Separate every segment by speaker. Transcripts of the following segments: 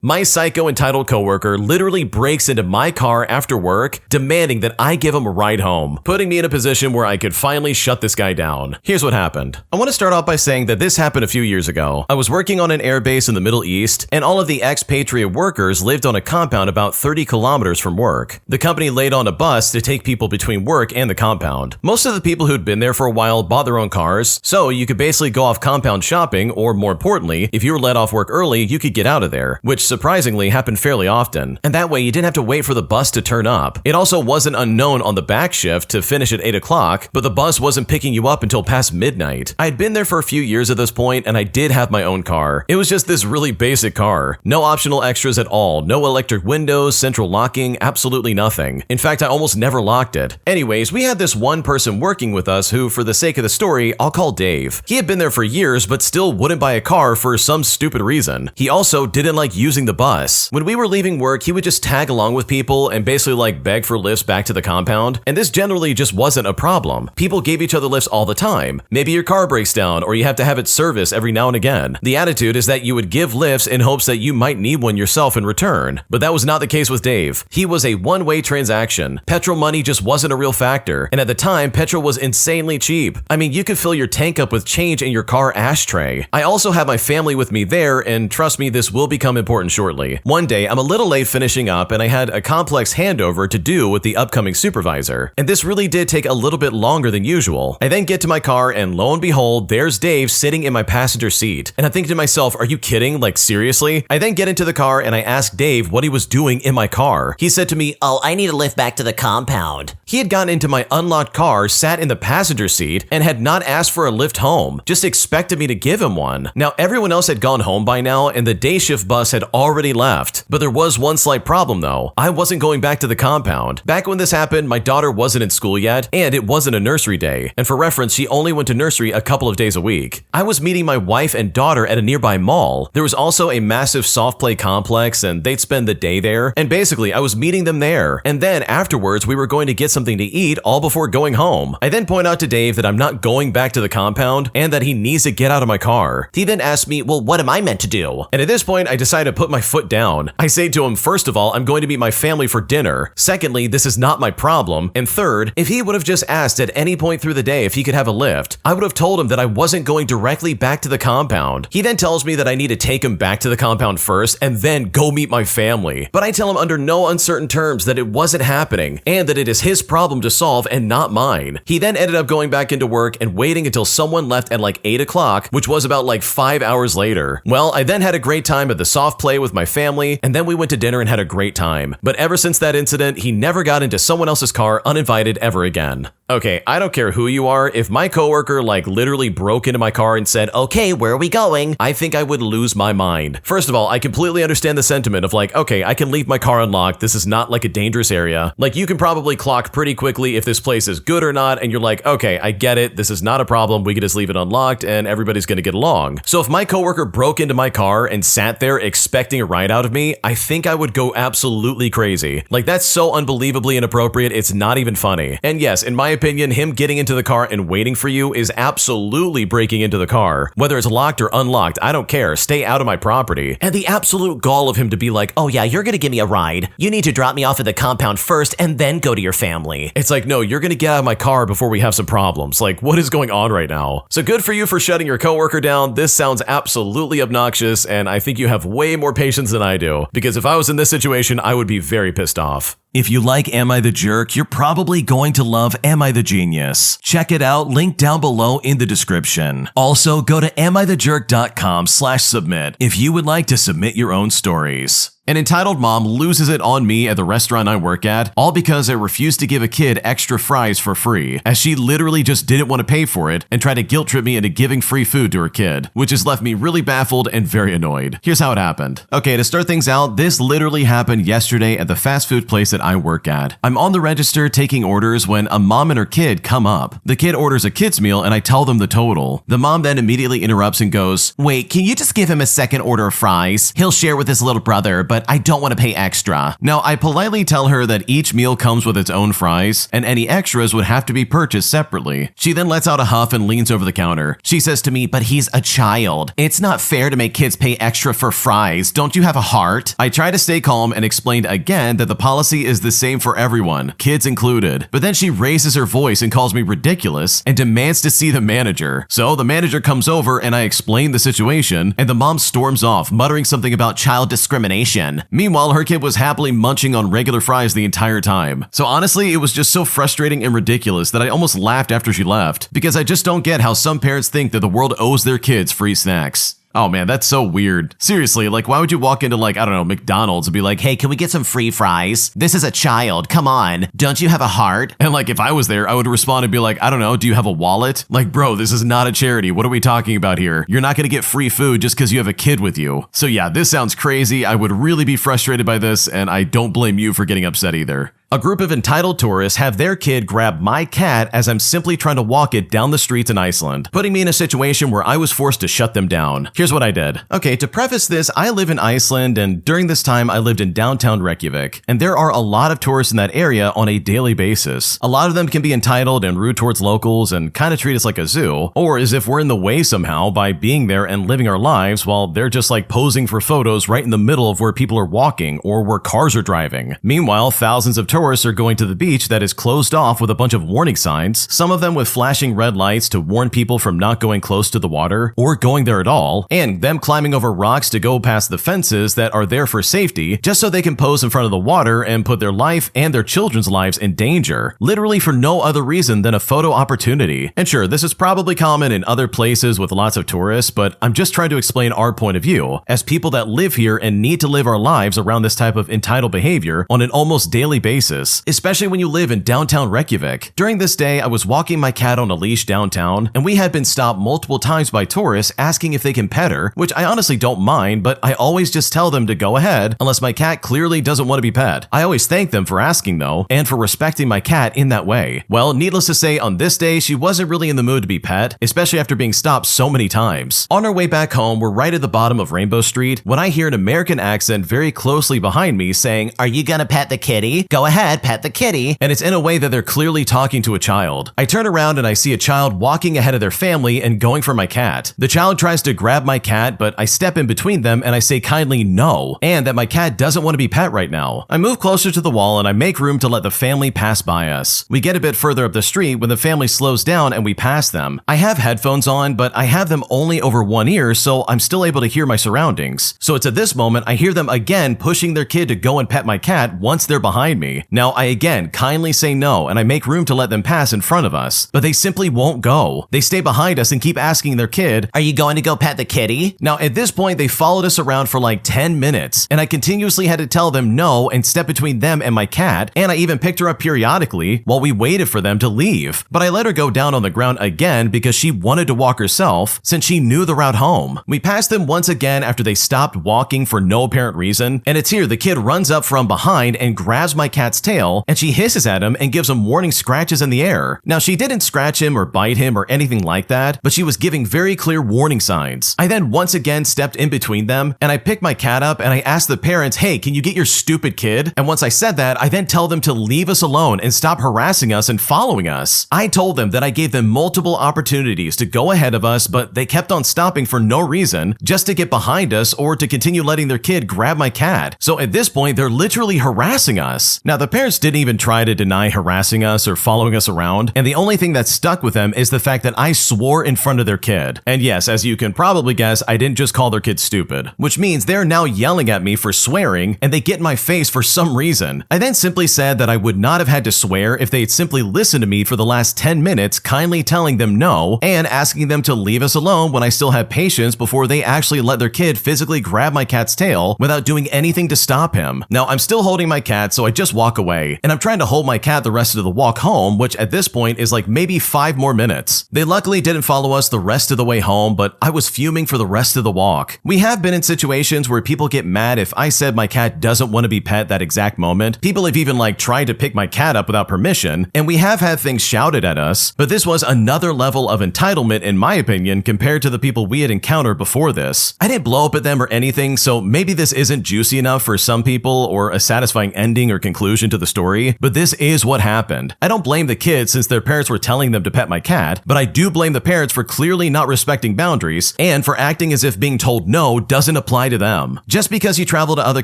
Speaker 1: My psycho entitled coworker literally breaks into my car after work, demanding that I give him a ride home, putting me in a position where I could finally shut this guy down. Here's what happened. I want to start off by saying that this happened a few years ago. I was working on an airbase in the Middle East, and all of the expatriate workers lived on a compound about 30 kilometers from work. The company laid on a bus to take people between work and the compound. Most of the people who'd been there for a while bought their own cars, so you could basically go off compound shopping, or more importantly, if you were let off work early, you could get out of there, which surprisingly happened fairly often, and that way you didn't have to wait for the bus to turn up. It also wasn't unknown on the back shift to finish at 8 o'clock, but the bus wasn't picking you up until past midnight. I had been there for a few years at this point, and I did have my own car. It was just this really basic car. No optional extras at all, no electric windows, central locking, absolutely nothing. In fact, I almost never locked it. Anyways, we had this one person working with us who, for the sake of the story, I'll call Dave. He had been there for years, but still wouldn't buy a car for some stupid reason. He also didn't like using the bus. When we were leaving work, he would just tag along with people and basically beg for lifts back to the compound, and this generally just wasn't a problem. People gave each other lifts all the time. Maybe your car breaks down or you have to have it serviced every now and again. The attitude is that you would give lifts in hopes that you might need one yourself in return, but that was not the case with Dave. He was a one-way transaction. Petrol money just wasn't a real factor, and at the time, petrol was insanely cheap. I mean, you could fill your tank up with change in your car ashtray. I also have my family with me there, and trust me, this will become important shortly. One day, I'm a little late finishing up and I had a complex handover to do with the upcoming supervisor, and this really did take a little bit longer than usual. I then get to my car and lo and behold, there's Dave sitting in my passenger seat, and I'm thinking to myself, are you kidding? Seriously? I then get into the car and I ask Dave what he was doing in my car. He said to me,
Speaker 2: "Oh, I need a lift back to the compound."
Speaker 1: He had gotten into my unlocked car, sat in the passenger seat, and had not asked for a lift home, just expected me to give him one. Now, everyone else had gone home by now, and the day shift bus had already left. But there was one slight problem though. I wasn't going back to the compound. Back when this happened, my daughter wasn't in school yet, and it wasn't a nursery day. And for reference, she only went to nursery a couple of days a week. I was meeting my wife and daughter at a nearby mall. There was also a massive soft play complex, and they'd spend the day there. And basically, I was meeting them there. And then afterwards, we were going to get something to eat all before going home. I then point out to Dave that I'm not going back to the compound and that he needs to get out of my car. He then asked me, well, what am I meant to do? And at this point, I decided to put my foot down. I say to him, first of all, I'm going to meet my family for dinner. Secondly, this is not my problem. And third, if he would have just asked at any point through the day if he could have a lift, I would have told him that I wasn't going directly back to the compound. He then tells me that I need to take him back to the compound first and then go meet my family. But I tell him under no uncertain terms that it wasn't happening and that it is his problem to solve and not mine. He then ended up going back into work and waiting until someone left at 8 o'clock, which was about 5 hours later. Well, I then had a great time at the soft play with my family, and then we went to dinner and had a great time. But ever since that incident, he never got into someone else's car uninvited ever again. Okay, I don't care who you are. If my coworker literally broke into my car and said, "Okay, where are we going?" I think I would lose my mind. First of all, I completely understand the sentiment of okay, I can leave my car unlocked. This is not a dangerous area. You can probably clock pretty quickly if this place is good or not, and you're okay, I get it. This is not a problem. We can just leave it unlocked and everybody's gonna get along. So if my coworker broke into my car and sat there expecting a ride out of me, I think I would go absolutely crazy. That's so unbelievably inappropriate, it's not even funny. And yes, in my opinion, him getting into the car and waiting for you is absolutely breaking into the car. Whether it's locked or unlocked, I don't care. Stay out of my property. And the absolute gall of him to be "Oh yeah, you're gonna give me a ride. You need to drop me off at the compound first and then go to your family." It's no, you're gonna get out of my car before we have some problems. What is going on right now? So good for you for shutting your coworker down. This sounds absolutely obnoxious, and I think you have way more patience than I do, because if I was in this situation, I would be very pissed off. If you like Am I the Jerk, you're probably going to love Am I the Genius. Check it out, link down below in the description. Also, go to amithejerk.com/submit if you would like to submit your own stories. An entitled mom loses it on me at the restaurant I work at, all because I refused to give a kid extra fries for free, as she literally just didn't want to pay for it and tried to guilt trip me into giving free food to her kid, which has left me really baffled and very annoyed. Here's how it happened. Okay, to start things out, this literally happened yesterday at the fast food place that I work at. I'm on the register taking orders when a mom and her kid come up. The kid orders a kid's meal and I tell them the total. The mom then immediately interrupts and goes, "Wait, can you just give him a second order of fries? He'll share with his little brother, but but I don't want to pay extra. Now, I politely tell her that each meal comes with its own fries, and any extras would have to be purchased separately. She then lets out a huff and leans over the counter. She says to me, but he's a child. It's not fair to make kids pay extra for fries. Don't you have a heart? I try to stay calm and explained again that the policy is the same for everyone, kids included. But then she raises her voice and calls me ridiculous and demands to see the manager. So the manager comes over and I explain the situation, and the mom storms off, muttering something about child discrimination. Meanwhile, her kid was happily munching on regular fries the entire time. So honestly, it was just so frustrating and ridiculous that I almost laughed after she left, because I just don't get how some parents think that the world owes their kids free snacks. Oh man, that's so weird. Seriously, like why would you walk into like, I don't know, McDonald's and be like, hey, can we get some free fries? This is a child, come on. Don't you have a heart? And like if I was there, I would respond and be like, I don't know, do you have a wallet? Like bro, this is not a charity. What are we talking about here? You're not gonna get free food just because you have a kid with you. So yeah, this sounds crazy. I would really be frustrated by this, and I don't blame you for getting upset either. A group of entitled tourists have their kid grab my cat as I'm simply trying to walk it down the streets in Iceland, putting me in a situation where I was forced to shut them down. Here's what I did. Okay, to preface this, I live in Iceland, and during this time I lived in downtown Reykjavik, and there are a lot of tourists in that area on a daily basis. A lot of them can be entitled and rude towards locals and kind of treat us like a zoo, or as if we're in the way somehow by being there and living our lives while they're just like posing for photos right in the middle of where people are walking or where cars are driving. Meanwhile, thousands of tourists are going to the beach that is closed off with a bunch of warning signs, some of them with flashing red lights to warn people from not going close to the water or going there at all, and them climbing over rocks to go past the fences that are there for safety just so they can pose in front of the water and put their life and their children's lives in danger, literally for no other reason than a photo opportunity. And sure, this is probably common in other places with lots of tourists, but I'm just trying to explain our point of view as people that live here and need to live our lives around this type of entitled behavior on an almost daily basis, especially when you live in downtown Reykjavik. During this day, I was walking my cat on a leash downtown, and we had been stopped multiple times by tourists asking if they can pet her, which I honestly don't mind, but I always just tell them to go ahead unless my cat clearly doesn't want to be pet. I always thank them for asking though, and for respecting my cat in that way. Well, needless to say, on this day, she wasn't really in the mood to be pet, especially after being stopped so many times. On our way back home, we're right at the bottom of Rainbow Street when I hear an American accent very closely behind me saying, "Are you gonna pet the kitty? Go ahead, pet the kitty." And it's in a way that they're clearly talking to a child. I turn around and I see a child walking ahead of their family and going for my cat. The child tries to grab my cat, but I step in between them and I say kindly no, and that my cat doesn't want to be pet right now. I move closer to the wall and I make room to let the family pass by us. We get a bit further up the street when the family slows down and we pass them. I have headphones on, but I have them only over one ear, so I'm still able to hear my surroundings. So it's at this moment I hear them again pushing their kid to go and pet my cat once they're behind me. Now I again kindly say no, and I make room to let them pass in front of us, but they simply won't go. They stay behind us and keep asking their kid, "Are you going to go pet the kitty?" Now at this point they followed us around for like 10 minutes, and I continuously had to tell them no and step between them and my cat, and I even picked her up periodically while we waited for them to leave. But I let her go down on the ground again because she wanted to walk herself since she knew the route home. We passed them once again after they stopped walking for no apparent reason, and it's here the kid runs up from behind and grabs my cat's tail, and she hisses at him and gives him warning scratches in the air. Now she didn't scratch him or bite him or anything like that, but she was giving very clear warning signs. I then once again stepped in between them, and I picked my cat up and I asked the parents, "Hey, can you get your stupid kid?" And once I said that, I then tell them to leave us alone and stop harassing us and following us. I told them that I gave them multiple opportunities to go ahead of us, but they kept on stopping for no reason, just to get behind us or to continue letting their kid grab my cat. So at this point, they're literally harassing us. Now the parents didn't even try to deny harassing us or following us around, and the only thing that stuck with them is the fact that I swore in front of their kid. And yes, as you can probably guess, I didn't just call their kid stupid, which means they're now yelling at me for swearing, and they get in my face for some reason. I then simply said that I would not have had to swear if they had simply listened to me for the last 10 minutes, kindly telling them no and asking them to leave us alone when I still have patience before they actually let their kid physically grab my cat's tail without doing anything to stop him. Now I'm still holding my cat, so I just walk away, and I'm trying to hold my cat the rest of the walk home, which at this point is like maybe 5 more minutes. They luckily didn't follow us the rest of the way home, but I was fuming for the rest of the walk. We have been in situations where people get mad if I said my cat doesn't want to be pet that exact moment. People have even tried to pick my cat up without permission, and we have had things shouted at us, but this was another level of entitlement in my opinion compared to the people we had encountered before this. I didn't blow up at them or anything, so maybe this isn't juicy enough for some people or a satisfying ending or conclusion to the story, but this is what happened. I don't blame the kids since their parents were telling them to pet my cat, but I do blame the parents for clearly not respecting boundaries and for acting as if being told no doesn't apply to them. Just because you travel to other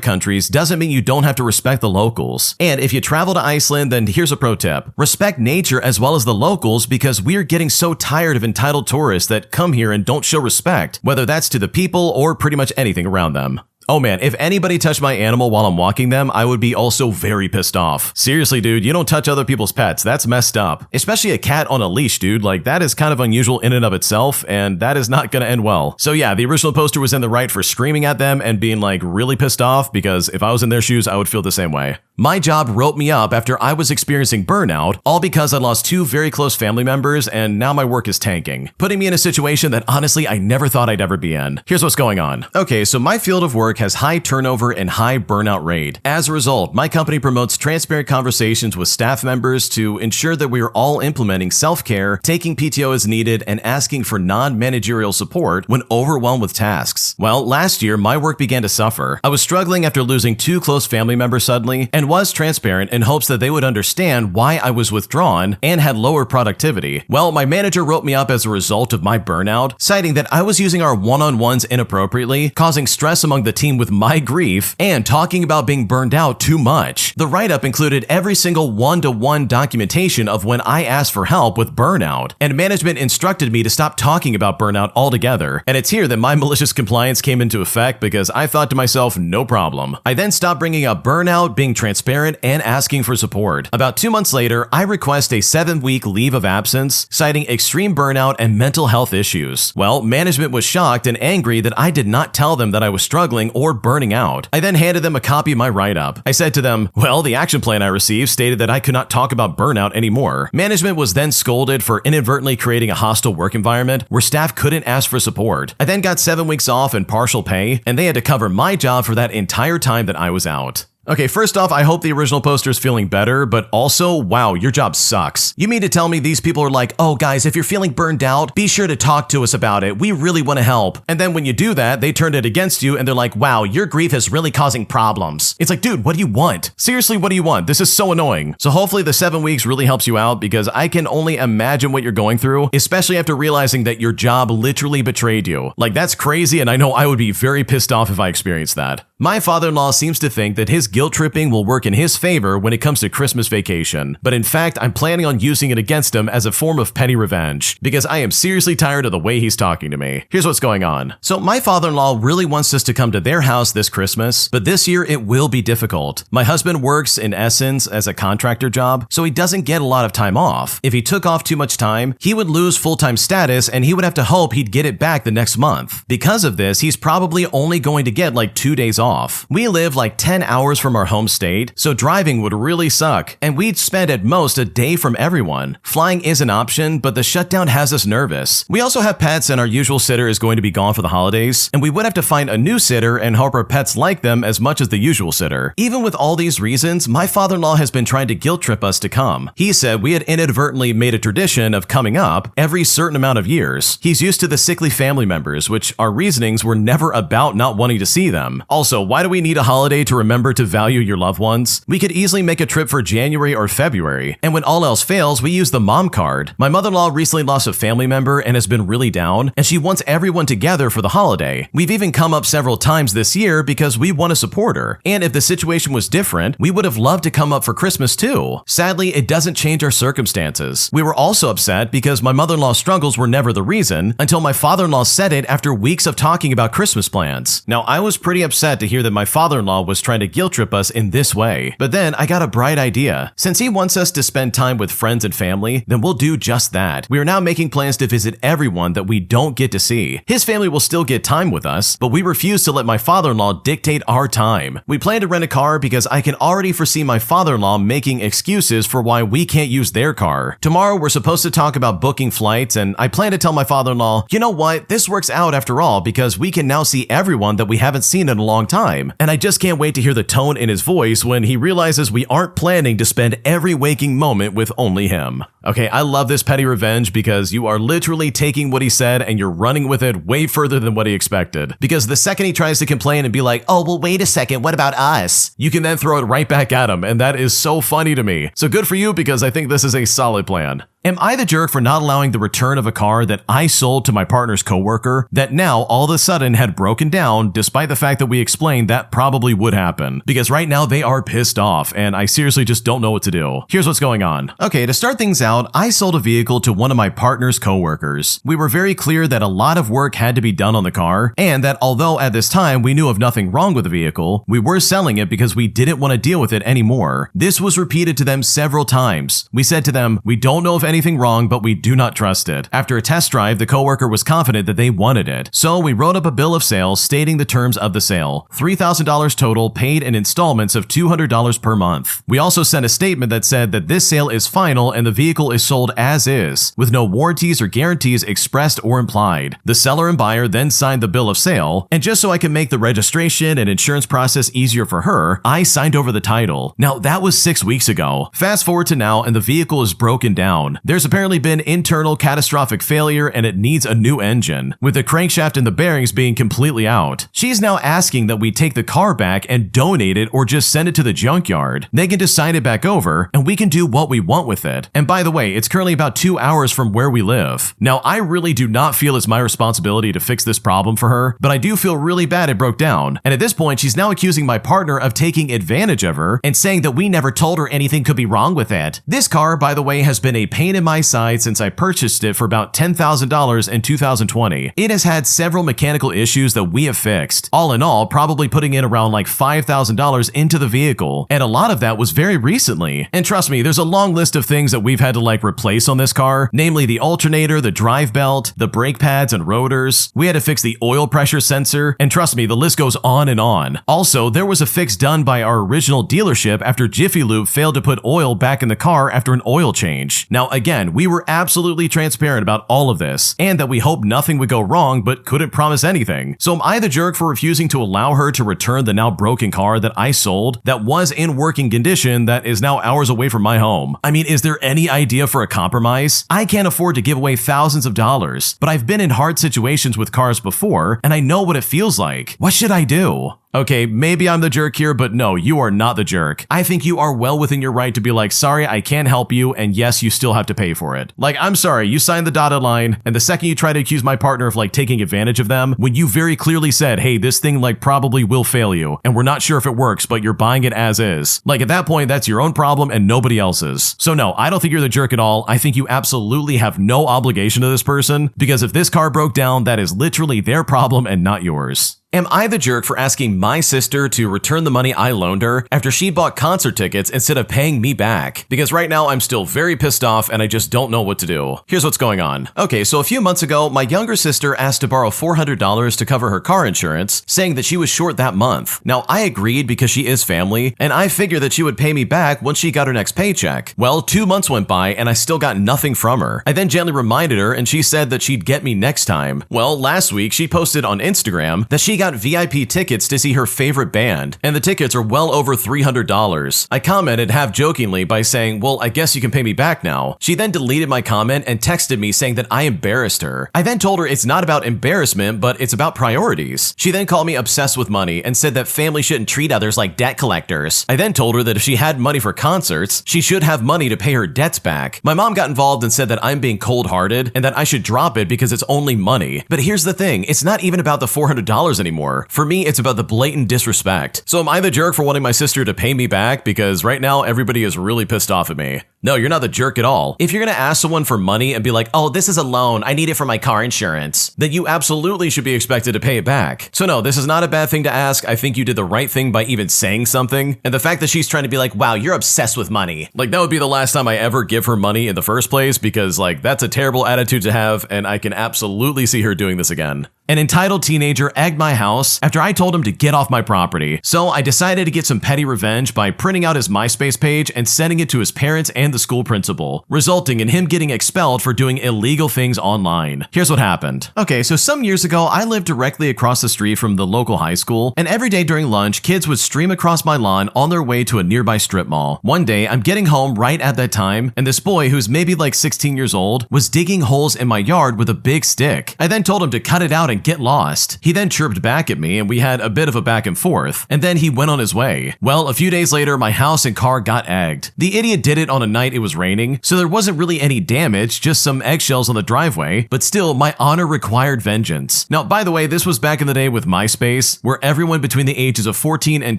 Speaker 1: countries doesn't mean you don't have to respect the locals. And if you travel to Iceland, then here's a pro tip. Respect nature as well as the locals because we're getting so tired of entitled tourists that come here and don't show respect, whether that's to the people or pretty much anything around them. Oh man, if anybody touched my animal while I'm walking them, I would be also very pissed off. Seriously, dude, you don't touch other people's pets. That's messed up. Especially a cat on a leash, dude. That is kind of unusual in and of itself, and that is not gonna end well. So yeah, the original poster was in the right for screaming at them and being really pissed off, because if I was in their shoes, I would feel the same way. My job wrote me up after I was experiencing burnout, all because I lost 2 very close family members and now my work is tanking, putting me in a situation that honestly I never thought I'd ever be in. Here's what's going on. Okay, so my field of work has high turnover and high burnout rate. As a result, my company promotes transparent conversations with staff members to ensure that we are all implementing self-care, taking PTO as needed, and asking for non-managerial support when overwhelmed with tasks. Well, last year, my work began to suffer. I was struggling after losing 2 close family members suddenly, and was transparent in hopes that they would understand why I was withdrawn and had lower productivity. Well, my manager wrote me up as a result of my burnout, citing that I was using our one-on-ones inappropriately, causing stress among the team with my grief, and talking about being burned out too much. The write-up included every single one-to-one documentation of when I asked for help with burnout, and management instructed me to stop talking about burnout altogether. And it's here that my malicious compliance came into effect because I thought to myself, no problem. I then stopped bringing up burnout, being transparent, and asking for support. About 2 months later, I request a 7-week leave of absence, citing extreme burnout and mental health issues. Well, management was shocked and angry that I did not tell them that I was struggling or burning out. I then handed them a copy of my write-up. I said to them, well, the action plan I received stated that I could not talk about burnout anymore. Management was then scolded for inadvertently creating a hostile work environment where staff couldn't ask for support. I then got 7 weeks off and partial pay, and they had to cover my job for that entire time that I was out. Okay, first off, I hope the original poster is feeling better, but also, wow, your job sucks. You mean to tell me these people are like, oh guys, if you're feeling burned out, be sure to talk to us about it. We really want to help. And then when you do that, they turn it against you and they're like, wow, your grief is really causing problems. It's like, dude, what do you want? Seriously, what do you want? This is so annoying. So hopefully the 7 weeks really helps you out because I can only imagine what you're going through, especially after realizing that your job literally betrayed you. That's crazy, and I know I would be very pissed off if I experienced that. My father-in-law seems to think that his guilt tripping will work in his favor when it comes to Christmas vacation, but in fact, I'm planning on using it against him as a form of petty revenge, because I am seriously tired of the way he's talking to me. Here's what's going on. So my father-in-law really wants us to come to their house this Christmas, but this year it will be difficult. My husband works, in essence, as a contractor job, so he doesn't get a lot of time off. If he took off too much time, he would lose full-time status and he would have to hope he'd get it back the next month. Because of this, he's probably only going to get 2 days off. We live 10 hours from our home state, so driving would really suck, and we'd spend at most a day from everyone. Flying is an option, but the shutdown has us nervous. We also have pets, and our usual sitter is going to be gone for the holidays, and we would have to find a new sitter and hope our pets like them as much as the usual sitter. Even with all these reasons, my father-in-law has been trying to guilt trip us to come. He said we had inadvertently made a tradition of coming up every certain amount of years. He's used to the sickly family members, which our reasonings were never about not wanting to see them. Also, why do we need a holiday to remember to value your loved ones? We could easily make a trip for January or February, and when all else fails, we use the mom card. My mother-in-law recently lost a family member and has been really down, and she wants everyone together for the holiday. We've even come up several times this year because we want to support her, and if the situation was different, we would have loved to come up for Christmas too. Sadly, it doesn't change our circumstances. We were also upset because my mother-in-law's struggles were never the reason until my father-in-law said it after weeks of talking about Christmas plans. Now, I was pretty upset to to hear that my father-in-law was trying to guilt trip us in this way. But then I got a bright idea. Since he wants us to spend time with friends and family, then we'll do just that. We are now making plans to visit everyone that we don't get to see. His family will still get time with us, but we refuse to let my father-in-law dictate our time. We plan to rent a car because I can already foresee my father-in-law making excuses for why we can't use their car. Tomorrow we're supposed to talk about booking flights, and I plan to tell my father-in-law, you know what, this works out after all because we can now see everyone that we haven't seen in a long time. And I just can't wait to hear the tone in his voice when he realizes we aren't planning to spend every waking moment with only him. Okay, I love this petty revenge because you are literally taking what he said and you're running with it way further than what he expected. Because the second he tries to complain and be like, oh, well, wait a second, what about us? You can then throw it right back at him, and that is so funny to me. So good for you because I think this is a solid plan. Am I the jerk for not allowing the return of a car that I sold to my partner's coworker that now all of a sudden had broken down despite the fact that we explained that probably would happen? Because right now they are pissed off and I seriously just don't know what to do. Here's what's going on. Okay, to start things out, I sold a vehicle to one of my partner's coworkers. We were very clear that a lot of work had to be done on the car and that although at this time we knew of nothing wrong with the vehicle, we were selling it because we didn't want to deal with it anymore. This was repeated to them several times. We said to them, we don't know if anything wrong, but we do not trust it. After a test drive, the coworker was confident that they wanted it. So we wrote up a bill of sale stating the terms of the sale. $3,000 total, paid in installments of $200 per month. We also sent a statement that said that this sale is final and the vehicle is sold as is, with no warranties or guarantees expressed or implied. The seller and buyer then signed the bill of sale, and just so I can make the registration and insurance process easier for her, I signed over the title. Now, that was 6 weeks ago. Fast forward to now, and the vehicle is broken down. There's apparently been internal catastrophic failure and it needs a new engine, with the crankshaft and the bearings being completely out. She's now asking that we take the car back and donate it or just send it to the junkyard. They can just sign it back over and we can do what we want with it. And by the way, it's currently about 2 hours from where we live. Now, I really do not feel it's my responsibility to fix this problem for her, but I do feel really bad it broke down. And at this point, she's now accusing my partner of taking advantage of her and saying that we never told her anything could be wrong with it. This car, by the way, has been a pain in my side since I purchased it for about $10,000 in 2020. It has had several mechanical issues that we have fixed. All in all, probably putting in around like $5,000 into the vehicle. And a lot of that was very recently. And trust me, there's a long list of things that we've had to like replace on this car, namely the alternator, the drive belt, the brake pads and rotors. We had to fix the oil pressure sensor, and trust me, the list goes on and on. Also, there was a fix done by our original dealership after Jiffy Lube failed to put oil back in the car after an oil change. Now again, we were absolutely transparent about all of this, and that we hoped nothing would go wrong but couldn't promise anything. So am I the jerk for refusing to allow her to return the now broken car that I sold that was in working condition that is now hours away from my home? I mean, is there any idea for a compromise? I can't afford to give away thousands of dollars, but I've been in hard situations with cars before, and I know what it feels like. What should I do? Okay, maybe I'm the jerk here, but no, you are not the jerk. I think you are well within your right to be like, sorry, I can't help you, and yes, you still have to pay for it. Like, I'm sorry, you signed the dotted line, and the second you try to accuse my partner of like taking advantage of them, when you very clearly said, hey, this thing like probably will fail you, and we're not sure if it works, but you're buying it as is. Like at that point, that's your own problem and nobody else's. So no, I don't think you're the jerk at all. I think you absolutely have no obligation to this person, because if this car broke down, that is literally their problem and not yours. Am I the jerk for asking my sister to return the money I loaned her after she bought concert tickets instead of paying me back? Because right now I'm still very pissed off and I just don't know what to do. Here's what's going on. Okay, so a few months ago, my younger sister asked to borrow $400 to cover her car insurance, saying that she was short that month. Now, I agreed because she is family, and I figured that she would pay me back once she got her next paycheck. Well, 2 months went by and I still got nothing from her. I then gently reminded her and she said that she'd get me next time. Well, last week she posted on Instagram that she got VIP tickets to see her favorite band, and the tickets are well over $300. I commented half jokingly by saying, well, I guess you can pay me back now. She then deleted my comment and texted me saying that I embarrassed her. I then told her it's not about embarrassment, but it's about priorities. She then called me obsessed with money and said that family shouldn't treat others like debt collectors. I then told her that if she had money for concerts, she should have money to pay her debts back. My mom got involved and said that I'm being cold-hearted and that I should drop it because it's only money. But here's the thing, it's not even about the $400 anymore. anymore. For me, it's about the blatant disrespect. So am I the jerk for wanting my sister to pay me back? Because right now, everybody is really pissed off at me. No, you're not the jerk at all. If you're gonna ask someone for money and be like, oh, this is a loan, I need it for my car insurance, then you absolutely should be expected to pay it back. So no, this is not a bad thing to ask. I think you did the right thing by even saying something. And the fact that she's trying to be like, wow, you're obsessed with money. Like, that would be the last time I ever give her money in the first place, because like, that's a terrible attitude to have, and I can absolutely see her doing this again. An entitled teenager egged my house after I told him to get off my property. So I decided to get some petty revenge by printing out his MySpace page and sending it to his parents and the school principal, resulting in him getting expelled for doing illegal things online. Here's what happened. Okay, so some years ago, I lived directly across the street from the local high school, and every day during lunch, kids would stream across my lawn on their way to a nearby strip mall. One day, I'm getting home right at that time, and this boy, who's maybe like 16 years old, was digging holes in my yard with a big stick. I then told him to cut it out and get lost. He then chirped back at me, and we had a bit of a back and forth, and then he went on his way. Well, a few days later, my house and car got egged. The idiot did it on a night it was raining, so there wasn't really any damage, just some eggshells on the driveway, but still, my honor required vengeance. Now, by the way, this was back in the day with MySpace, where everyone between the ages of 14 and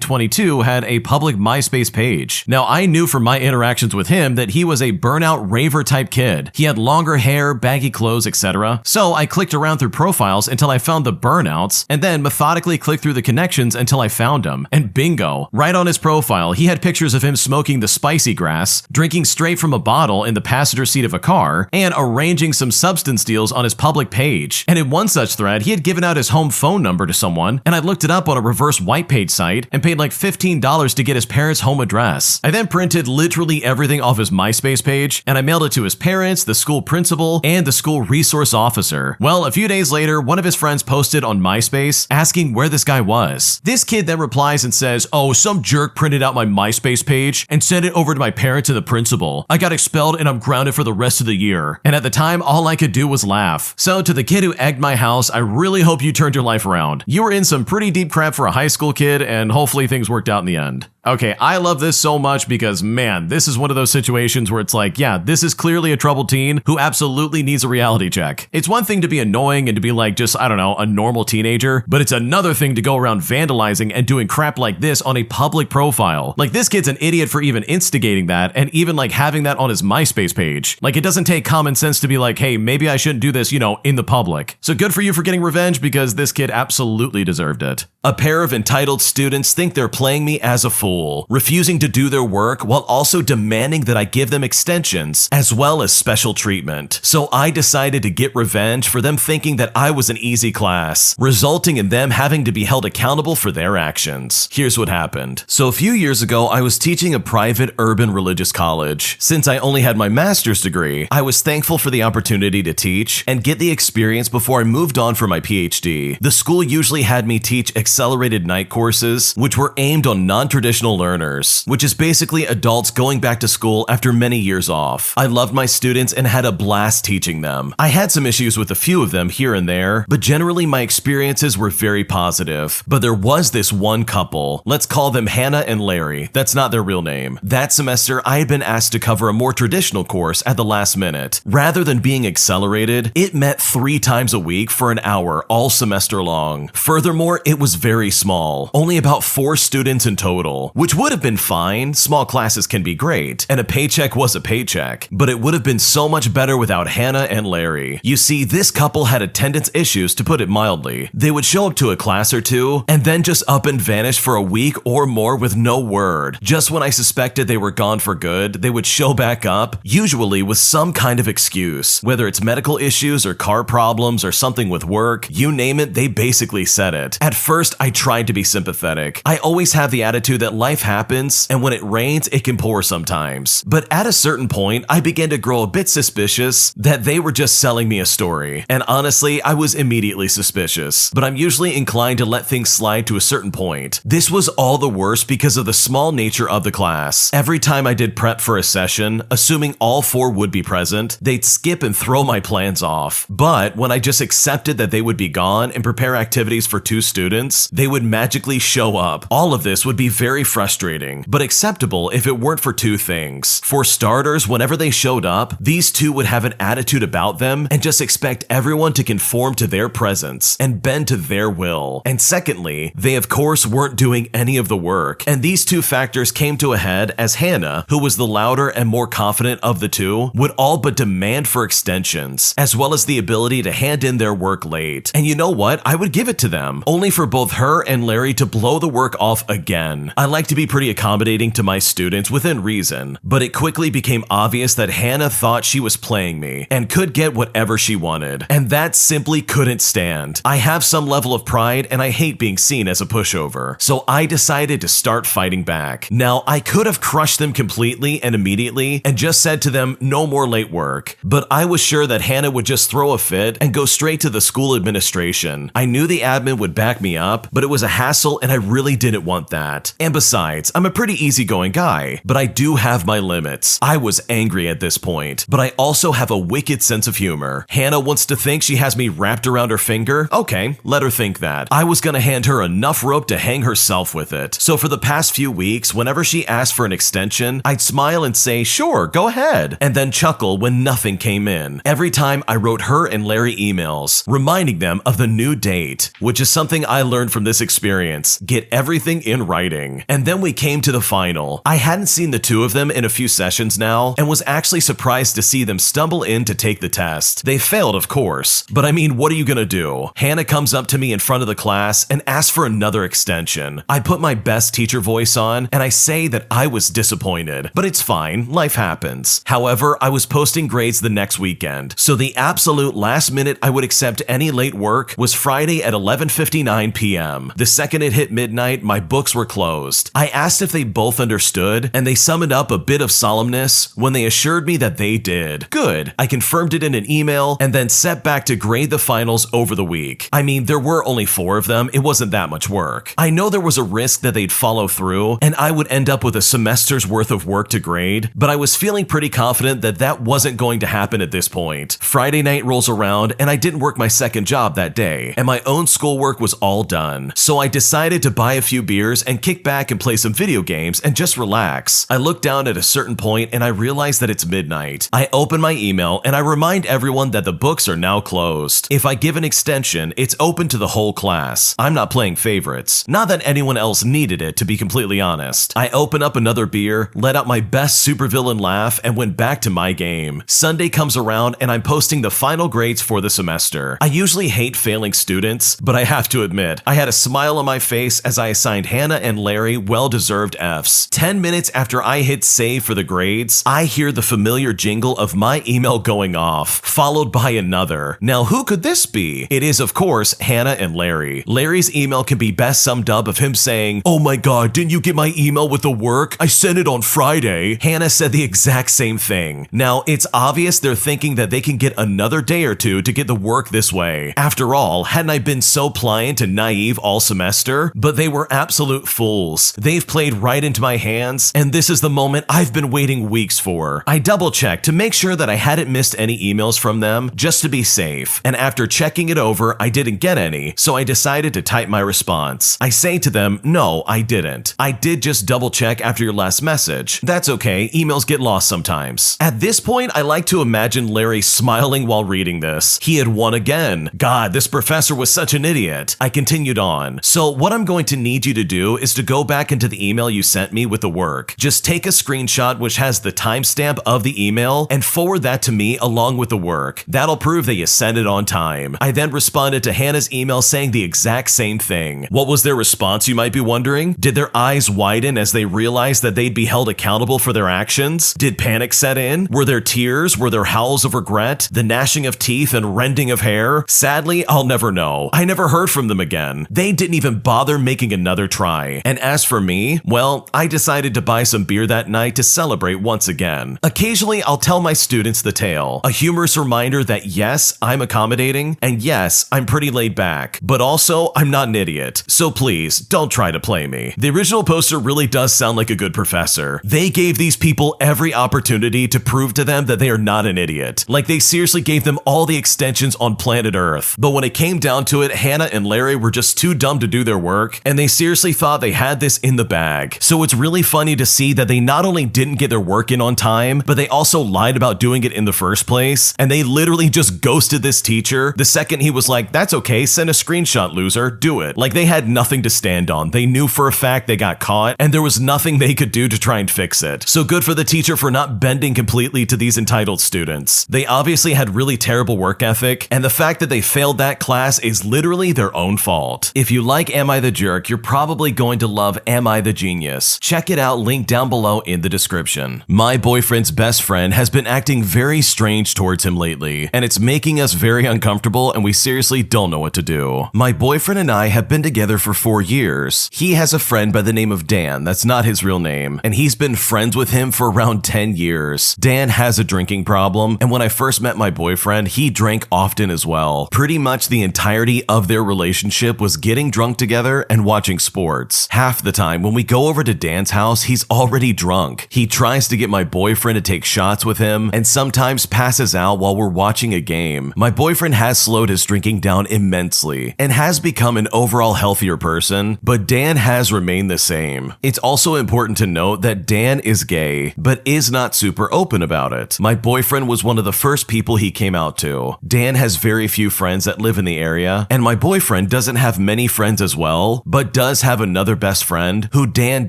Speaker 1: 22 had a public MySpace page. Now, I knew from my interactions with him that he was a burnout raver type kid. He had longer hair, baggy clothes, etc. So I clicked around through profiles until I found the burnouts, and then methodically clicked through the connections until I found him. And bingo, right on his profile, he had pictures of him smoking the spicy grass, drinking straight from a bottle in the passenger seat of a car, and arranging some substance deals on his public page. And in one such thread, he had given out his home phone number to someone, and I looked it up on a reverse white page site and paid like $15 to get his parents' home address. I then printed literally everything off his MySpace page, and I mailed it to his parents, the school principal, and the school resource officer. Well, a few days later, one of his friends posted on MySpace asking where this guy was. This kid then replies and says, oh, some jerk printed out my MySpace page and sent it over to my parents and the principal. I got expelled and I'm grounded for the rest of the year. And at the time, all I could do was laugh. So to the kid who egged my house, I really hope you turned your life around. You were in some pretty deep crap for a high school kid, and hopefully things worked out in the end. Okay, I love this so much because, man, this is one of those situations where it's like, yeah, this is clearly a troubled teen who absolutely needs a reality check. It's one thing to be annoying and to be like just, I don't know, a normal teenager, but it's another thing to go around vandalizing and doing crap like this on a public profile. Like, this kid's an idiot for even instigating that and even like having that on his MySpace page. Like, it doesn't take common sense to be like, hey, maybe I shouldn't do this, you know, in the public. So good for you for getting revenge, because this kid absolutely deserved it. A pair of entitled students think they're playing me as a fool, refusing to do their work while also demanding that I give them extensions as well as special treatment. So I decided to get revenge for them thinking that I was an easy class, resulting in them having to be held accountable for their actions. Here's what happened. So a few years ago, I was teaching a private urban religious college. Since I only had my master's degree, I was thankful for the opportunity to teach and get the experience before I moved on for my PhD. The school usually had me teach accelerated night courses, which were aimed on non-traditional learners, which is basically adults going back to school after many years off. I loved my students and had a blast teaching them. I had some issues with a few of them here and there, but generally my experiences were very positive. But there was this one couple, let's call them Hannah and Larry, that's not their real name. That semester, I had been asked to cover a more traditional course at the last minute. Rather than being accelerated, it met 3 times a week for an hour all semester long. Furthermore, it was very small, only about 4 students in total, which would have been fine. Small classes can be great, and a paycheck was a paycheck, but it would have been so much better without Hannah and Larry. You see, this couple had attendance issues, to put it mildly. They would show up to a class or two, and then just up and vanish for a week or more with no word. Just when I suspected they were gone for good, they would show back up, usually with some kind of excuse. Whether it's medical issues or car problems or something with work, you name it, they basically said it. At first, I tried to be sympathetic. I always have the attitude that life happens, and when it rains, it can pour sometimes. But at a certain point, I began to grow a bit suspicious that they were just selling me a story. And honestly, I was immediately suspicious. But I'm usually inclined to let things slide to a certain point. This was all the worse because of the small nature of the class. Every time I did prep for a session, assuming all 4 would be present, they'd skip and throw my plans off. But when I just accepted that they would be gone and prepare activities for 2 students, they would magically show up. All of this would be very frustrating, but acceptable if it weren't for two things. For starters, whenever they showed up, these two would have an attitude about them and just expect everyone to conform to their presence and bend to their will. And secondly, they of course weren't doing any of the work. And these two factors came to a head as Hannah, who was the louder and more confident of the two, would all but demand for extensions, as well as the ability to hand in their work late. And you know what? I would give it to them, only for both her and Larry to blow the work off again. I like to be pretty accommodating to my students within reason, but it quickly became obvious that Hannah thought she was playing me and could get whatever she wanted, and that simply couldn't stand. I have some level of pride and I hate being seen as a pushover, so I decided to start fighting back. Now, I could have crushed them completely and immediately and just said to them, no more late work, but I was sure that Hannah would just throw a fit and go straight to the school administration. I knew the admin would back me up, but it was a hassle and I really didn't want that. And besides, I'm a pretty easygoing guy, but I do have my limits. I was angry at this point, but I also have a wicked sense of humor. Hannah wants to think she has me wrapped around her finger? Okay, let her think that. I was gonna hand her enough rope to hang herself with it. So for the past few weeks, whenever she asked for an extension, I'd smile and say, sure, go ahead, and then chuckle when nothing came in. Every time I wrote her and Larry emails, reminding them of the new date, which is something I learned from this experience. Get everything in writing. And then we came to the final. I hadn't seen the two of them in a few sessions now, and was actually surprised to see them stumble in to take the test. They failed, of course, but I mean, what are you gonna do? Hannah comes up to me in front of the class and asks for another extension. I put my best teacher voice on, and I say that I was disappointed, but it's fine, life happens. However, I was posting grades the next weekend, so the absolute last minute I would accept any late work was Friday at 11:59 p.m. The second it hit midnight, my books were closed. I asked if they both understood, and they summoned up a bit of solemnness when they assured me that they did. Good. I confirmed it in an email and then set back to grade the finals over the week. I mean, there were only 4 of them, it wasn't that much work. I know there was a risk that they'd follow through and I would end up with a semester's worth of work to grade, but I was feeling pretty confident that that wasn't going to happen at this point. Friday night rolls around and I didn't work my second job that day, and my own schoolwork was all done. So I decided to buy a few beers and kick back and play some video games and just relax. I look down at a certain point and I realize that it's midnight. I open my email and I remind everyone that the books are now closed. If I give an extension, it's open to the whole class. I'm not playing favorites. Not that anyone else needed it, to be completely honest. I open up another beer, let out my best supervillain laugh, and went back to my game. Sunday comes around and I'm posting the final grades for the semester. I usually hate failing students, but I have to admit, I had a smile on my face as I assigned Hannah and Larry well-deserved Fs. 10 minutes after I hit save for the grades, I hear the familiar jingle of my email going off, followed by another. Now who could this be? It is, of course, Hannah and Larry. Larry's email can be best summed up of him saying, "Oh my god, didn't you get my email with the work? I sent it on Friday." Hannah said the exact same thing. Now, it's obvious they're thinking that they can get another day or two to get the work this way. After all, hadn't I been so pliant and naive all semester? But they were absolute fools. They've played right into my hands, and this is the moment I've been waiting weeks for. I double-checked to make sure that I hadn't missed any emails from them, just to be safe. And after checking it over, I didn't get any, so I decided to type my response. I say to them, no, I didn't. I did just double-check after your last message. That's okay, emails get lost sometimes. At this point, I like to imagine Larry smiling while reading this. He had won again. God, this professor was such an idiot. I continued on. So what I'm going to need you to do is to go back into the email you sent me with the work. Just take a screenshot which has the timestamp of the email and forward that to me along with the work. That'll prove that you sent it on time. I then responded to Hannah's email saying the exact same thing. What was their response, you might be wondering? Did their eyes widen as they realized that they'd be held accountable for their actions? Did panic set in? Were there tears? Were there howls of regret? The gnashing of teeth and rending of hair? Sadly, I'll never know. I never heard from them again. They didn't even bother making another try. And as for me, well, I decided to buy some beer that night to celebrate once again. Occasionally, I'll tell my students the tale. A humorous reminder that yes, I'm accommodating, and yes, I'm pretty laid back, but also I'm not an idiot. So please, don't try to play me. The original poster really does sound like a good professor. They gave these people every opportunity to prove to them that they are not an idiot. Like they seriously gave them all the extensions on planet Earth. But when it came down to it, Hannah and Larry were just too dumb to do their work, and they seriously thought they had this this in the bag. So it's really funny to see that they not only didn't get their work in on time, but they also lied about doing it in the first place, and they literally just ghosted this teacher the second he was like, that's okay, send a screenshot, loser, do it. Like, they had nothing to stand on. They knew for a fact they got caught, and there was nothing they could do to try and fix it. So good for the teacher for not bending completely to these entitled students. They obviously had really terrible work ethic, and the fact that they failed that class is literally their own fault. If you like Am I the Jerk, you're probably going to love Am I the Genius. Check it out, link down below in the description. My boyfriend's best friend has been acting very strange towards him lately, and it's making us very uncomfortable, and we seriously don't know what to do. My boyfriend and I have been together for 4 years. He has a friend by the name of Dan, that's not his real name, and he's been friends with him for around 10 years. Dan has a drinking problem, and when I first met my boyfriend, he drank often as well. Pretty much the entirety of their relationship was getting drunk together and watching sports. Half the time, when we go over to Dan's house, he's already drunk. He tries to get my boyfriend to take shots with him, and sometimes passes out while we're watching a game. My boyfriend has slowed his drinking down immensely, and has become an overall healthier person, but Dan has remained the same. It's also important to note that Dan is gay, but is not super open about it. My boyfriend was one of the first people he came out to. Dan has very few friends that live in the area, and my boyfriend doesn't have many friends as well, but does have another best friend who Dan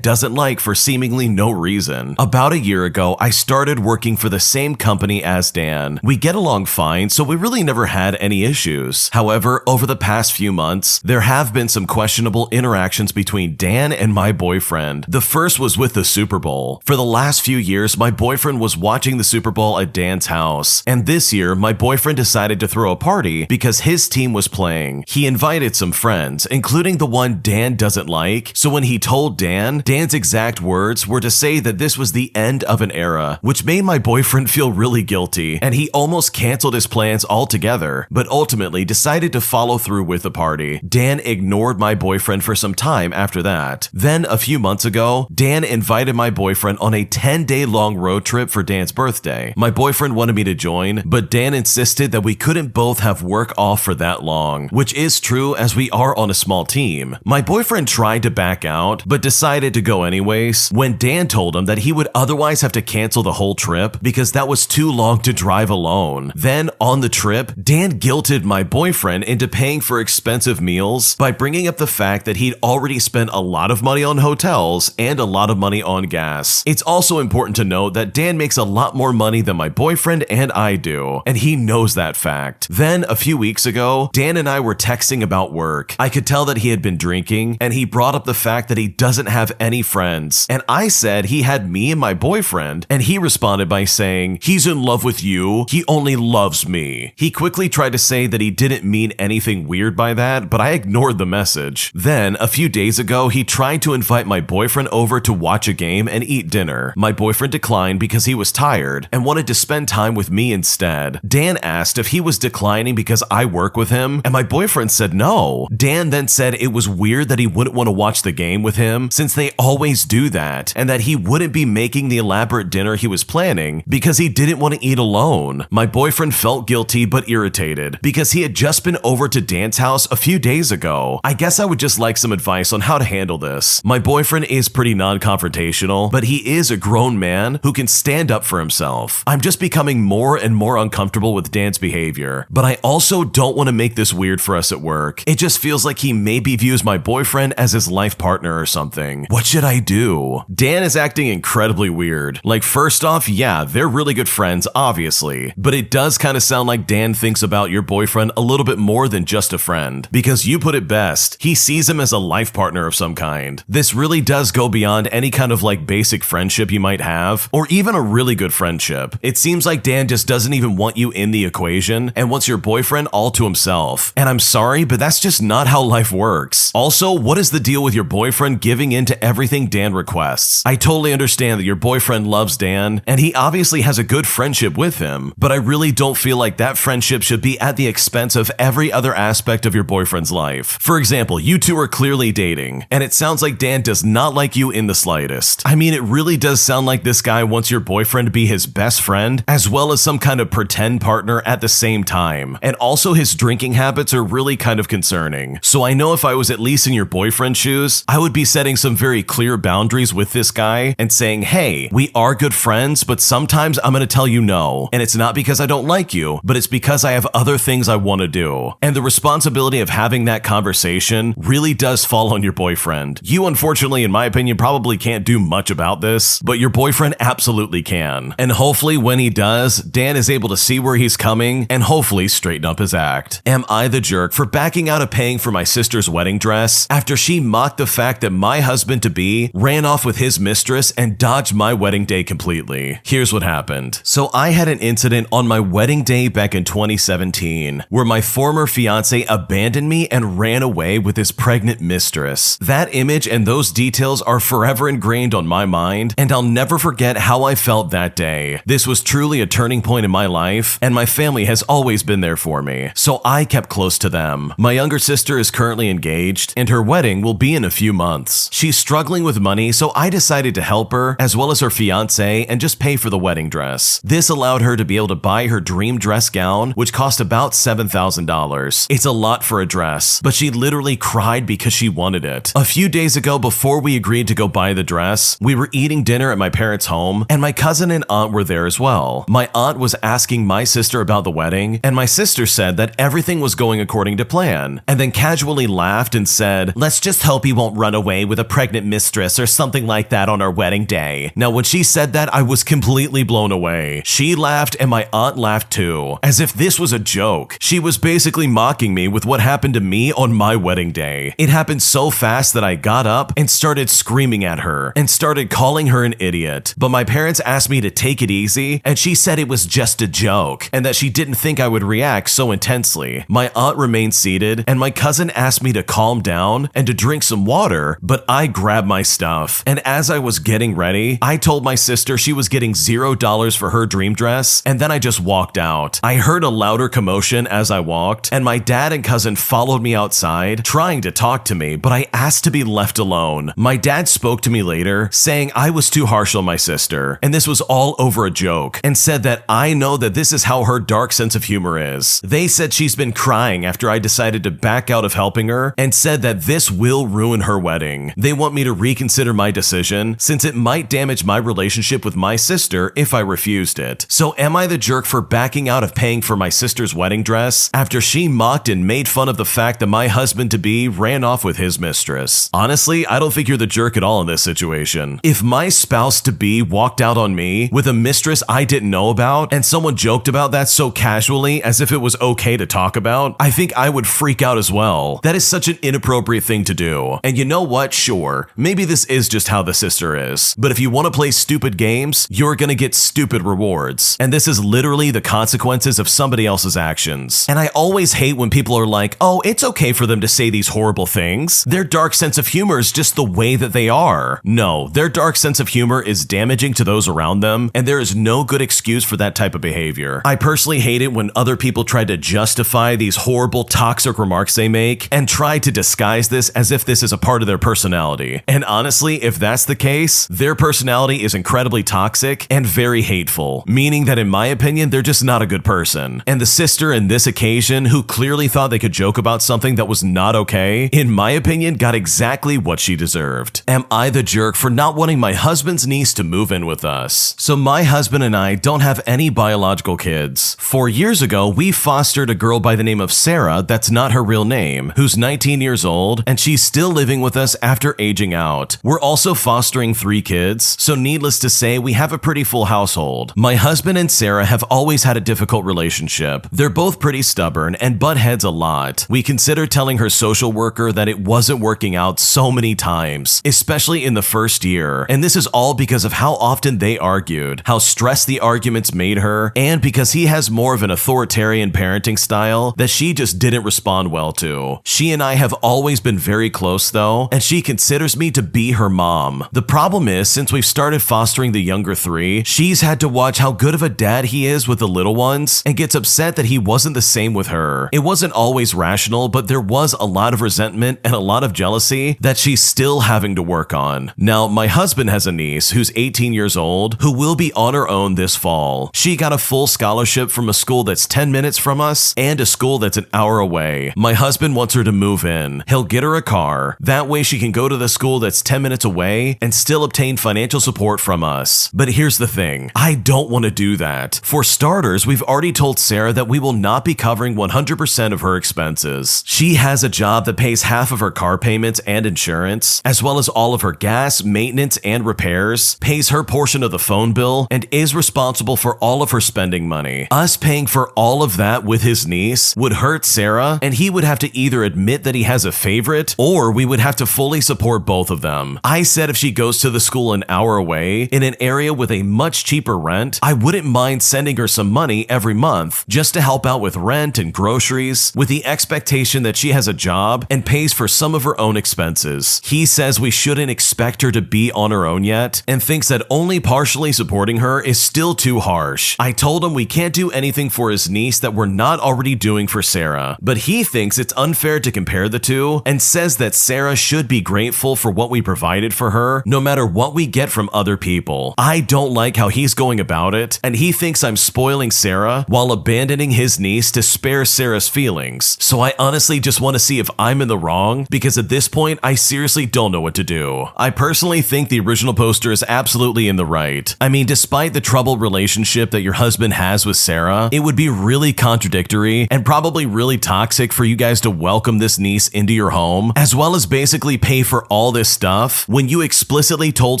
Speaker 1: doesn't like for seemingly no reason. About a year ago, I started working for the same company as Dan. We get along fine, so we really never had any issues. However, over the past few months, there have been some questionable interactions between Dan and my boyfriend. The first was with the Super Bowl. For the last few years, my boyfriend was watching the Super Bowl at Dan's house, and this year, my boyfriend decided to throw a party because his team was playing. He invited some friends, including the one Dan doesn't like, so when he told Dan, Dan's exact words were to say that this was the end of an era, which made my boyfriend feel really guilty, and he almost canceled his plans altogether, but ultimately decided to follow through with the party. Dan ignored my boyfriend for some time after that. Then, a few months ago, Dan invited my boyfriend on a 10-day-long road trip for Dan's birthday. My boyfriend wanted me to join, but Dan insisted that we couldn't both have work off for that long, which is true as we are on a small team. My boyfriend tried to back out, but decided to go anyways when Dan told him that he would otherwise have to cancel the whole trip because that was too long to drive alone. Then, on the trip, Dan guilted my boyfriend into paying for expensive meals by bringing up the fact that he'd already spent a lot of money on hotels and a lot of money on gas. It's also important to note that Dan makes a lot more money than my boyfriend and I do, and he knows that fact. Then, a few weeks ago, Dan and I were texting about work. I could tell that he had been drinking, and he brought up the fact that he doesn't have any friends, and I said he had me and my boyfriend, and he responded by saying, he's in love with you, he only loves me. He quickly tried to say that he didn't mean anything weird by that, but I ignored the message. Then, a few days ago, he tried to invite my boyfriend over to watch a game and eat dinner. My boyfriend declined because he was tired and wanted to spend time with me instead. Dan asked if he was declining because I work with him, and my boyfriend said no. Dan then said it was weird that he wouldn't want to watch the game with him since they always do that, and that he wouldn't be making the elaborate dinner he was planning because he didn't want to eat alone. My boyfriend felt guilty but irritated because he had just been over to Dan's house a few days ago. I guess I would just like some advice on how to handle this. My boyfriend is pretty non-confrontational, but he is a grown man who can stand up for himself. I'm just becoming more and more uncomfortable with Dan's behavior, but I also don't want to make this weird for us at work. It just feels like he maybe views my boyfriend as his life partner or something. What should I do? Dan is acting incredibly weird. Like, first off, yeah, they're really good friends, obviously, but it does kind of sound like Dan thinks about your boyfriend a little bit more than just a friend, because you put it best, he sees him as a life partner of some kind. This really does go beyond any kind of like basic friendship you might have, or even a really good friendship. It seems like Dan just doesn't even want you in the equation and wants your boyfriend all to himself. And I'm sorry, but that's just not how life works. Also, what is the deal with your boyfriend giving in to everything Dan requests? I totally understand that your boyfriend loves Dan, and he obviously has a good friendship with him, but I really don't feel like that friendship should be at the expense of every other aspect of your boyfriend's life. For example, you two are clearly dating, and it sounds like Dan does not like you in the slightest. I mean, it really does sound like this guy wants your boyfriend to be his best friend, as well as some kind of pretend partner at the same time. And also, his drinking habits are really kind of concerning. So I know if I was at least in your boyfriend's shoes, I would be be setting some very clear boundaries with this guy and saying, hey, we are good friends, but sometimes I'm going to tell you no. And it's not because I don't like you, but it's because I have other things I want to do. And the responsibility of having that conversation really does fall on your boyfriend. You, unfortunately, in my opinion, probably can't do much about this, but your boyfriend absolutely can. And hopefully when he does, Dan is able to see where he's coming and hopefully straighten up his act. Am I the jerk for backing out of paying for my sister's wedding dress after she mocked the fact that my husband-to-be ran off with his mistress and dodged my wedding day completely? Here's what happened. So I had an incident on my wedding day back in 2017 where my former fiance abandoned me and ran away with his pregnant mistress. That image and those details are forever ingrained on my mind, and I'll never forget how I felt that day. This was truly a turning point in my life, and my family has always been there for me, so I kept close to them. My younger sister is currently engaged, and her wedding will be in a few months. She's struggling with money, so I decided to help her, as well as her fiance, and just pay for the wedding dress. This allowed her to be able to buy her dream dress gown, which cost about $7,000. It's a lot for a dress, but she literally cried because she wanted it. A few days ago, before we agreed to go buy the dress, we were eating dinner at my parents' home, and my cousin and aunt were there as well. My aunt was asking my sister about the wedding, and my sister said that everything was going according to plan, and then casually laughed and said, "Let's just hope he won't run away with a pregnant mistress or something like that on our wedding day." Now, when she said that, I was completely blown away. She laughed and my aunt laughed too, as if this was a joke. She was basically mocking me with what happened to me on my wedding day. It happened so fast that I got up and started screaming at her and started calling her an idiot. But my parents asked me to take it easy, and she said it was just a joke and that she didn't think I would react so intensely. My aunt remained seated, and my cousin asked me to calm down and to drink some water, but I grabbed my stuff. And as I was getting ready, I told my sister she was getting $0 for her dream dress, and then I just walked out. I heard a louder commotion as I walked, and my dad and cousin followed me outside, trying to talk to me, but I asked to be left alone. My dad spoke to me later, saying I was too harsh on my sister, and this was all over a joke, and said that I know that this is how her dark sense of humor is. They said she's been crying after I decided to back out of helping her, and said that this will ruin her wedding. They want me to reconsider my decision, since it might damage my relationship with my sister if I refused it. So am I the jerk for backing out of paying for my sister's wedding dress after she mocked and made fun of the fact that my husband-to-be ran off with his mistress? Honestly, I don't think you're the jerk at all in this situation. If my spouse-to-be walked out on me with a mistress I didn't know about, and someone joked about that so casually as if it was okay to talk about, I think I would freak out as well. That is such an inappropriate thing to do. And you know what? Sure, maybe this is just how the sister is. But if you want to play stupid games, you're gonna get stupid rewards. And this is literally the consequences of somebody else's actions. And I always hate when people are like, oh, it's okay for them to say these horrible things. Their dark sense of humor is just the way that they are. No, their dark sense of humor is damaging to those around them, and there is no good excuse for that type of behavior. I personally hate it when other people try to justify these horrible, toxic remarks they make and try to disguise this as if this is a part of their personality. And honestly, if that's the case, their personality is incredibly toxic and very hateful, meaning that in my opinion, they're just not a good person. And the sister in this occasion, who clearly thought they could joke about something that was not okay, in my opinion, got exactly what she deserved. Am I the jerk for not wanting my husband's niece to move in with us? So my husband and I don't have any biological kids. 4 years ago, we fostered a girl by the name of Sarah, that's not her real name, who's 19 years old, and she's still living with us after aging out. We're also fostering 3 kids, so needless to say, we have a pretty full household. My husband and Sarah have always had a difficult relationship. They're both pretty stubborn and butt heads a lot. We considered telling her social worker that it wasn't working out so many times, especially in the first year, and this is all because of how often they argued, how stressed the arguments made her, and because he has more of an authoritarian parenting style that she just didn't respond well to. She and I have always been very close though, and she considers me to be her mom. The problem is, since we've started fostering the younger 3, she's had to watch how good of a dad he is with the little ones and gets upset that he wasn't the same with her. It wasn't always rational, but there was a lot of resentment and a lot of jealousy that she's still having to work on. Now, my husband has a niece who's 18 years old who will be on her own this fall. She got a full scholarship from a school that's 10 minutes from us and a school that's an hour away. My husband wants her to move in. He'll get her a car. That way she can go to the school that's 10 minutes away and still obtain financial support from us. But here's the thing, I don't want to do that. For starters, we've already told Sarah that we will not be covering 100% of her expenses. She has a job that pays half of her car payments and insurance, as well as all of her gas, maintenance, and repairs, pays her portion of the phone bill, and is responsible for all of her spending money. Us paying for all of that with his niece would hurt Sarah, and he would have to either admit that he has a favorite, or we would have to fully support both of them. I said if she goes to the school an hour away, in an area with a much cheaper rent, I wouldn't mind sending her some money every month, just to help out with rent and groceries, with the expectation that she has a job and pays for some of her own expenses. He says we shouldn't expect her to be on her own yet, and thinks that only partially supporting her is still too harsh. I told him we can't do anything for his niece that we're not already doing for Sarah, but he thinks it's unfair to compare the two, and says that Sarah should be grateful for what we provided for her, no matter what we get from other people. I don't like how he's going about it, and he thinks I'm spoiling Sarah while abandoning his niece to spare Sarah's feelings. So I honestly just want to see if I'm in the wrong, because at this point, I seriously don't know what to do. I personally think the original poster is absolutely in the right. I mean, despite the troubled relationship that your husband has with Sarah, it would be really contradictory and probably really toxic for you guys to welcome this niece into your home, as well as basically pay for all this stuff when you explicitly told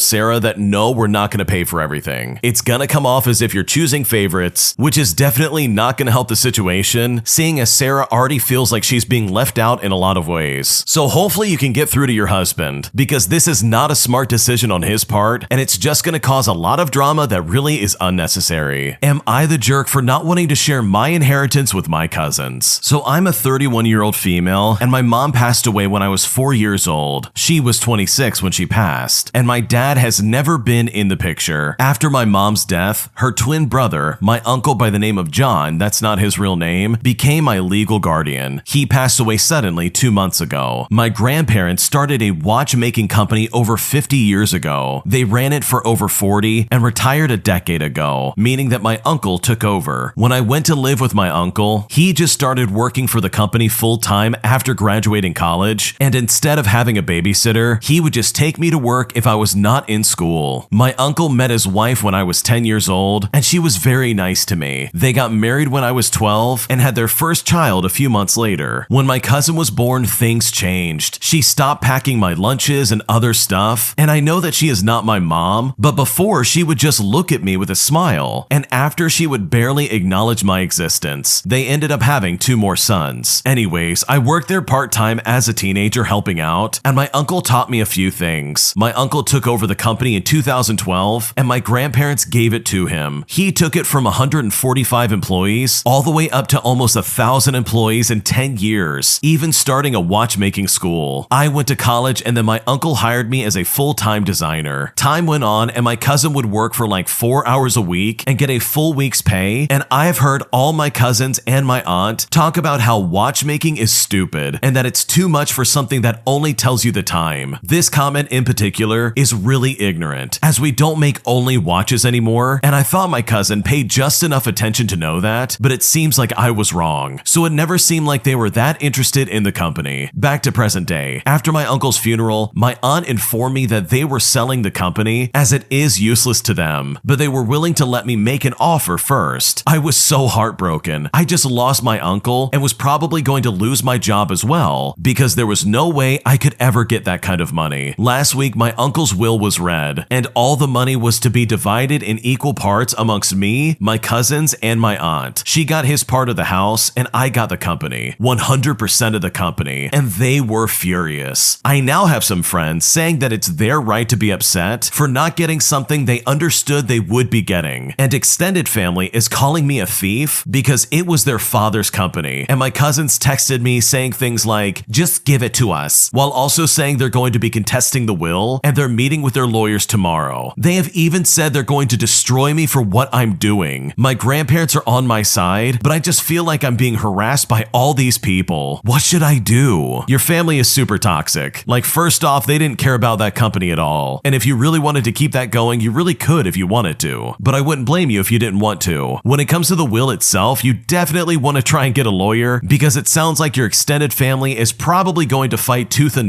Speaker 1: Sarah that no, we're not going to pay for everything. It's gonna come off as if you're choosing favorites, which is definitely not gonna help the situation, seeing as Sarah already feels like she's being left out in a lot of ways. So hopefully you can get through to your husband, because this is not a smart decision on his part, and it's just gonna cause a lot of drama that really is unnecessary. Am I the jerk for not wanting to share my inheritance with my cousins? So I'm a 31-year-old female, and my mom passed away when I was 4 years old. She was 26 when she passed, and my dad has never been in the picture. After my mom's death, her twin brother, my uncle by the name of John, that's not his real name, became my legal guardian. He passed away suddenly 2 months ago. My grandparents started a watchmaking company over 50 years ago. They ran it for over 40 and retired a decade ago, meaning that my uncle took over. When I went to live with my uncle, he just started working for the company full-time after graduating college, and instead of having a babysitter, he would just take me to work if I was not in school. My uncle met his wife when I was 10 years old, and she was very nice to me. They got married when I was 12 and had their first child a few months later. When my cousin was born, things changed. She stopped packing my lunches and other stuff, and I know that she is not my mom, but before she would just look at me with a smile, and after she would barely acknowledge my existence. They ended up having 2 more sons. Anyways, I worked there part-time as a teenager helping out, and my uncle taught me a few things. My uncle took over the company in 2012, and my grandparents gave it to him. He took it from 145 employees all the way up to almost 1,000 employees in 10 years, even starting a watchmaking school. I went to college, and then my uncle hired me as a full-time designer. Time went on, and my cousin would work for like 4 hours a week and get a full week's pay, and I've heard all my cousins and my aunt talk about how watchmaking is stupid and that it's too much for something that only tells you the time. This comment in particular is really ignorant, as we don't make only watches anymore, and I thought my cousin paid just enough attention to know that, but it seems like I was wrong. So it never seemed like they were that interested in the company. Back to present day. After my uncle's funeral, my aunt informed me that they were selling the company as it is useless to them, but they were willing to let me make an offer first. I was so heartbroken. I just lost my uncle and was probably going to lose my job as well, because there was no way I could ever get that kind of money. Last week, my uncle's will was read, and all the money was to be divided in equal parts amongst me, my cousins, and my aunt. She got his part of the house, and I got the company, 100% of the company, and they were furious. I now have some friends saying that it's their right to be upset for not getting something they understood they would be getting, and extended family is calling me a thief because it was their father's company, and my cousins texted me saying things like, "Just give it to us," while also saying they're going to be contesting the will and they're meeting with their lawyers tomorrow. They have even said they're going to destroy me for what I'm doing. My grandparents are on my side, but I just feel like I'm being harassed by all these people. What should I do? Your family is super toxic. Like, first off, they didn't care about that company at all, and if you really wanted to keep that going, you really could if you wanted to, but I wouldn't blame you if you didn't want to. When it comes to the will itself, you definitely want to try and get a lawyer, because it sounds like your extended family is probably going to fight tooth and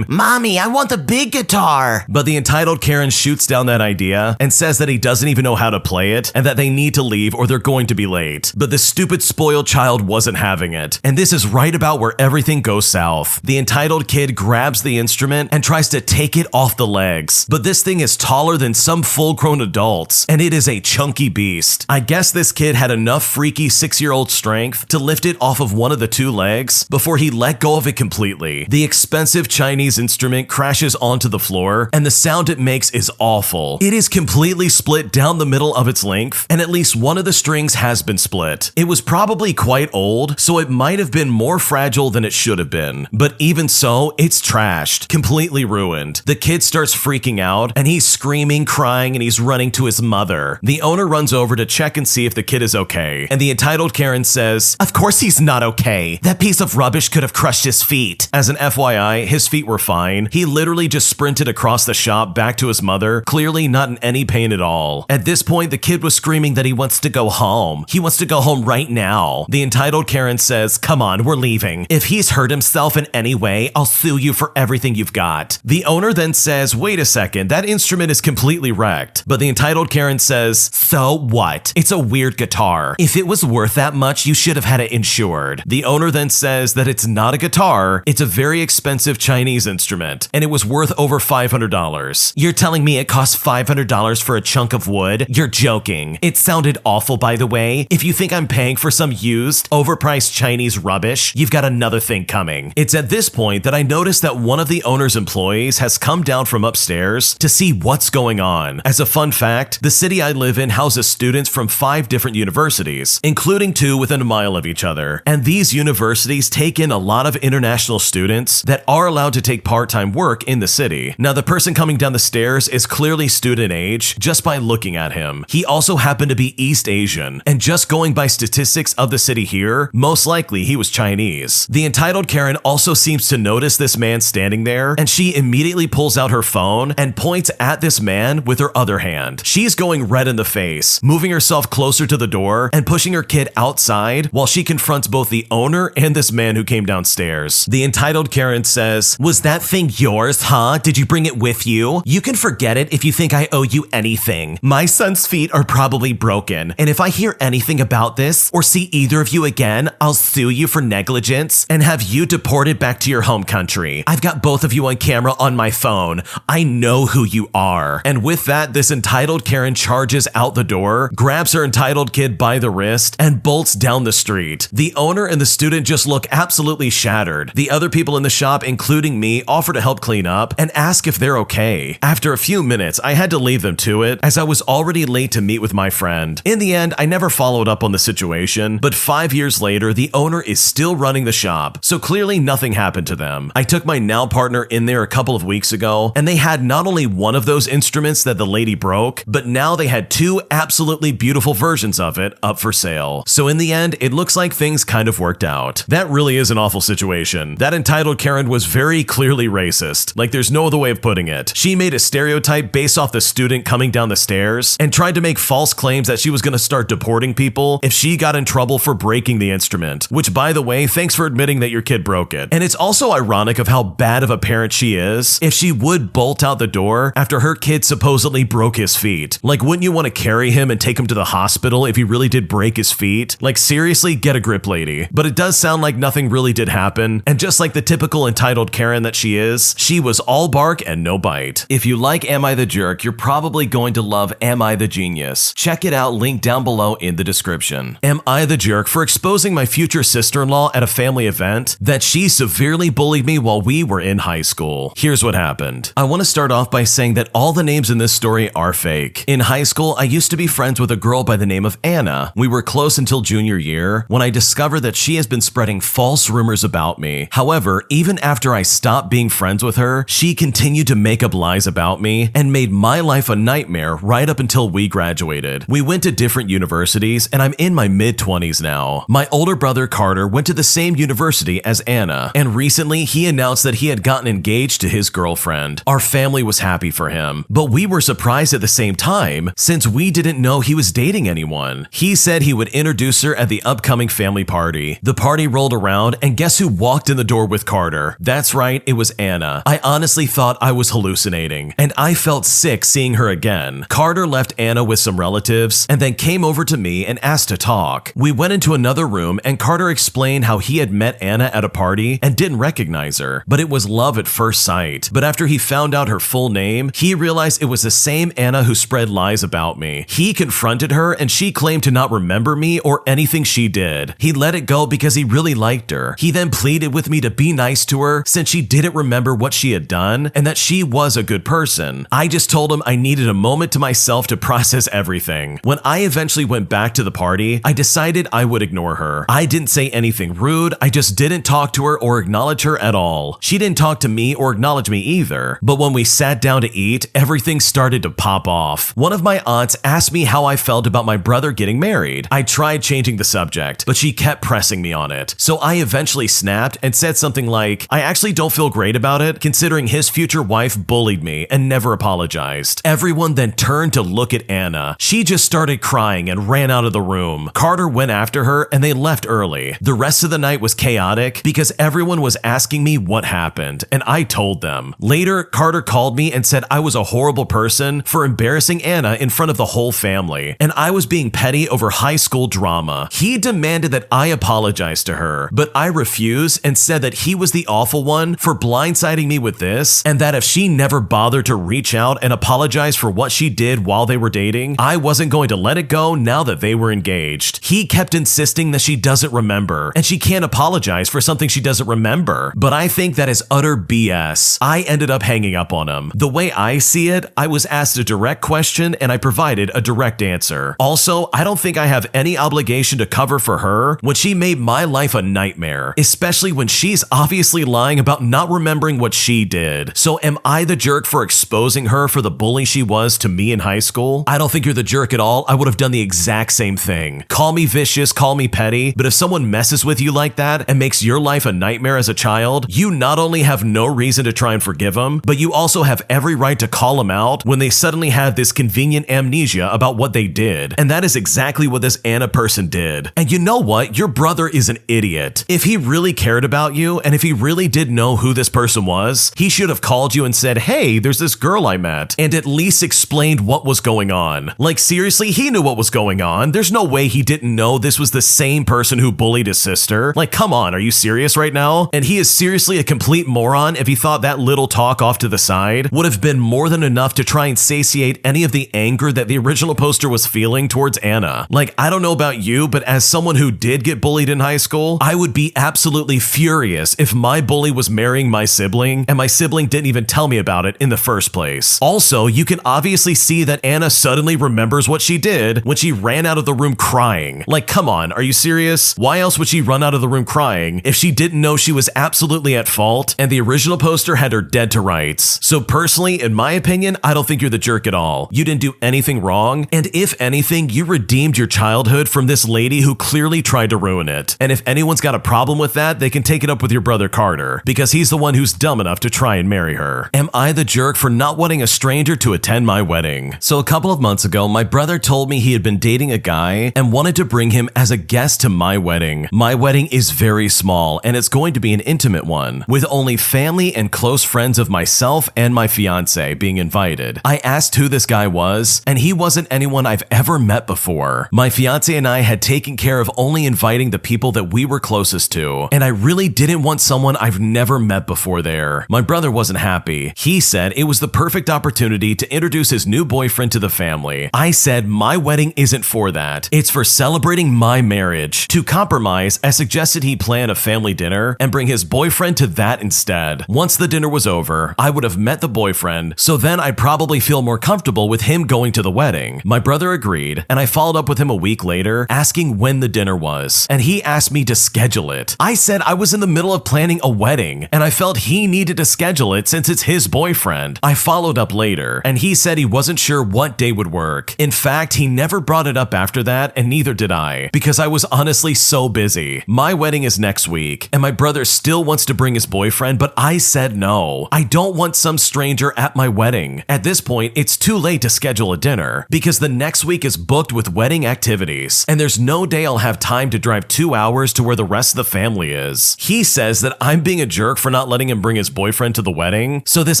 Speaker 2: "Mommy, I want the big guitar!"
Speaker 1: But the entitled Karen shoots down that idea and says that he doesn't even know how to play it, and that they need to leave or they're going to be late. But the stupid spoiled child wasn't having it, and this is right about where everything goes south. The entitled kid grabs the instrument and tries to take it off the legs, but this thing is taller than some full-grown adults, and it is a chunky beast. I guess this kid had enough freaky 6-year-old strength to lift it off of one of the 2 legs before he let go of it completely. The expensive Chinese instrument crashes onto the floor, and the sound it makes is awful. It is completely split down the middle of its length, and at least one of the strings has been split. It was probably quite old, so it might have been more fragile than it should have been. But even so, it's trashed, completely ruined. The kid starts freaking out, and he's screaming, crying, and he's running to his mother. The owner runs over to check and see if the kid is okay, and the entitled Karen says, "Of course he's not okay. That piece of rubbish could have crushed his feet." As an FYI, his feet were fine. He literally just sprinted across the shop back to his mother, clearly not in any pain at all. At this point, the kid was screaming that he wants to go home. He wants to go home right now. The entitled Karen says, "Come on, we're leaving. If he's hurt himself in any way, I'll sue you for everything you've got." The owner then says, "Wait a second, that instrument is completely wrecked." But the entitled Karen says, "So what? It's a weird guitar. If it was worth that much, you should have had it insured." The owner then says that it's not a guitar, it's a very expensive Chinese instrument, and it was worth over $500. "You're telling me it costs $500 for a chunk of wood? You're joking. It sounded awful, by the way. If you think I'm paying for some used, overpriced Chinese rubbish, you've got another thing coming." It's at this point that I notice that one of the owner's employees has come down from upstairs to see what's going on. As a fun fact, the city I live in houses students from 5 different universities, including 2 within a mile of each other. And these universities take in a lot of international students that are allowed to take part-time work in the city. Now, the person coming down the stairs is clearly student age just by looking at him. He also happened to be East Asian, and just going by statistics of the city here, most likely he was Chinese. The entitled Karen also seems to notice this man standing there, and she immediately pulls out her phone and points at this man with her other hand. She's going red in the face, moving herself closer to the door and pushing her kid outside while she confronts both the owner and this man who came downstairs. The entitled Karen says, "Was that thing yours, huh? Did you bring it with you? You can forget it if you think I owe you anything. My son's feet are probably broken, and if I hear anything about this or see either of you again, I'll sue you for negligence and have you deported back to your home country. I've got both of you on camera on my phone. I know who you are." And with that, this entitled Karen charges out the door, grabs her entitled kid by the wrist, and bolts down the street. The owner and the student just look absolutely shattered. The other people in the shop, including me, offer to help clean up and ask if they're okay. After a few minutes, I had to leave them to it as I was already late to meet with my friend. In the end, I never followed up on the situation, but 5 years later, the owner is still running the shop, so clearly nothing happened to them. I took my now partner in there a couple of weeks ago, and they had not only one of those instruments that the lady broke, but now they had 2 absolutely beautiful versions of it up for sale. So in the end, it looks like things kind of worked out. That really is an awful situation. That entitled Karen was very clearly racist. Like, there's no other way of putting it. She made a stereotype based off the student coming down the stairs and tried to make false claims that she was going to start deporting people if she got in trouble for breaking the instrument, which, by the way, thanks for admitting that your kid broke it. And it's also ironic of how bad of a parent she is if she would bolt out the door after her kid supposedly broke his feet. Like, wouldn't you want to carry him and take him to the hospital if he really did break his feet? Like, seriously, get a grip, lady. But it does sound like nothing really did happen, and just like the typical entitled Karen that she is, she was all bark and no bite. If you like Am I the Jerk, you're probably going to love Am I the Genius. Check it out, link down below in the description. Am I the jerk for exposing my future sister-in-law at a family event that she severely bullied me while we were in high school? Here's what happened. I want to start off by saying that all the names in this story are fake. In high school, I used to be friends with a girl by the name of Anna. We were close until junior year when I discovered that she has been spreading false rumors about me. However, even after I stopped being friends with her, she continued to make up lies about me and made my life a nightmare right up until we graduated. We went to different universities, and I'm in my mid-20s now. My older brother Carter went to the same university as Anna, and recently he announced that he had gotten engaged to his girlfriend. Our family was happy for him, but we were surprised at the same time since we didn't know he was dating anyone. He said he would introduce her at the upcoming family party. The party rolled around, and guess who walked in the door with Carter? That's right, it was Anna. I honestly thought I was hallucinating, and I felt sick seeing her again. Carter left Anna with some relatives and then came over to me and asked to talk. We went into another room, and Carter explained how he had met Anna at a party and didn't recognize her, but it was love at first sight. But after he found out her full name, he realized it was the same Anna who spread lies about me. He confronted her, and she claimed to not remember me or anything she did. He let it go because he really liked her. He then pleaded with me to be nice to her since she didn't remember what she had done and that she was a good person. I just told him I needed a moment to myself to process everything. When I eventually went back to the party, I decided I would ignore her. I didn't say anything rude, I just didn't talk to her or acknowledge her at all. She didn't talk to me or acknowledge me either. But when we sat down to eat, everything started to pop off. One of my aunts asked me how I felt about my brother getting married. I tried changing the subject, but she kept pressing me on it. So I eventually snapped and said something like, I actually don't feel great about it, considering his future wife bullied me and never apologized. Everyone then turned to look at Anna. She just started crying and ran out of the room. Carter went after her and they left early. The rest of the night was chaotic because everyone was asking me what happened, and I told them. Later, Carter called me and said I was a horrible person for embarrassing Anna in front of the whole family, and I was being petty over high school drama. He demanded that I apologize to her, but I refused and said that he was the awful one for blindsiding me with this, and that if she never bothered to reach out and apologize for what she did while they were dating, I wasn't going to let it go now that they were engaged. He kept insisting that she doesn't remember, and she can't apologize for something she doesn't remember, but I think that is utter BS. I ended up hanging up on him. The way I see it, I was asked a direct question and I provided a direct answer. sister. Also, I don't think I have any obligation to cover for her when she made my life a nightmare, especially when she's obviously lying about not remembering what she did. So am I the jerk for exposing her for the bully she was to me in high school? I don't think you're the jerk at all. I would have done the exact same thing. Call me vicious, call me petty, but if someone messes with you like that and makes your life a nightmare as a child, you not only have no reason to try and forgive them, but you also have every right to call them out when they suddenly have this convenient amnesia about what they did. And that is exactly what this Anna person did. And you know what? Your brother is an idiot. If he really cared about you, and if he really did know who this person was, he should have called you and said, hey, there's this girl I met, and at least explained what was going on. Like seriously, he knew what was going on. There's no way he didn't know this was the same person who bullied his sister. Like, come on, are you serious right now? And he is seriously a complete moron if he thought that little talk off to the side would have been more than enough to try and satiate any of the anger that the original poster was feeling towards Anna. Like, I don't know about you, but as someone who did get bullied in high school, I would be absolutely furious if my bully was marrying my sibling and my sibling didn't even tell me about it in the first place. Also, you can obviously see that Anna suddenly remembers what she did when she ran out of the room crying. Like, come on, are you serious? Why else would she run out of the room crying if she didn't know she was absolutely at fault and the original poster had her dead to rights? So personally, in my opinion, I don't think you're the jerk at all. You didn't do anything wrong, and if anything, you redeemed your childhood from this lady who clearly tried to ruin it. And if anyone's got a problem with that, they can take it up with your brother Carter, because he's the one who's dumb enough to try and marry her. Am I the jerk for not wanting a stranger to attend my wedding? So a couple of months ago, my brother told me he had been dating a guy and wanted to bring him as a guest to my wedding. My wedding is very small, and it's going to be an intimate one, with only family and close friends of myself and my fiance being invited. I asked who this guy was, and he wasn't anyone I've ever met before. My fiance and I had taken care of only inviting the people that we were closest to, and I really didn't want someone I've never met before there. My brother wasn't happy. He said it was the perfect opportunity to introduce his new boyfriend to the family. I said my wedding isn't for that. It's for celebrating my marriage. To compromise, I suggested he plan a family dinner and bring his boyfriend to that instead. Once the dinner was over, I would have met the boyfriend, so then I'd probably feel more comfortable with him going to the wedding. My brother agreed, and I followed up with him a week later, asking when the dinner was, and he asked me to schedule it. I said I was in the middle of planning a wedding, and I felt he needed to schedule it since it's his boyfriend. I followed up later, and he said he wasn't sure what day would work. In fact, he never brought it up after that, and neither did I, because I was honestly so busy. My wedding is next week, and my brother still wants to bring his boyfriend, but I said no. I don't want some stranger at my wedding. At this point, it's too late to schedule a dinner, because the next week is booked with wedding activities, and there's no day I'll have time to drive 2 hours to where the rest of the family is. He says that I'm being a jerk for not letting him bring his boyfriend to the wedding, so this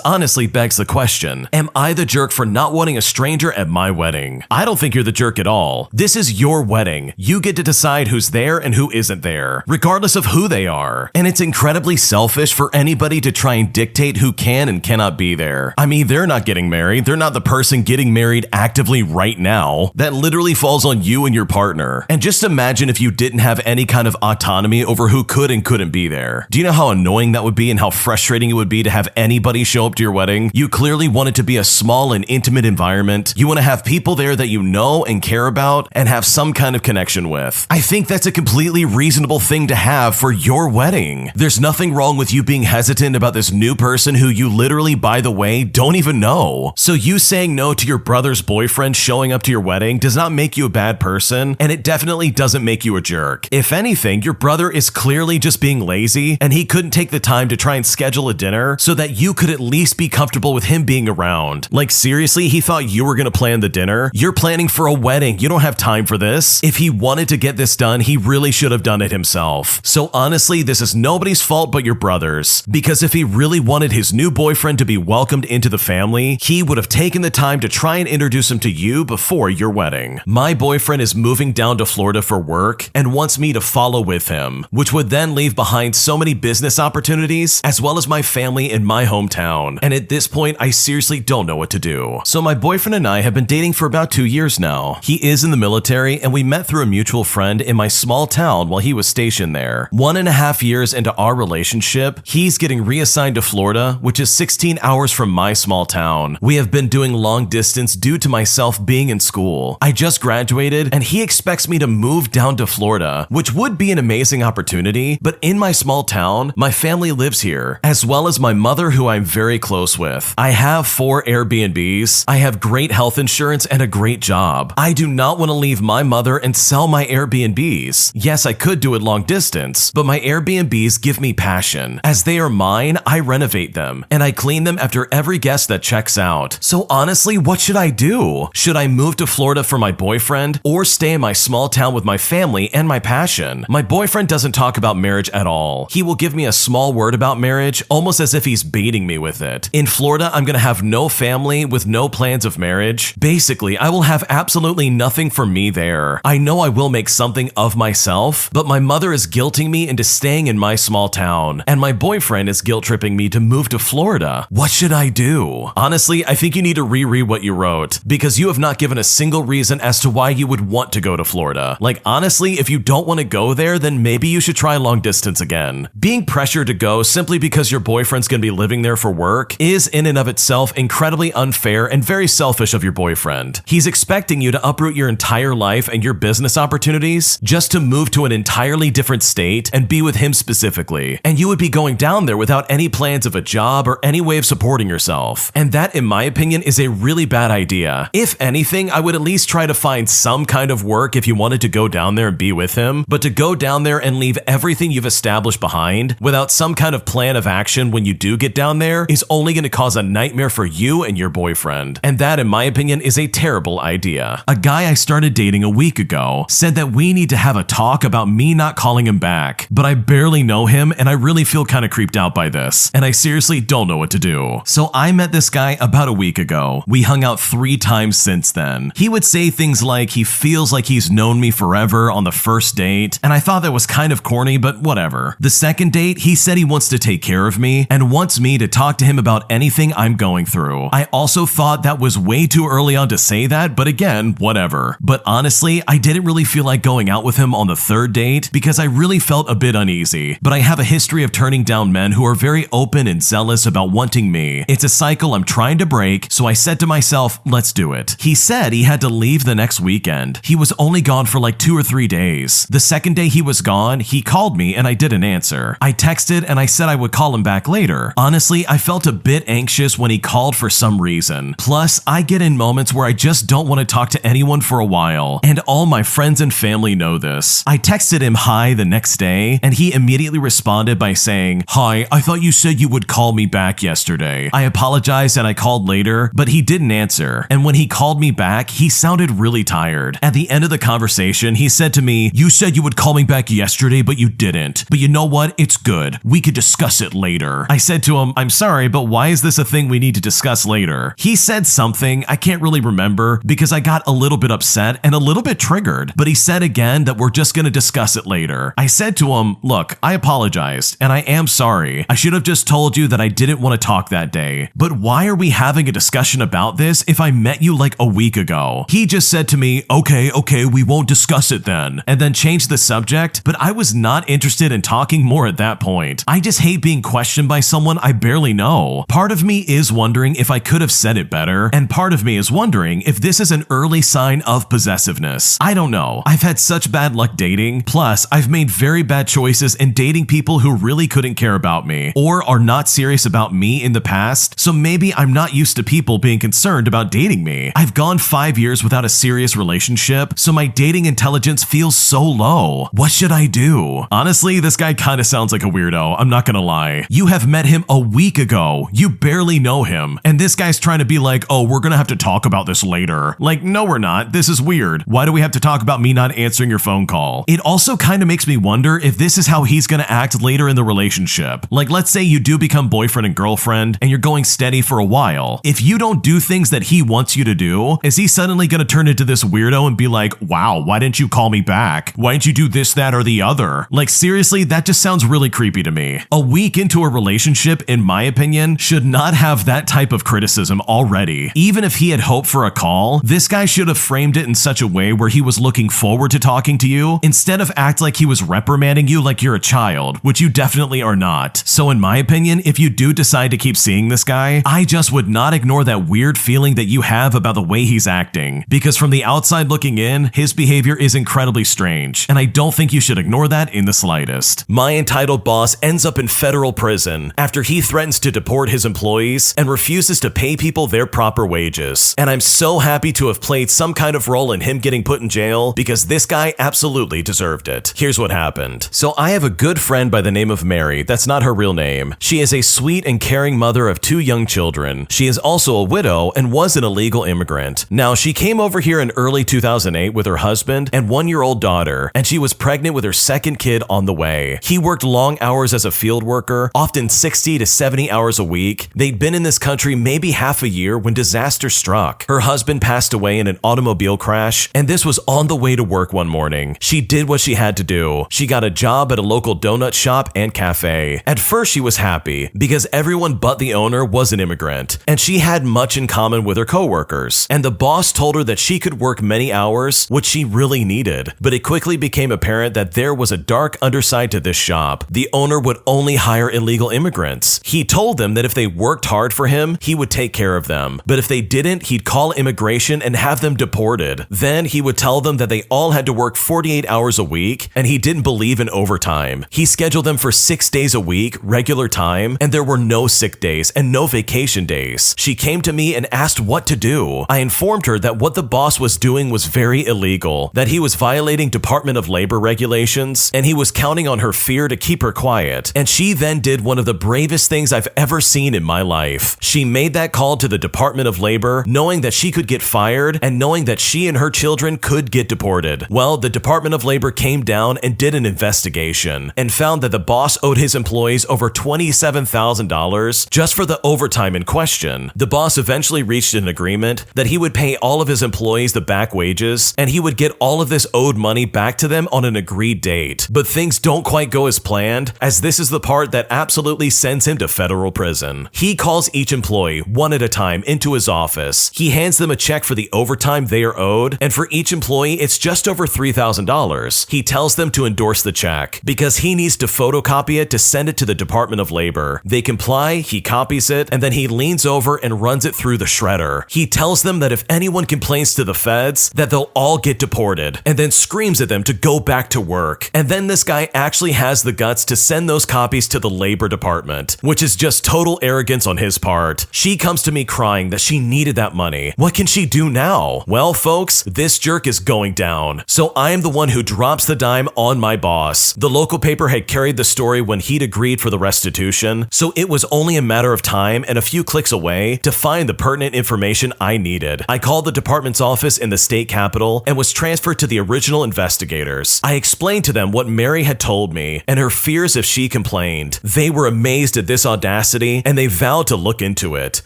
Speaker 1: honestly begs the question, am I the jerk for not wanting a stranger at my wedding? I don't think you're the jerk at all. This is your wedding. You get to decide who's there and who isn't there, regardless of who they are. And it's incredibly selfish for anybody to try and dictate who can and cannot be there. I mean, they're not getting married. They're not the person getting married actively right now. That literally falls on you and your partner. And just imagine if you didn't have any kind of autonomy over who could and couldn't be there. Do you know how annoying that would be and how frustrating it would be to have anybody show up to your wedding? You clearly want it to be a small and intimate environment. You want to have people there that you know and care about and have some kind of connection with. I think that's a completely reasonable thing to have for your wedding. There's nothing wrong with you being hesitant about this new person who you literally, by the way, don't even know. So you saying no to your brother's boyfriend showing up to your wedding does not make you a bad person, and it definitely doesn't make you a jerk. If anything, your brother is clearly just being lazy, and he couldn't take the time to try and schedule a dinner so that you could at least be comfortable with him being around. Like seriously, he thought you were gonna plan the dinner? You're planning for a wedding. You don't have time for this. If he wanted to get this done, he really should have done it himself. So honestly, this is nobody's fault but your brother's, because if he really wanted his new boyfriend to be welcomed into the family, he would have taken the time to try and introduce him to you before your wedding. My boyfriend is moving down to Florida for work and wants me to follow with him, which would then leave behind so many business opportunities as well as my family in my hometown. And at this point, I seriously don't know what to do. So my boyfriend and I have been dating for about 2 years now. He is in the military, and we met through a mutual friend in my small town while he was stationed there. 1.5 years into our relationship, he's getting reassigned to Florida, which is 16 hours from my small town. We have been doing long distance due to myself being in school. school. I just graduated and he expects me to move down to Florida, which would be an amazing opportunity, but in my small town, my family lives here, as well as my mother who I'm very close with. I have 4 Airbnbs, I have great health insurance and a great job. I do not want to leave my mother and sell my Airbnbs. Yes, I could do it long distance, but my Airbnbs give me passion. As they are mine, I renovate them, and I clean them after every guest that checks out. So honestly, what should I do? Should I move to Florida for my boyfriend, or stay in my small town with my family and my passion? My boyfriend doesn't talk about marriage at all. He will give me a small word about marriage, almost as if he's baiting me with it. In Florida, I'm gonna have no family with no plans of marriage. Basically, I will have absolutely nothing for me there. I know I will make something of myself, but my mother is guilting me into staying in my small town, and my boyfriend is guilt-tripping me to move to Florida. What should I do? Honestly, I think you need to reread what you wrote, because you have not given a single reason as to why you would want to go to Florida. Like, honestly, if you don't want to go there, then maybe you should try long distance again. Being pressured to go simply because your boyfriend's gonna be living there for work is in and of itself incredibly unfair and very selfish of your boyfriend. He's expecting you to uproot your entire life and your business opportunities just to move to an entirely different state and be with him specifically. And you would be going down there without any plans of a job or any way of supporting yourself. And that, in my opinion, is a really bad idea. If anything, I would at least try to find some kind of work if you wanted to go down there and be with him, but to go down there and leave everything you've established behind without some kind of plan of action when you do get down there is only going to cause a nightmare for you and your boyfriend. And that, in my opinion, is a terrible idea. A guy I started dating a week ago said that we need to have a talk about me not calling him back, but I barely know him and I really feel kind of creeped out by this, and I seriously don't know what to do. So I met this guy about a week ago. We hung out 3 times since then. He would say things like he feels like he's known me forever on the first date, and I thought that was kind of corny, but whatever. The second date, he said he wants to take care of me and wants me to talk to him about anything I'm going through. I also thought that was way too early on to say that, but again, whatever. But honestly, I didn't really feel like going out with him on the 3rd date because I really felt a bit uneasy. But I have a history of turning down men who are very open and zealous about wanting me. It's a cycle I'm trying to break, so I said to myself, let's do it. He said he had to leave the next weekend. He was only gone for like 2 or 3 days. The second day he was gone, he called me and I didn't answer. I texted and I said I would call him back later. Honestly, I felt a bit anxious when he called for some reason. Plus, I get in moments where I just don't want to talk to anyone for a while, and all my friends and family know this. I texted him hi the next day, and he immediately responded by saying, "Hi, I thought you said you would call me back yesterday." I apologized and I called later, but he didn't answer. And when he called me back, he sounded really tired. At the end of the conversation, he said to me, "You said you would call me back yesterday, but you didn't. But you know what? It's good. We could discuss it later." I said to him, "I'm sorry, but why is this a thing we need to discuss later?" He said something, I can't really remember, because I got a little bit upset and a little bit triggered, but he said again that we're just gonna discuss it later. I said to him, "Look, I apologized, and I am sorry. I should have just told you that I didn't want to talk that day. But why are we having a discussion about this if I met you like a week ago?" He just said to me, okay, we won't discuss it then," and then changed the subject, but I was not interested in talking more at that point. I just hate being questioned by someone I barely know. Part of me is wondering if I could have said it better, and part of me is wondering if this is an early sign of possessiveness. I don't know. I've had such bad luck dating, plus I've made very bad choices in dating people who really couldn't care about me, or are not serious about me in the past, so maybe I'm not used to people being concerned about dating me. I've gone 5 years without a serious relationship, so my dating intelligence feels so low. What should I do? Honestly, this guy kinda sounds like a weirdo, I'm not gonna lie. You have met him a week ago. You barely know him. And this guy's trying to be like, "Oh, we're gonna have to talk about this later." Like, no, we're not. This is weird. Why do we have to talk about me not answering your phone call? It also kind of makes me wonder if this is how he's gonna act later in the relationship. Like, let's say you do become boyfriend and girlfriend and you're going steady for a while. If you don't do things that he wants you to do, is he suddenly gonna turn into this weirdo and be like, "Wow, why didn't you call me back? Why didn't you do this, that, or the other?" Like, seriously, that just sounds really creepy to me. A week into a relationship, in my opinion, should not have that type of criticism already. Even if he had hoped for a call, this guy should have framed it in such a way where he was looking forward to talking to you, instead of act like he was reprimanding you like you're a child, which you definitely are not. So in my opinion, if you do decide to keep seeing this guy, I just would not ignore that weird feeling that you have about the way he's acting. interesting, because from the outside looking in, his behavior is incredibly strange, and I don't think you should ignore that in the slightest. My entitled boss ends up in federal prison after he threatens to deport his employees and refuses to pay people their proper wages. And I'm so happy to have played some kind of role in him getting put in jail, because this guy absolutely deserved it. Here's what happened. So I have a good friend by the name of Mary. That's not her real name. She is a sweet and caring mother of 2 young children. She is also a widow and was an illegal immigrant. Now, she came over here in early 2008 with her husband and 1-year-old daughter, and she was pregnant with her second kid on the way. He worked long hours as a field worker, often 60 to 70 hours a week. They'd been in this country maybe half a year when disaster struck. Her husband passed away in an automobile crash, and this was on the way to work one morning. She did what she had to do. She got a job at a local donut shop and cafe. At first, she was happy because everyone but the owner was an immigrant, and she had much in common with her coworkers. And the boss told her that she could work many hours, which she really needed. But it quickly became apparent that there was a dark underside to this shop. The owner would only hire illegal immigrants. He told them that if they worked hard for him, he would take care of them. But if they didn't, he'd call immigration and have them deported. Then he would tell them that they all had to work 48 hours a week, and he didn't believe in overtime. He scheduled them for 6 days a week, regular time, and there were no sick days and no vacation days. She came to me and asked what to do. I informed her that what the boss was doing was very illegal, that he was violating Department of Labor regulations, and he was counting on her fear to keep her quiet. And she then did one of the bravest things I've ever seen in my life. She made that call to the Department of Labor, knowing that she could get fired and knowing that she and her children could get deported. Well, the Department of Labor came down and did an investigation and found that the boss owed his employees over $27,000 just for the overtime in question. The boss eventually reached an agreement that he would pay all of his employees the back wages, and he would get all of this owed money back to them on an agreed date. But things don't quite go as planned, as this is the part that absolutely sends him to federal prison. He calls each employee one at a time into his office. He hands them a check for the overtime they are owed, and for each employee, it's just over $3,000. He tells them to endorse the check because he needs to photocopy it to send it to the Department of Labor. They comply, he copies it, and then he leans over and runs it through the shredder. He tells them that if anyone complains to the feds, that they'll all get deported, and then screams at them to go back to work. And then this guy actually has the guts to send those copies to the Labor Department, which is just total arrogance on his part. She comes to me crying that she needed that money. What can she do now? Well, folks, this jerk is going down. So I am the one who drops the dime on my boss. The local paper had carried the story when he'd agreed for the restitution, so it was only a matter of time and a few clicks away to find the pertinent information I needed. I called the department's office in the state capital and was transferred to the original investigators. I explained to them what Mary had told me and her fears if she complained. They were amazed at this audacity and they vowed to look into it.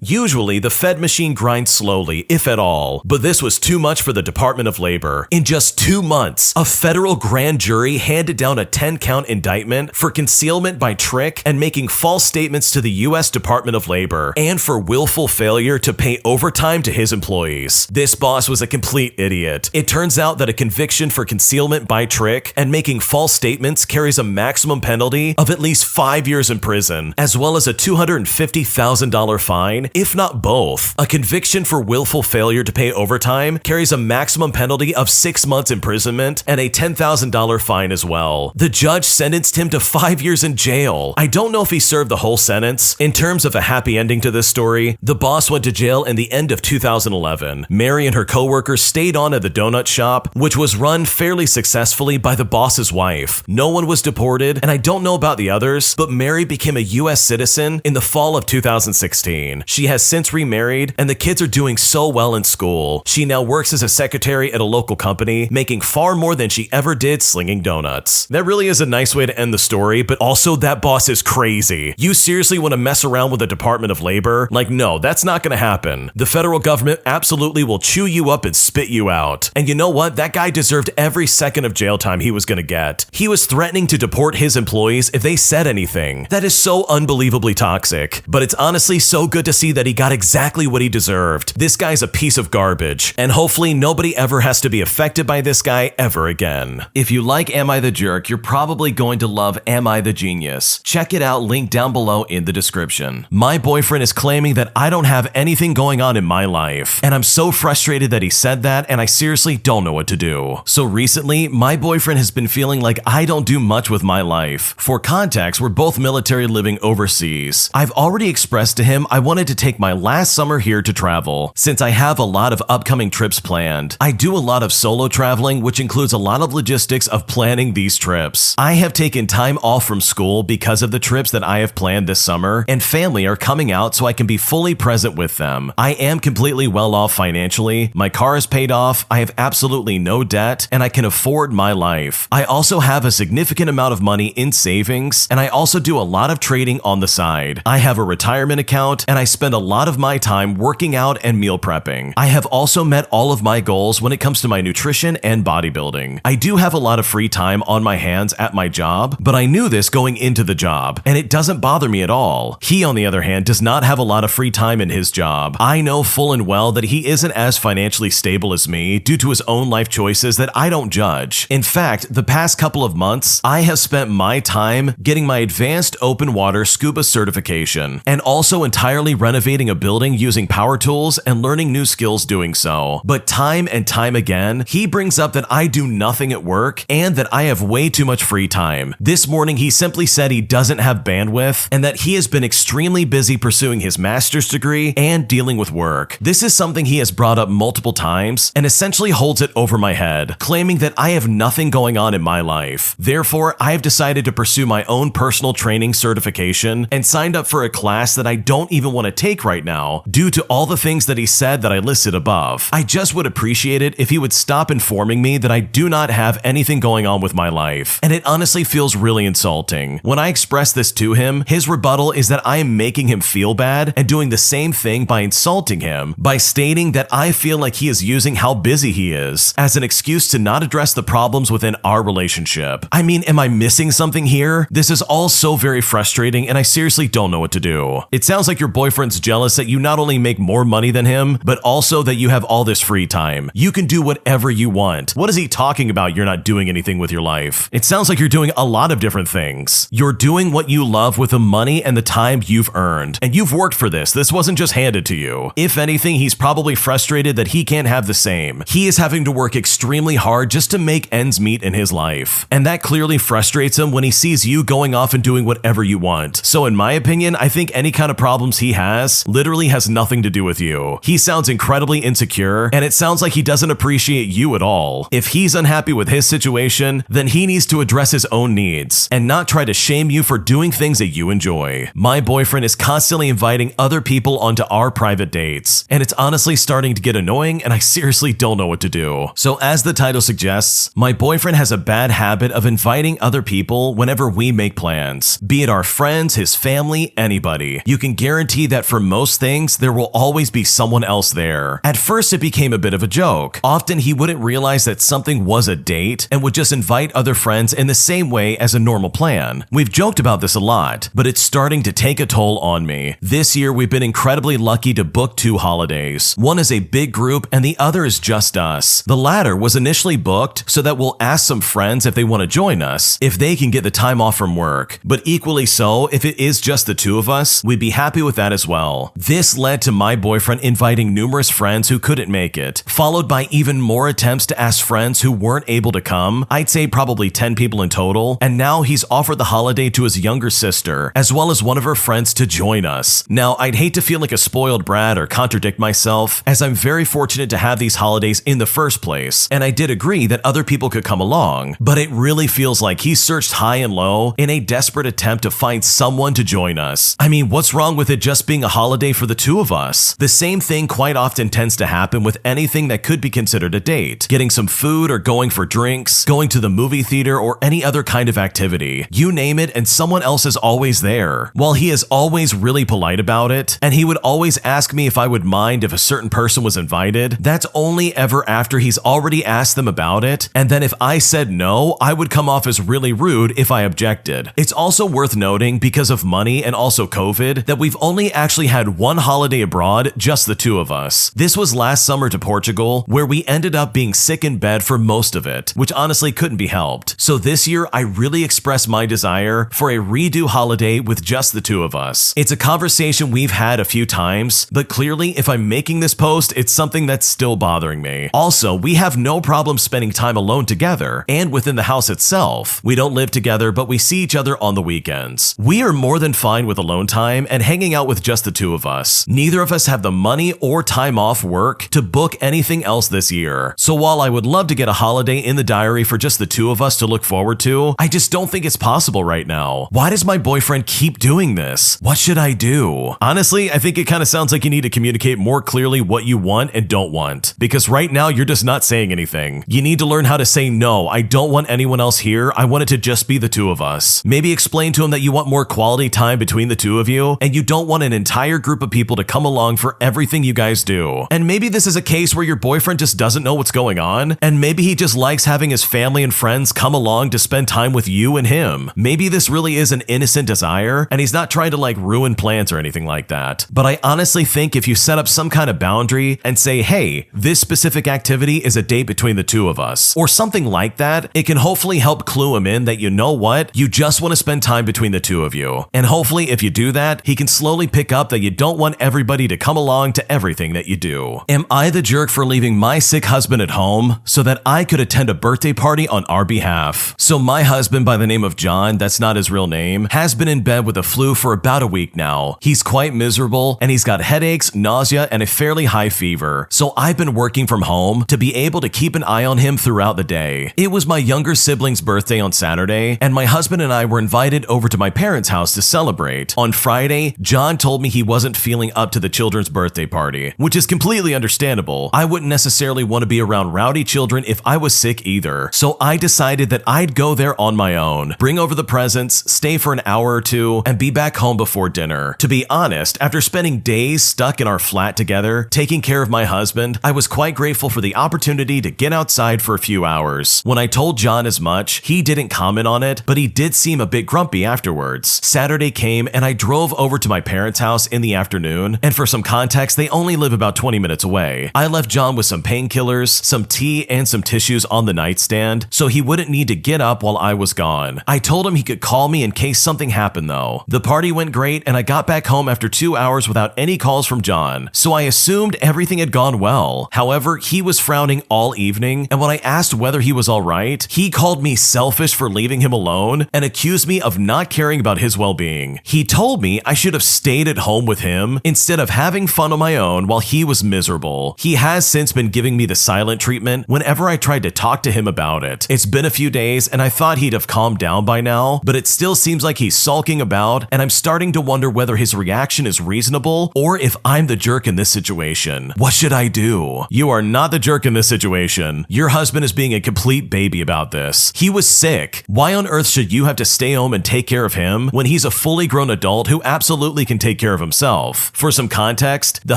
Speaker 1: Usually, the Fed machine grinds slowly, if at all, but this was too much for the Department of Labor. In just 2 months, a federal grand jury handed down a 10-count indictment for concealment by trick and making false statements to the U.S. Department of Labor, and for willful failure to pay overtime to his employees. This boss was a complete idiot. It turns out that a conviction for concealment by trick and making false statements carries a maximum penalty of at least 5 years in prison, as well as a $250,000 fine, if not both. A conviction for willful failure to pay overtime carries a maximum penalty of 6 months imprisonment and a $10,000 fine as well. The judge sentenced him to 5 years in jail. I don't know if he served the whole sentence. In terms of a happy ending to this story, the boss went to jail in the end of 2011. Mary and her coworkers stayed on at the donut shop, which was run fairly successfully by the boss's wife. No one was deported, and I don't know about the others, but Mary became a U.S. citizen in the fall of 2016. She has since remarried, and the kids are doing so well in school. She now works as a secretary at a local company, making far more than she ever did slinging donuts. That really is a nice way to end the story, but also that boss is crazy. You seriously want to mess around with the Department of Labor? Like, no, that's not going to happen. The federal government absolutely will chew you up and spit you out. And you know what? That guy deserved every second of jail time he was going to get. He was threatening to deport his employees if they said anything. That is so unbelievably toxic. But it's honestly so good to see that he got exactly what he deserved. This guy's a piece of garbage, and hopefully nobody ever has to be affected by this guy ever again. If you like Am I the Jerk, you're probably going to love Am I the Genius. Check it out, link down below in the description. My boyfriend is claiming that I don't have anything going on in my life, and I'm so frustrated that he said that, and I seriously don't know what to do. So recently, my boyfriend has been feeling like I don't do much with my life. For context, we're both military living overseas. I've already expressed to him I wanted to take my last summer here to travel, since I have a lot of upcoming trips planned. I do a lot of solo traveling, which includes a lot of logistics of planning these trips. I have taken time off from school because of the trips that I have planned this summer, and family are coming out so I can be fully present with them. I am completely well off financially, my car is paid off, I have absolutely no debt, and I can afford my life. I also have a significant amount of money in savings, and I also do a lot of trading on the side. I have a retirement account, and I spend a lot of my time working out and meal prepping. I have also met all of my goals when it comes to my nutrition and bodybuilding. I do have a lot of free time on my hands at my job, but I knew this going into the job, and it doesn't bother me at all. He, on the other hand, does not have a lot of free time in his job. I know full and well that he isn't as financially stable as me due to his own life choices that I don't judge. In fact, the past couple of months, I have spent my time getting my advanced open water scuba certification, and also entirely renovating a building using power tools and learning new skills doing so. But time and time again, he brings up that I do nothing at work and that I have way too much free time. This morning, he simply said he doesn't have bandwidth and that he has been extremely busy pursuing his master's degree and dealing with work. This is something he has brought up multiple times and essentially holds it over my head, claiming that I have nothing going on in my life. Therefore, I have decided to pursue my own personal training certification and signed up for a class that I don't even want to take right now due to all the things that he said that I listed above. I just would appreciate it if he would stop informing me that I do not have anything going on with my life, and it honestly feels really insulting. When I express this to him, his rebuttal is that I am making him feel bad and doing the same thing by insulting him, by stating that I feel like he is using how busy he is as an excuse to not address the problems within our relationship. I mean, am I missing something here? This is all so very frustrating, and I seriously don't know what to do. It sounds like your boyfriend's jealous that you not only make more money than him, but also that you have all this free time. You can do whatever you want. What is he talking about? You're not doing anything with your life. It sounds like you're doing a lot of different things. You're doing what you love with the money and the time you've earned, and you've worked for this. This wasn't just handed to you. If anything, he's probably frustrated that he can't have the same. He is having to work extremely hard just to make ends meet in his life, and that clearly frustrates him when he sees you going off and doing whatever you want. So in my opinion, I think any kind of problems he has literally has nothing to do with you. He sounds incredibly insecure, and it sounds like he doesn't appreciate you at all. If he's unhappy with his situation, then he needs to address his own needs and not try to shame you for doing things that you enjoy. My boyfriend is constantly inviting other people onto our private dates, and it's honestly starting to get annoying, and I seriously don't know what to do. So as the title suggests, my boyfriend has a bad habit of inviting other people whenever we make plans, be it our friends, his family, anybody. You can guarantee that for most things, there will always be someone else there. At first, it became a bit of a joke. Often he wouldn't realize that something was a date and would just invite other friends in the same way as a normal plan. We've joked about this a lot, but it's starting to take a toll on me. This year, we've been incredibly lucky to book 2 holidays. One is a big group and the other is just us. The latter was initially booked so that we'll ask some friends if they want to join us, if they can get the time off from work. But equally so, if it is just the 2 of us, we'd be happy with that as well. This led to my boyfriend inviting numerous friends who couldn't make it, followed by even more attempts to ask friends who weren't able to come. I'd say probably 10 people in total, and now he's offered the holiday to his younger sister, as well as one of her friends to join us. Now, I'd hate to feel like a spoiled brat or contradict myself, as I'm very fortunate to have these holidays in the first place, and I did agree that other people could come along, but it really feels like he's searched high and low in a desperate attempt to find someone to join us. I mean, what's wrong with it just being a holiday for the 2 of us? The same thing quite often tends to happen with anything that could be considered a date. Getting some food or going for drinks, going to the movie theater or any other kind of activity. You name it and someone else is always there. While he is always really polite about it, and he would always ask me if I would mind if a certain person was invited, that's only ever after he's already asked them about it, and then if I said no, I would come off as really rude if I objected. It's also worth noting, because of money and also COVID, that we've only actually had 1 holiday abroad, just the 2 of us. This was last summer to Portugal, where we ended up being sick in bed for most of it, which honestly couldn't be helped. So this year, I really expressed my desire for a redo holiday with just the 2 of us. It's a conversation we've had a few times, but clearly if I'm making this post, most, it's something that's still bothering me. Also, we have no problem spending time alone together and within the house itself. We don't live together, but we see each other on the weekends. We are more than fine with alone time and hanging out with just the two of us. Neither of us have the money or time off work to book anything else this year. So while I would love to get a holiday in the diary for just the two of us to look forward to, I just don't think it's possible right now. Why does my boyfriend keep doing this? What should I do? Honestly, I think it kind of sounds like you need to communicate more clearly what you want and don't want. Because right now, you're just not saying anything. You need to learn how to say, no, I don't want anyone else here. I want it to just be the two of us. Maybe explain to him that you want more quality time between the two of you, and you don't want an entire group of people to come along for everything you guys do. And maybe this is a case where your boyfriend just doesn't know what's going on, and maybe he just likes having his family and friends come along to spend time with you and him. Maybe this really is an innocent desire, and he's not trying to like ruin plans or anything like that. But I honestly think if you set up some kind of boundary and say, hey, this specific activity is a date between the two of us, or something like that, it can hopefully help clue him in that you know what, you just want to spend time between the two of you. And hopefully if you do that, he can slowly pick up that you don't want everybody to come along to everything that you do. Am I the jerk for leaving my sick husband at home so that I could attend a birthday party on our behalf? So my husband by the name of John, that's not his real name, has been in bed with the flu for about a week now. He's quite miserable and he's got headaches, nausea, and a fairly high fever. So I've been working from home to be able to keep an eye on him throughout the day. It was my younger sibling's birthday on Saturday, and my husband and I were invited over to my parents' house to celebrate. On Friday, John told me he wasn't feeling up to the children's birthday party, which is completely understandable. I wouldn't necessarily want to be around rowdy children if I was sick either. So I decided that I'd go there on my own, bring over the presents, stay for an hour or two, and be back home before dinner. To be honest, after spending days stuck in our flat together, taking care of my husband, I was quite grateful for the opportunity to get outside for a few hours. When I told John as much, he didn't comment on it, but he did seem a bit grumpy afterwards. Saturday came and I drove over to my parents' house in the afternoon, and for some context, they only live about 20 minutes away. I left John with some painkillers, some tea, and some tissues on the nightstand, so he wouldn't need to get up while I was gone. I told him he could call me in case something happened though. The party went great and I got back home after 2 hours without any calls from John, so I assumed everything had gone well. However, he was frowning all evening, and when I asked whether he was alright, he called me selfish for leaving him alone and accused me of not caring about his well-being. He told me I should have stayed at home with him instead of having fun on my own while he was miserable. He has since been giving me the silent treatment whenever I tried to talk to him about it. It's been a few days and I thought he'd have calmed down by now, but it still seems like he's sulking about, and I'm starting to wonder whether his reaction is reasonable or if I'm the jerk in this situation. What should I do? You are not the jerk in this situation. Your husband is being a complete baby about this. He was sick. Why on earth should you have to stay home and take care of him when he's a fully grown adult who absolutely can take care of himself? For some context, the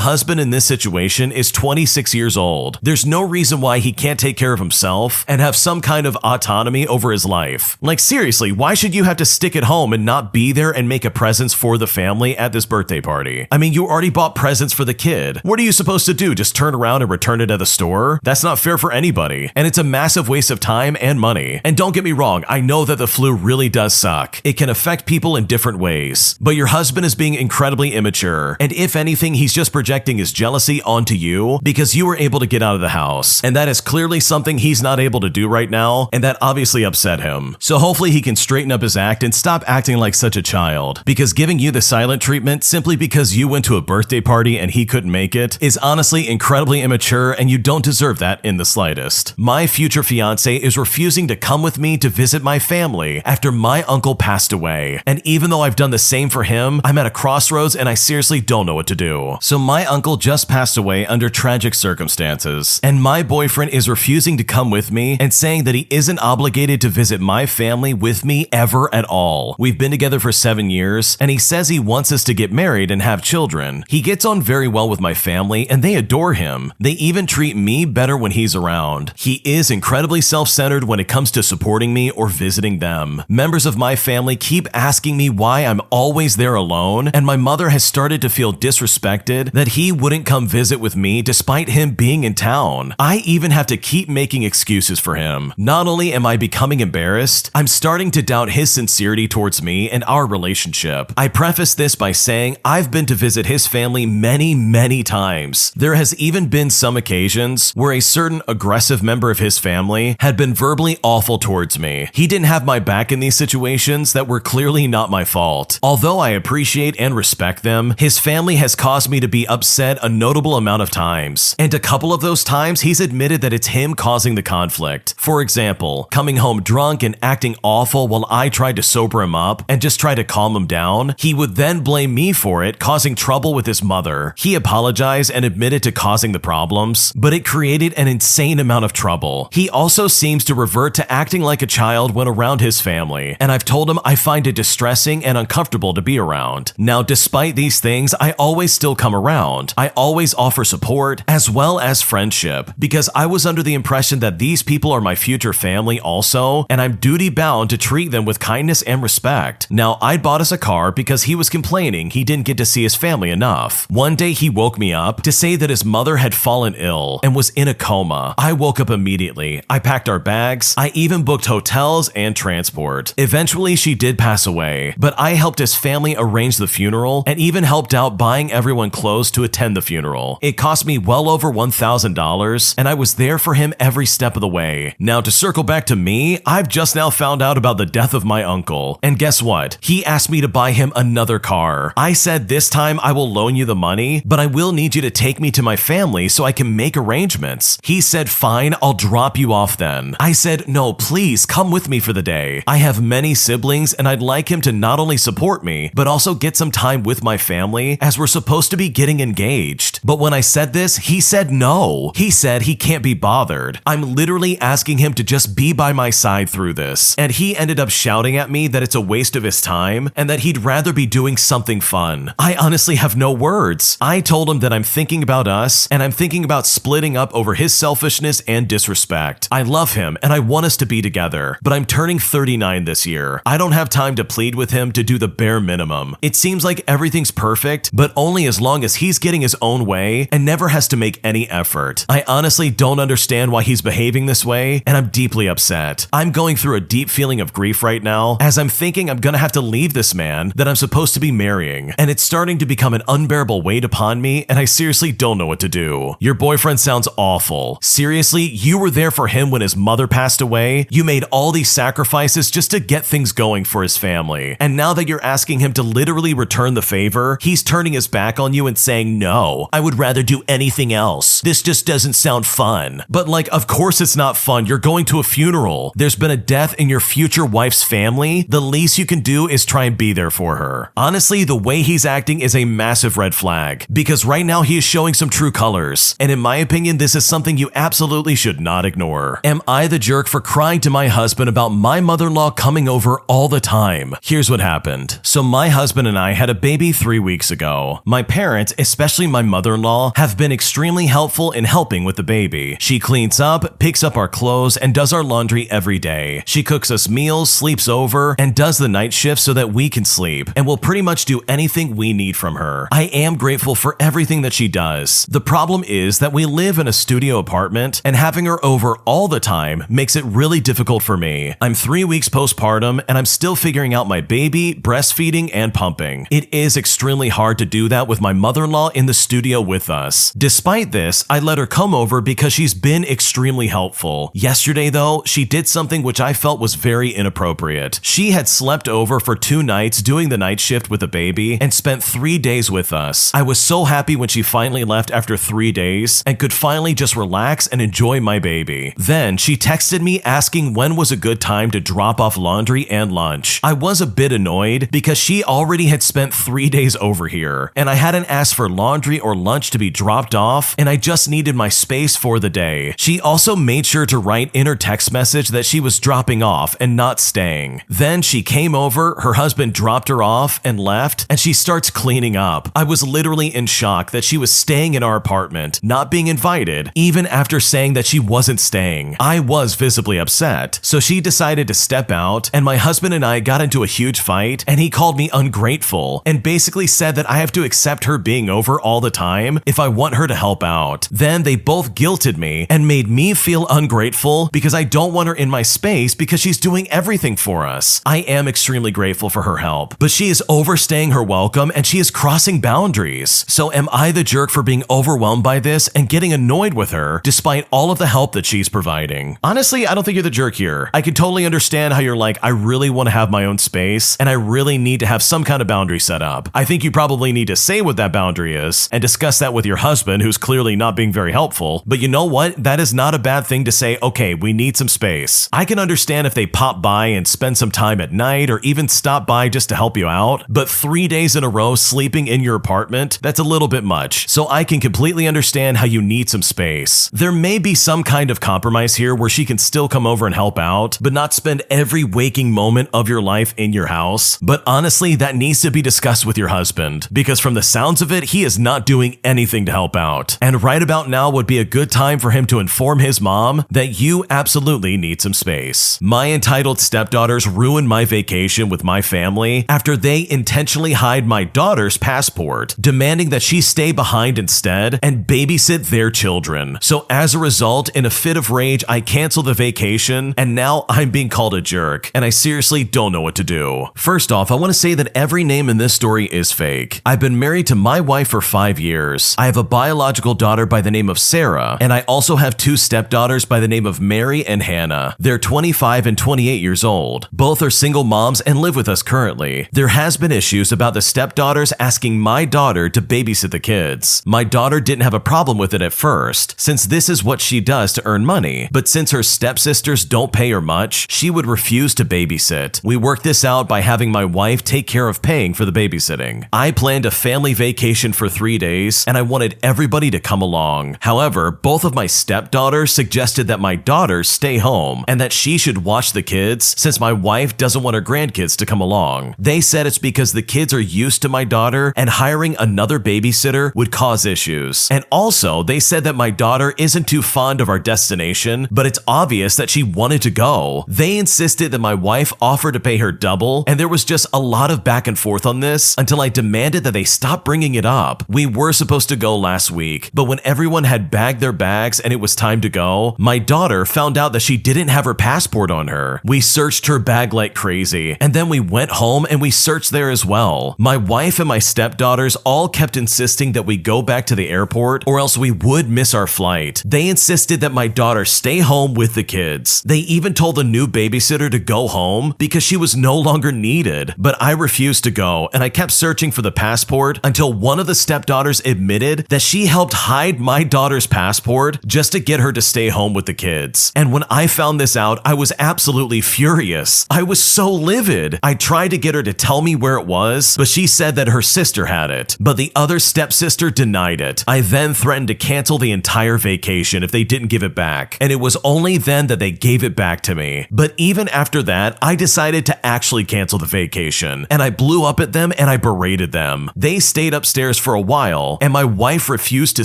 Speaker 1: husband in this situation is 26 years old. There's no reason why he can't take care of himself and have some kind of autonomy over his life. Like seriously, why should you have to stick at home and not be there and make a presence for the family at this birthday party? I mean, you already bought presents for the kid. What are you supposed to do? Just turn around and return it at the store? That's not fair for anybody, and it's a massive waste of time and money. And don't get me wrong, I know that the flu really does suck. It can affect people in different ways, but your husband is being incredibly immature, and if anything, he's just projecting his jealousy onto you because you were able to get out of the house, and that is clearly something he's not able to do right now, and that obviously upset him. So hopefully he can straighten up his act and stop acting like such a child, because giving you the silent treatment simply because you went to a birthday party and he couldn't make it is honestly incredibly immature, and you don't deserve that in the slightest. My future fiance is refusing to come with me to visit my family after my uncle passed away, and even though I've done the same for him, I'm at a crossroads and I seriously don't know what to do. So my uncle just passed away under tragic circumstances, and my boyfriend is refusing to come with me and saying that he isn't obligated to visit my family with me ever at all. We've been together for 7 years, and he says he wants us to get married and have children. He gets on very well with my family and they adore him. They even treat me better when he's around. He is incredibly self-centered when it comes to supporting me or visiting them. Members of my family keep asking me why I'm always there alone, and my mother has started to feel disrespected that he wouldn't come visit with me despite him being in town. I even have to keep making excuses for him. Not only am I becoming embarrassed, I'm starting to doubt his sincerity towards me and our relationship. I preface this by saying I've been to visit his family many times, years. There has even been some occasions where a certain aggressive member of his family had been verbally awful towards me. He didn't have my back in these situations that were clearly not my fault. Although I appreciate and respect them, his family has caused me to be upset a notable amount of times. And a couple of those times, he's admitted that it's him causing the conflict. For example, coming home drunk and acting awful while I tried to sober him up and just try to calm him down. He would then blame me for it, causing trouble with his mother. He apologized and admitted to causing the problems, but it created an insane amount of trouble. He also seems to revert to acting like a child when around his family, and I've told him I find it distressing and uncomfortable to be around. Now, despite these things, I always still come around. I always offer support as well as friendship because I was under the impression that these people are my future family also, and I'm duty bound to treat them with kindness and respect. Now, I bought us a car because he was complaining he didn't get to see his family enough. One day he woke me up to say that his mother had fallen ill and was in a coma. I woke up immediately. I packed our bags. I even booked hotels and transport. Eventually, she did pass away, but I helped his family arrange the funeral and even helped out buying everyone clothes to attend the funeral. It cost me well over $1,000, and I was there for him every step of the way. Now, to circle back to me, I've just now found out about the death of my uncle, and guess what? He asked me to buy him another car. I said this time I will loan you the money, but I will need you to take me to my family so I can make arrangements. He said, fine, I'll drop you off then. I said, no, please come with me for the day. I have many siblings and I'd like him to not only support me, but also get some time with my family as we're supposed to be getting engaged. But when I said this, he said no. He said he can't be bothered. I'm literally asking him to just be by my side through this. And he ended up shouting at me that it's a waste of his time and that he'd rather be doing something fun. I honestly have no words. I told him that I'm thinking about us and I'm thinking about splitting up over his selfishness and disrespect. I love him and I want us to be together, but I'm turning 39 this year. I don't have time to plead with him to do the bare minimum. It seems like everything's perfect, but only as long as he's getting his own way and never has to make any effort. I honestly don't understand why he's behaving this way, and I'm deeply upset. I'm going through a deep feeling of grief right now as I'm thinking I'm gonna have to leave this man that I'm supposed to be marrying, and it's starting to become an unbearable weight upon me, and I seriously don't know what to do. Your boyfriend sounds awful. Seriously, you were there for him when his mother passed away. You made all these sacrifices just to get things going for his family, and now that you're asking him to literally return the favor, he's turning his back on you and saying, no, I would rather do anything else. This just doesn't sound fun. But like, of course it's not fun. You're going to a funeral. There's been a death in your future wife's family. The least you can do is try and be there for her. Honestly, the way he's acting is a massive red flag because right now he is showing some true colors. And in my opinion, this is something you absolutely should not ignore. Am I the jerk for crying to my husband about my mother-in-law coming over all the time? Here's what happened. So my husband and I had a baby 3 weeks ago. My parents, especially my mother-in-law, have been extremely helpful in helping with the baby. She cleans up, picks up our clothes, and does our laundry every day. She cooks us meals, sleeps over, and does the night shift so that we can sleep, and will pretty much do anything we need from her. I am grateful for everything that she does. The problem is that we live in a studio apartment, and having her over all the time makes it really difficult for me. I'm 3 weeks postpartum, and I'm still figuring out my baby, breastfeeding, and pumping. It is extremely hard to do that with my mother-in-law in the studio with us. Despite this, I let her come over because she's been extremely helpful. Yesterday though, she did something which I felt was very inappropriate. She had slept over for 2 nights doing the night shift with the baby and spent 3 days with us. I was so happy when she finally left after 3 days and could finally just relax and enjoy my baby. Then she texted me asking when was a good time to drop off laundry and lunch. I was a bit annoyed because she already had spent 3 days over here and I hadn't asked for laundry or lunch to be dropped off and I just needed my space for the day. She also made sure to write in her text message that she was dropping off and not staying. Then she came over, her husband dropped her off and left, and she starts cleaning up. I was literally in shock that she was staying in our apartment, not being invited, even after saying that she wasn't staying. I was visibly upset, so she decided to step out, and my husband and I got into a huge fight, and he called me ungrateful, and basically said that I have to accept her being over all the time if I want her to help out. Then they both guilted me and made me feel ungrateful because I don't want her in my space because she's doing everything for us. I am extremely grateful for her help, but she is overstaying her welcome and she is crossing boundaries. So am I the jerk for being overwhelmed by this and getting annoyed with her despite all of the help that she's providing. Honestly, I don't think you're the jerk here. I can totally understand how you're like, I really want to have my own space and I really need to have some kind of boundary set up. I think you probably need to say what that boundary is and discuss that with your husband, who's clearly not being very helpful. But you know what? That is not a bad thing to say, okay, we need some space. I can understand if they pop by and spend some time at night or even stop by just to help you out, but 3 days in a row sleeping in your apartment, that's a little bit much. So I can completely understand how you need some space. There may be some kind of compromise here where she can still come over and help out, but not spend every waking moment of your life in your house. But honestly, that needs to be discussed with your husband, because from the sounds of it, he is not doing anything to help out. And right about now would be a good time for him to inform his mom that you absolutely need some space. My entitled stepdaughters ruined my vacation with my family after they intentionally hide my daughter's passport, demanding that she stay behind instead and babysit their children. So as a result, in a fit of rage, I canceled the vacation and now I'm being called a jerk and I seriously don't know what to do. First off, I want to say that every name in this story is fake. I've been married to my wife for 5 years. I have a biological daughter by the name of Sarah, and I also have 2 stepdaughters by the name of Mary and Hannah. They're 25 and 28 years old. Both are single moms and live with us currently. There has been issues about the stepdaughters asking my daughter to babysit the kids. My daughter didn't have a problem with it at first, since this is what she does to earn money, but since her stepsisters don't pay her much, she would refuse to babysit. We worked this out by having my wife take care of paying for the babysitting. I planned a family vacation for 3 days, and I wanted everybody to come along. However, both of my stepdaughters suggested that my daughter stay home and that she should watch the kids since my wife doesn't want her grandkids to come along. They said it's because the kids are used to my daughter and hiring another babysitter would cause issues. And also, they said that my daughter isn't too fond of our destination, but it's obvious that she wanted to go. They insisted that my wife offer to pay her double, and there was just a lot of back and forth on this until I demanded that they stop bringing it up. We were supposed to go last week, but when everyone had bagged their bags and it was time to go, my daughter found out that she didn't have her passport on her. We searched her bag like crazy, and then we went home and we searched there as well. My wife and my stepdaughters all kept insisting that we go back to the airport or else we would miss our flight. They insisted that my daughter stay home with the kids. They even told the new babysitter to go home because she was no longer needed, but I refused to go and I kept searching for the passport until one of the stepdaughters admitted that she helped hide my daughter's passport just to get her to stay home with the kids. And when I found this out, I was absolutely furious. I was so livid. I tried to get her to tell me where it was, but she said that her sister had it, but the other stepsister denied it. I then threatened to cancel the entire vacation if they didn't give it back, and it was only then that they gave it back to me. But even after that, I decided to actually cancel the vacation, and I blew up at them and I berated them. They stayed upstairs for a while, and my wife refused to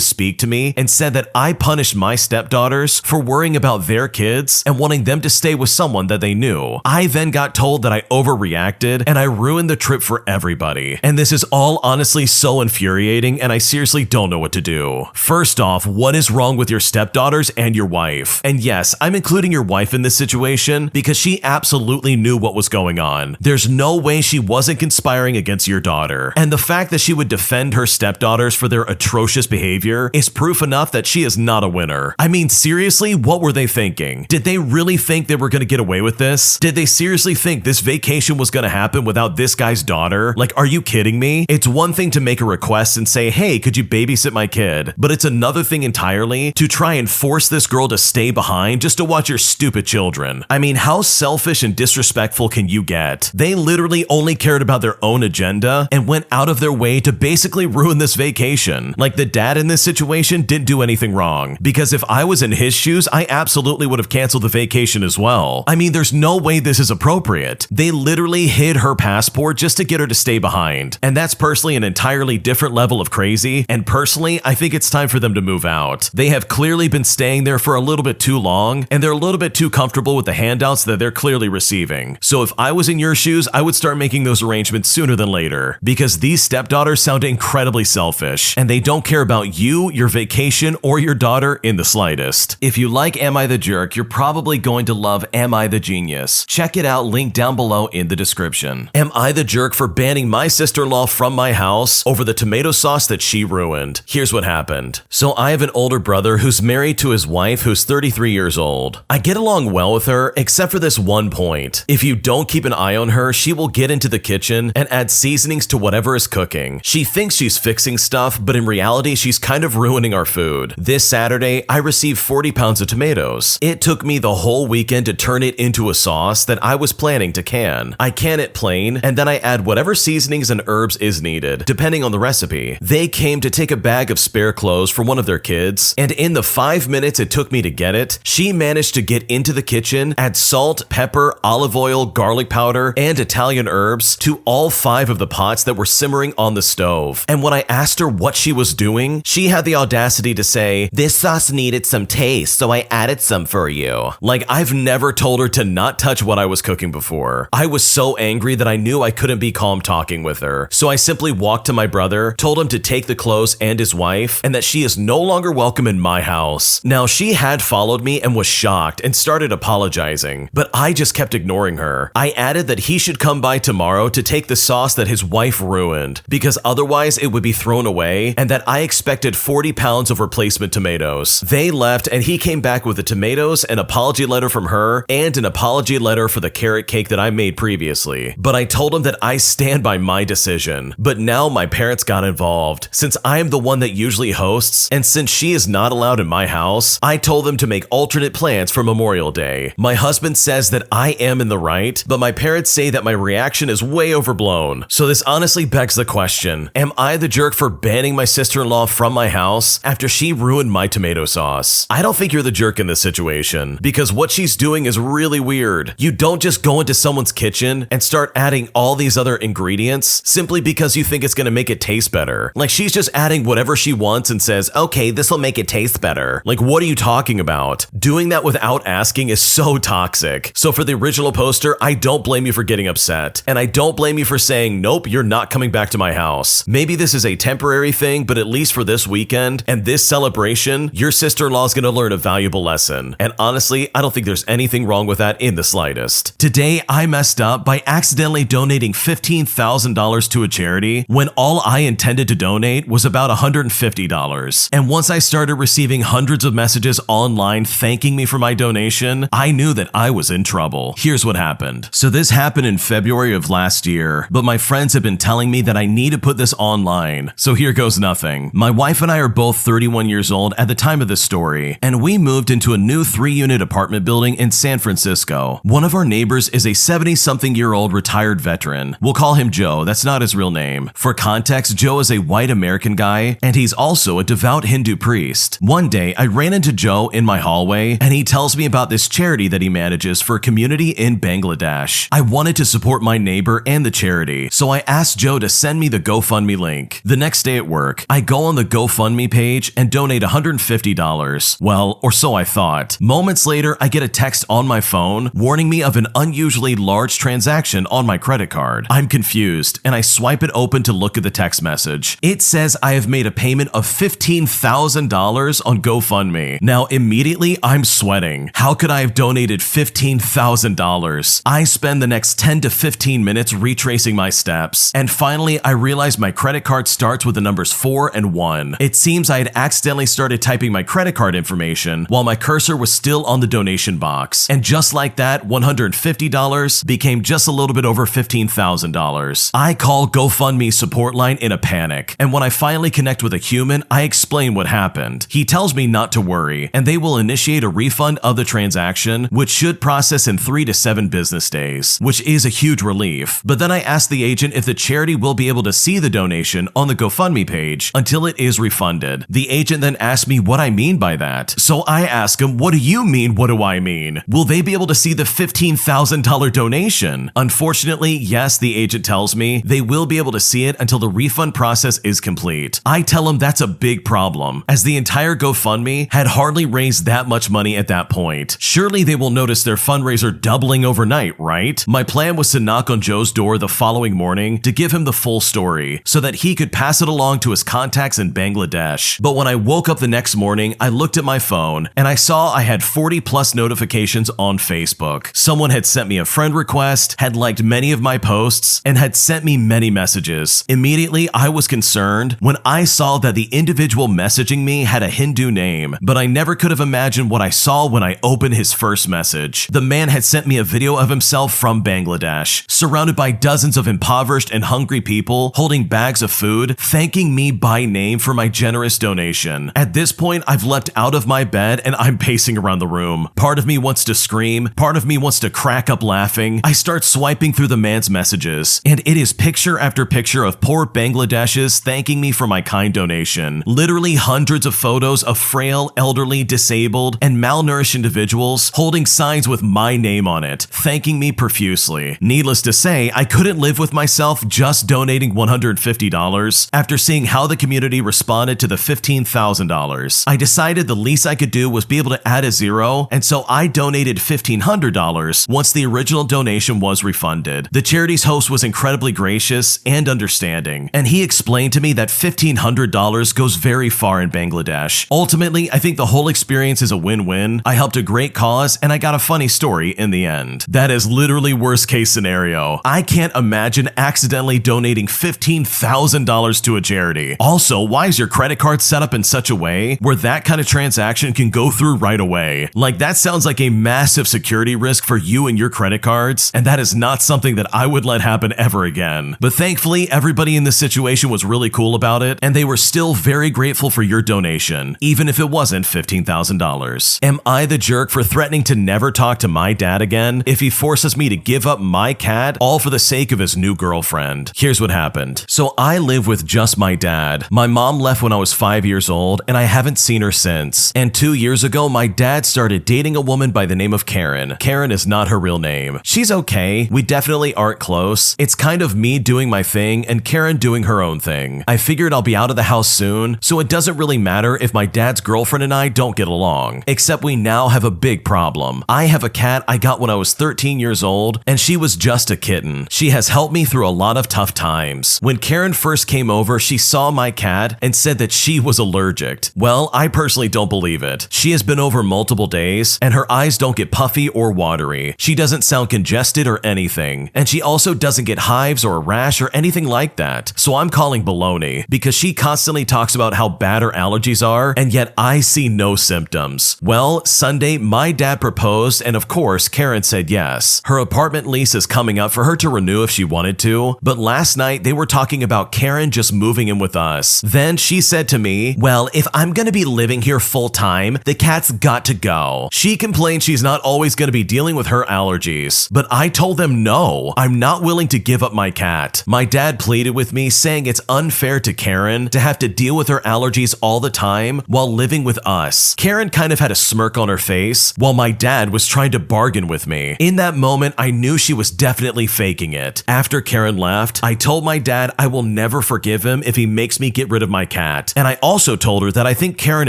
Speaker 1: speak to me and said that I punished my stepdaughters for worrying about their kids and wanting them to stay with someone that they knew. I then got told that I overreacted and I ruined the trip for everybody. And this is all honestly so infuriating, and I seriously don't know what to do. First off, what is wrong with your stepdaughters and your wife? And yes, I'm including your wife in this situation because she absolutely knew what was going on. There's no way she wasn't conspiring against your daughter. And the fact that she would defend her stepdaughters for their atrocious behavior is proof enough that she is not a winner. I mean, seriously, what were they thinking? Did they really think they were going to get away with this? Did they seriously think this vacation was going to happen without this guy's daughter? Like, are you kidding me? It's one thing to make a request and say, hey, could you babysit my kid? But it's another thing entirely to try and force this girl to stay behind just to watch your stupid children. I mean, how selfish and disrespectful can you get? They literally only cared about their own agenda and went out of their way to basically ruin this vacation. Like, the dad in this situation didn't do anything wrong, because if I was in his shoes, I absolutely would have canceled the vacation as well. I mean, there's no way this is appropriate. They literally hid her passport just to get her to stay behind. And that's personally an entirely different level of crazy, and personally, I think it's time for them to move out. They have clearly been staying there for a little bit too long, and they're a little bit too comfortable with the handouts that they're clearly receiving. So if I was in your shoes, I would start making those arrangements sooner than later, because these stepdaughters sound incredibly selfish, and they don't care about you, your vacation, or your daughter in the slightest. If you like Am I the Jerk, you're probably going to love Am I the Genius. Check it out, link down below in the description. Am I the jerk for banning my sister-in-law from my house over the tomato sauce that she ruined? ruined. Here's what happened. So I have an older brother who's married to his wife who's 33 years old. I get along well with her, except for this one point. If you don't keep an eye on her, she will get into the kitchen and add seasonings to whatever is cooking. She thinks she's fixing stuff, but in reality, she's kind of ruining our food. This Saturday, I received 40 pounds of tomatoes. It took me the whole weekend to turn it into a sauce that I was planning to can. I can it plain, and then I add whatever seasonings and herbs is needed, depending on the recipe. They came to take a bag of spare clothes for one of their kids, and in the 5 minutes it took me to get it, she managed to get into the kitchen, add salt, pepper, olive oil, garlic powder, and Italian herbs to all 5 of the pots that were simmering on the stove. And when I asked her what she was doing, she had the audacity to say, "This sauce needed some taste, so I added some for you." Like, I've never told her to not touch what I was cooking before. I was so angry that I knew I couldn't be calm talking with her. So I simply walked to my brother, told him to take the clothes and his wife, and that she is no longer welcome in my house. Now, she had followed me and was shocked and started apologizing, but I just kept ignoring her. I added that he should come by tomorrow to take the sauce that his wife ruined, because otherwise it would be thrown away, and that I expected 40 pounds of replacement tomatoes. They left, and he came back with the tomatoes, an apology letter from her, and an apology letter for the carrot cake that I made previously. But I told him that I stand by my decision. But now my parents got involved. Since I am the one that usually hosts, and since she is not allowed in my house, I told them to make alternate plans for Memorial Day. My husband says that I am in the right, but my parents say that my reaction is way overblown. So this honestly begs the question, am I the jerk for banning my sister-in-law from my house after she ruined my tomato sauce? I don't think you're the jerk in this situation, because what she's doing is really weird. You don't just go into someone's kitchen and start adding all these other ingredients simply because you think it's going to make it taste better. Like, she's just adding whatever she wants and says, "Okay, this will make it taste better." Like, what are you talking about? Doing that without asking is so toxic. So for the original poster, I don't blame you for getting upset. And I don't blame you for saying, "Nope, you're not coming back to my house." Maybe this is a temporary thing, but at least for this weekend and this celebration, your sister-in-law is going to learn a valuable lesson. And honestly, I don't think there's anything wrong with that in the slightest. Today, I messed up by accidentally donating $15,000 to a charity when all I intended to donate was about $150. And once I started receiving hundreds of messages online thanking me for my donation, I knew that I was in trouble. Here's what happened. So this happened in February of last year, but my friends have been telling me that I need to put this online. So here goes nothing. My wife and I are both 31 years old at the time of this story, and we moved into a new 3-unit apartment building in San Francisco. One of our neighbors is a 70-something-year-old retired veteran. We'll call him Joe. That's not his real name. For context, Joe is a white American guy, and he's also a devout Hindu priest. One day, I ran into Joe in my hallway, and he tells me about this charity that he manages for a community in Bangladesh. I wanted to support my neighbor and the charity, so I asked Joe to send me the GoFundMe link. The next day at work, I go on the GoFundMe page and donate $150. Well, or so I thought. Moments later, I get a text on my phone warning me of an unusually large transaction on my credit card. I'm confused, and I swipe it open to look at the text message. It says I have made a payment of $15,000 on GoFundMe. Now, immediately, I'm sweating. How could I have donated $15,000? I spend the next 10 to 15 minutes retracing my steps, and finally, I realize my credit card starts with the numbers 4 and 1. It seems I had accidentally started typing my credit card information while my cursor was still on the donation box. And just like that, $150 became just a little bit over $15,000. I call GoFundMe support line in a panic, and when I finally connect with a human, I explain what happened. He tells me not to worry, and they will initiate a refund of the transaction, which should process in 3 to 7 business days, which is a huge relief. But then I ask the agent if the charity will be able to see the donation on the GoFundMe page until it is refunded. The agent then asks me what I mean by that. So I ask him, what do you mean, what do I mean? Will they be able to see the $15,000 donation? Unfortunately, yes, the agent tells me they will be able to see it until the refund process is complete. I tell him that's a big problem, as the entire GoFundMe had hardly raised that much money at that point. Surely they will notice their fundraiser doubling overnight, right? My plan was to knock on Joe's door the following morning to give him the full story so that he could pass it along to his contacts in Bangladesh. But when I woke up the next morning, I looked at my phone and I saw I had 40 plus notifications on Facebook. Someone had sent me a friend request, had liked many of my posts, and had sent me many messages. Immediately, I was concerned when I saw that the individual messaging me had a Hindu name, but I never could have imagined what I saw when I opened his first message. The man had sent me a video of himself from Bangladesh, surrounded by dozens of impoverished and hungry people holding bags of food, thanking me by name for my generous donation. At this point, I've leapt out of my bed and I'm pacing around the room. Part of me wants to scream, part of me wants to crack up laughing. I start swiping through the man's messages, and it is picture after picture of poor Bangladeshis thanking me for my kind donation. Literally hundreds of photos of frail, elderly, disabled, and malnourished individuals holding signs with my name on it, thanking me profusely. Needless to say, I couldn't live with myself just donating $150 after seeing how the community responded to the $15,000. I decided the least I could do was be able to add a zero, and so I donated $1,500 once the original donation was refunded. The charity's host was incredibly gracious and understanding, and he explained to me that $1,500 goes very far in Bangladesh. Ultimately, I think the whole experience is a win-win. I helped a great cause, and I got a funny story in the end. That is literally worst case scenario. I can't imagine accidentally donating $15,000 to a charity. Also, why is your credit card set up in such a way where that kind of transaction can go through right away? Like, that sounds like a massive security risk for you and your credit cards, and that is not something that I would let happen ever again. But thankfully, everybody in this situation was really cool about it, and they were still very grateful for your donation, even if it wasn't $15,000. Am I the jerk for threatening to never talk to my dad again if he forces me to give up my cat, all for the sake of his new girlfriend? Here's what happened. So I live with just my dad. My mom left when I was 5 years old, and I haven't seen her since. And 2 years ago, my dad started dating a woman by the name of Karen. Karen is not her real name. She's okay. We definitely aren't close. It's kind of me doing my thing and Karen doing her own thing. I figured I'll be out of the house soon, so it doesn't really matter if my dad's girlfriend and I don't get along. Except we now have a big problem. I have a cat I got when I was 13 years old, and she was just a kitten. She has helped me through a lot of tough times. When Karen first came over, she saw my cat and said that she was allergic. Well, I personally don't believe it. She has been over multiple days, and her eyes don't get puffy or watery. She doesn't sound congested or anything, and she also doesn't get hives or a rash or anything like that. So I'm calling baloney, because she constantly talks about how bad her allergies are, and yet I see no symptoms. Well, Sunday, my dad proposed, and of course, Karen said yes. Her apartment lease is coming up for her to renew if she wanted to, but last night they were talking about Karen just moving in with us. Then she said to me, well, if I'm gonna be living here full time, the cat's got to go. She complained she's not always gonna be dealing with her allergies, but I told them no, I'm not willing to give up my cat. My dad pleaded with me, saying it's unfair to Karen to have to deal with her allergies all the time while living with us. Karen kind of had a smirk on her face while my dad was trying to bargain with me. In that moment, I knew she was definitely faking it. After Karen left, I told my dad I will never forgive him if he makes me get rid of my cat. And I also told her that I think Karen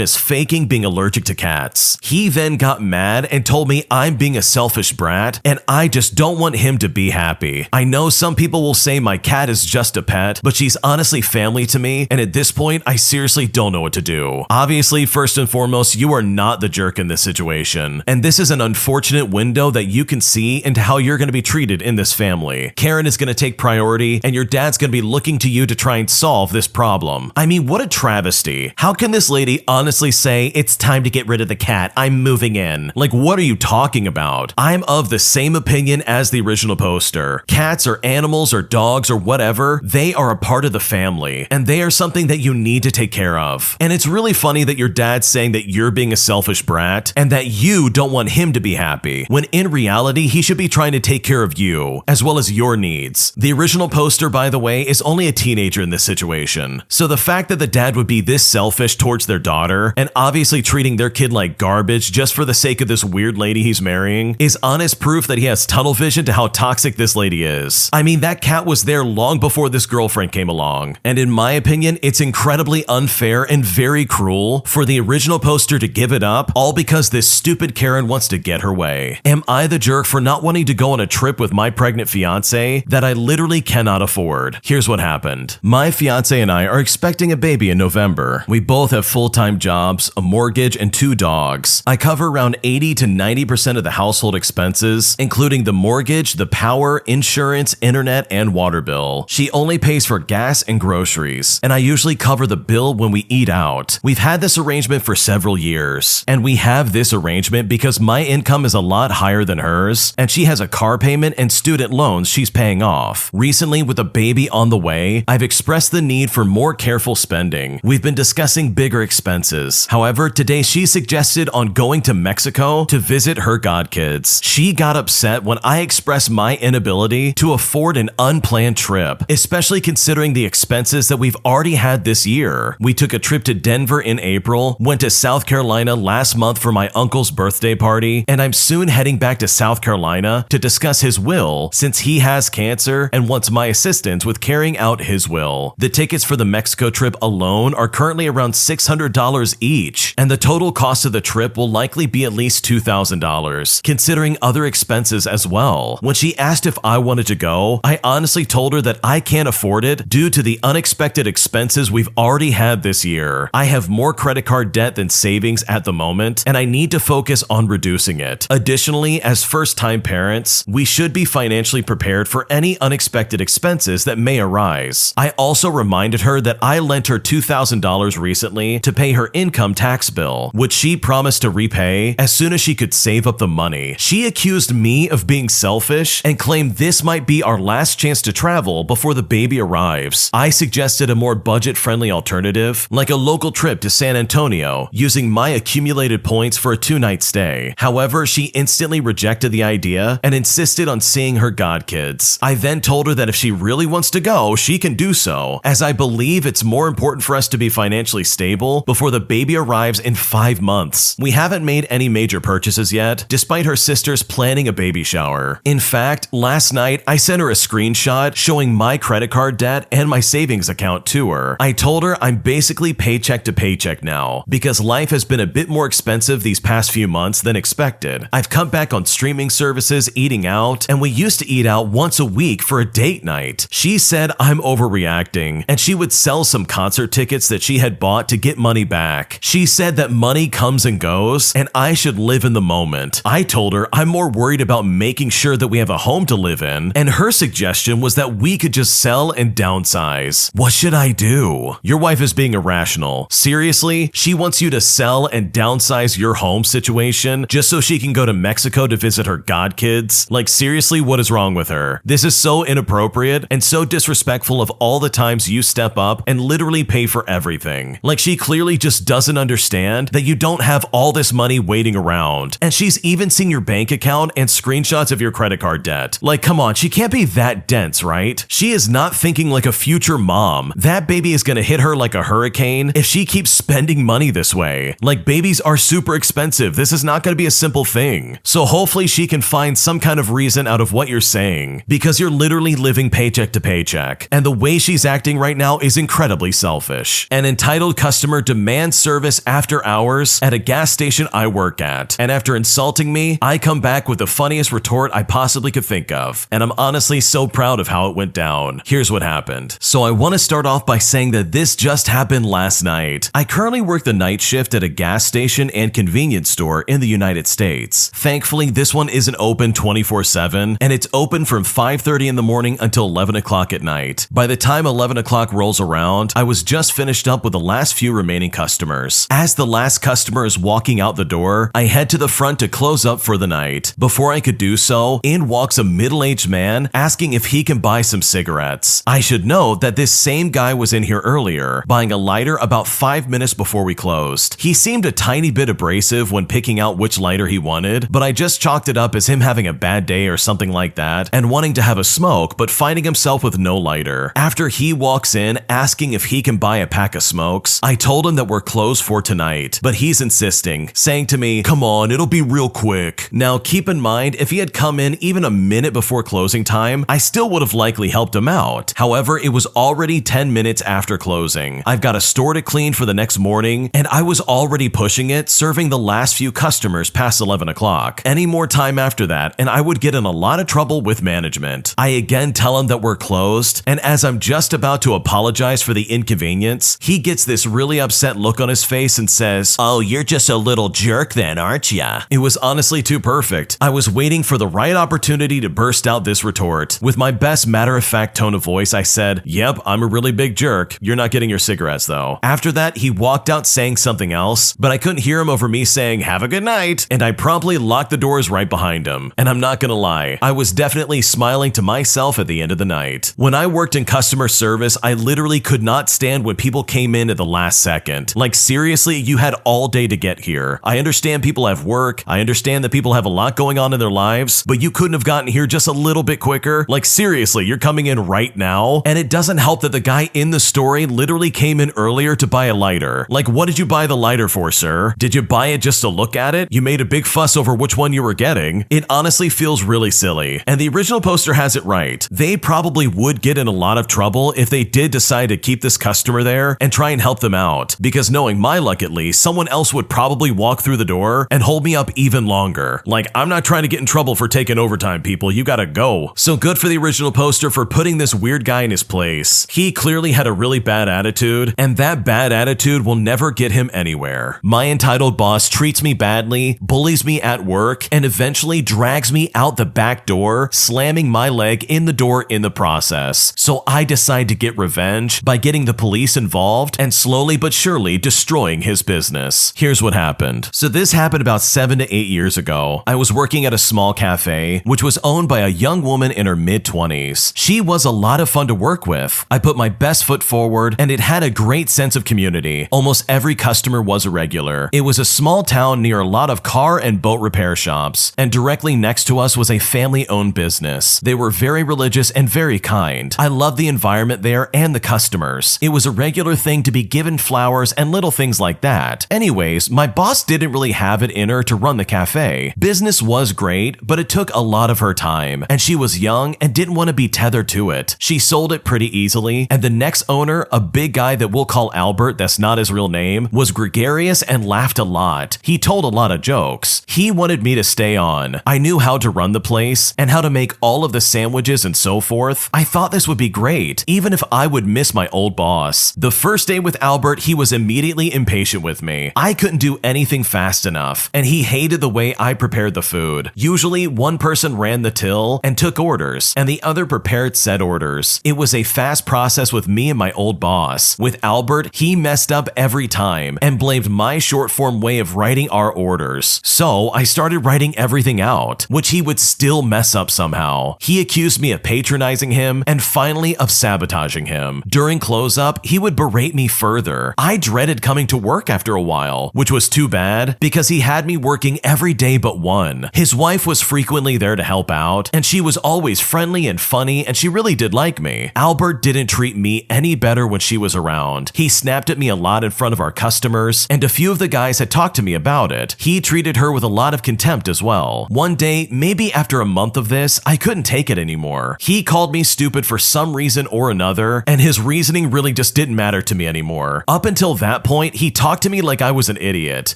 Speaker 1: is faking being allergic to cats. He then got mad and told me I'm being a selfish brat, and I just don't want him to be happy. I know some people will say my cat is just a pet, but she's honestly family to me, and at this point, I seriously don't know what to do. Obviously, first and foremost, you are not the jerk in this situation, and this is an unfortunate window that you can see into how you're going to be treated in this family. Karen is going to take priority, and your dad's going to be looking to you to try and solve this problem. I mean, what a travesty. How can this lady honestly say, it's time to get rid of the cat, I'm moving in? Like, what are you talking about? I'm of the same opinion as the original poster. Cats or animals or dogs or whatever, they are a part of the family, and they are something that you need to take care of. And it's really funny that your dad's saying that you're being a selfish brat and that you don't want him to be happy, when in reality, he should be trying to take care of you, as well as your needs. The original poster, by the way, is only a teenager in this situation. So the fact that the dad would be this selfish towards their daughter, and obviously treating their kid like garbage just for the sake of this weird lady he's marrying, is honest proof that he has tunnel vision to how toxic this lady is. I mean, that cat was there long before this girlfriend came along, and in my opinion, it's incredibly unfair and very cruel for the original poster to give it up, all because this stupid Karen wants to get her way. Am I the jerk for not wanting to go on a trip with my pregnant fiance that I literally cannot afford? Here's what happened. My fiance and I are expecting a baby in November. We both have full-time jobs, a mortgage, and 2 dogs. I cover around 80 to 90% of the household expenses, including the mortgage, the power, insurance, internet, and water bill. She only pays for gas and groceries. groceries, and I usually cover the bill when we eat out. We've had this arrangement for several years, and we have this arrangement because my income is a lot higher than hers, and she has a car payment and student loans she's paying off. Recently, with a baby on the way, I've expressed the need for more careful spending. We've been discussing bigger expenses. However, today she suggested on going to Mexico to visit her godkids. She got upset when I expressed my inability to afford an unplanned trip, especially considering the expenses that we've already had this year. We took a trip to Denver in April, went to South Carolina last month for my uncle's birthday party, and I'm soon heading back to South Carolina to discuss his will since he has cancer and wants my assistance with carrying out his will. The tickets for the Mexico trip alone are currently around $600 each, and the total cost of the trip will likely be at least $2,000, considering other expenses as well. When she asked if I wanted to go, I honestly told her that I can't afford it due to the unexpected expenses we've already had this year. I have more credit card debt than savings at the moment, and I need to focus on reducing it. Additionally, as first-time parents, we should be financially prepared for any unexpected expenses that may arise. I also reminded her that I lent her $2,000 recently to pay her income tax bill, which she promised to repay as soon as she could save up the money. She accused me of being selfish and claimed this might be our last chance to travel before the baby arrives. I suggested a more budget-friendly alternative, like a local trip to San Antonio, using my accumulated points for a 2-night stay. However, she instantly rejected the idea and insisted on seeing her godkids. I then told her that if she really wants to go, she can do so, as I believe it's more important for us to be financially stable before the baby arrives in 5 months. We haven't made any major purchases yet, despite her sisters planning a baby shower. In fact, last night I sent her a screenshot showing my credit card debt and my savings account to her. I told her I'm basically paycheck to paycheck now, because life has been a bit more expensive these past few months than expected. I've cut back on streaming services, eating out, and we used to eat out once a week for a date night. She said I'm overreacting, and she would sell some concert tickets that she had bought to get money back. She said that money comes and goes, and I should live in the moment. I told her I'm more worried about making sure that we have a home to live in, and her suggestion was that we could just sell and downsize. What should I do? Your wife is being irrational. Seriously? She wants you to sell and downsize your home situation just so she can go to Mexico to visit her godkids? Like, seriously, what is wrong with her? This is so inappropriate and so disrespectful of all the times you step up and literally pay for everything. Like, she clearly just doesn't understand that you don't have all this money waiting around. And she's even seen your bank account and screenshots of your credit card debt. Like, come on, she can't be that dense, right? She is not thinking like a future mom. That baby is gonna hit her like a hurricane if she keeps spending money this way. Like, babies are super expensive. This is not gonna be a simple thing. So hopefully she can find some kind of reason out of what you're saying, because you're literally living paycheck to paycheck. And the way she's acting right now is incredibly selfish. An entitled customer demands service after hours at a gas station I work at. And after insulting me, I come back with the funniest retort I possibly could think of. And I'm honestly so proud of how it went down. Here's what happened. So I want to start off by saying that this just happened last night. I currently work the night shift at a gas station and convenience store in the United States. Thankfully, this one isn't open 24/7, and it's open from 5:30 in the morning until 11 o'clock at night. By the time 11 o'clock rolls around, I was just finished up with the last few remaining customers. As the last customer is walking out the door, I head to the front to close up for the night. Before I could do so, in walks a middle-aged man asking if he can buy some cigarettes. I should note that this same guy was in here earlier, buying a lighter about 5 minutes before we closed. He seemed a tiny bit abrasive when picking out which lighter he wanted, but I just chalked it up as him having a bad day or something like that and wanting to have a smoke but finding himself with no lighter. After he walks in asking if he can buy a pack of smokes, I told him that we're closed for tonight, but he's insisting, saying to me, "Come on, it'll be real quick." Now keep in mind, if he had come in even a minute before closing time, I still would have likely helped him out. However, it was already 10 minutes after closing. I've got a store to clean for the next morning, and I was already pushing it, serving the last few customers past 11 o'clock. Any more time after that, and I would get in a lot of trouble with management. I again tell him that we're closed, and as I'm just about to apologize for the inconvenience, he gets this really upset look on his face and says, "Oh, you're just a little jerk then, aren't ya?" It was honestly too perfect. I was waiting for the right opportunity to burst out this retort. With my best matter-of-fact tone of voice, I said, "Yep, I'm a really really big jerk. You're not getting your cigarettes though. After that, he walked out saying something else, but I couldn't hear him over me saying, have a good night, and I promptly locked the doors right behind him. And I'm not gonna lie, I was definitely smiling to myself at the end of the night. When I worked in customer service, I literally could not stand when people came in at the last second. Like seriously, you had all day to get here. I understand people have work, I understand that people have a lot going on in their lives, but you couldn't have gotten here just a little bit quicker? Like seriously, you're coming in right now? And it doesn't help that the guy in the story literally came in earlier to buy a lighter. Like what did you buy the lighter for, sir? Did you buy it just to look at it? You made a big fuss over which one you were getting. It honestly feels really silly. And the original poster has it right. They probably would get in a lot of trouble if they did decide to keep this customer there and try and help them out. Because knowing my luck at least, someone else would probably walk through the door and hold me up even longer. Like, I'm not trying to get in trouble for taking overtime, people. You gotta go. So good for the original poster for putting this weird guy in his place. He clearly had a really bad attitude, and that bad attitude will never get him anywhere. My entitled boss treats me badly, bullies me at work, and eventually drags me out the back door, slamming my leg in the door in the process. So I decide to get revenge by getting the police involved and slowly but surely destroying his business. Here's what happened. So this happened about 7 to 8 years ago. I was working at a small cafe, which was owned by a young woman in her mid-20s. She was a lot of fun to work with. I put my best foot forward, and it had a great sense of community. Almost every customer was a regular. It was a small town near a lot of car and boat repair shops, and directly next to us was a family-owned business. They were very religious and very kind. I loved the environment there and the customers. It was a regular thing to be given flowers and little things like that. Anyways, my boss didn't really have it in her to run the cafe. Business was great, but it took a lot of her time, and she was young and didn't want to be tethered to it. She sold it pretty easily, and the next owner, a big guy that we'll call Albert, that's not his real name, was gregarious and laughed a lot. He told a lot of jokes. He wanted me to stay on. I knew how to run the place and how to make all of the sandwiches and so forth. I thought this would be great, even if I would miss my old boss. The first day with Albert, he was immediately impatient with me. I couldn't do anything fast enough, and he hated the way I prepared the food. Usually, one person ran the till and took orders, and the other prepared said orders. It was a fast process with me and my old boss. With Albert, he messed up every time and blamed my short form way of writing our orders. So I started writing everything out, which he would still mess up somehow. He accused me of patronizing him and finally of sabotaging him. During close-up, he would berate me further. I dreaded coming to work after a while, which was too bad because he had me working every day but one. His wife was frequently there to help out, and she was always friendly and funny, and she really did like me. Albert didn't treat me any better when she was around. He snapped at me a lot in front of our customers, and a few of the guys had talked to me about it. He treated her with a lot of contempt as well. One day, maybe after a month of this, I couldn't take it anymore. He called me stupid for some reason or another, and his reasoning really just didn't matter to me anymore. Up until that point, he talked to me like I was an idiot,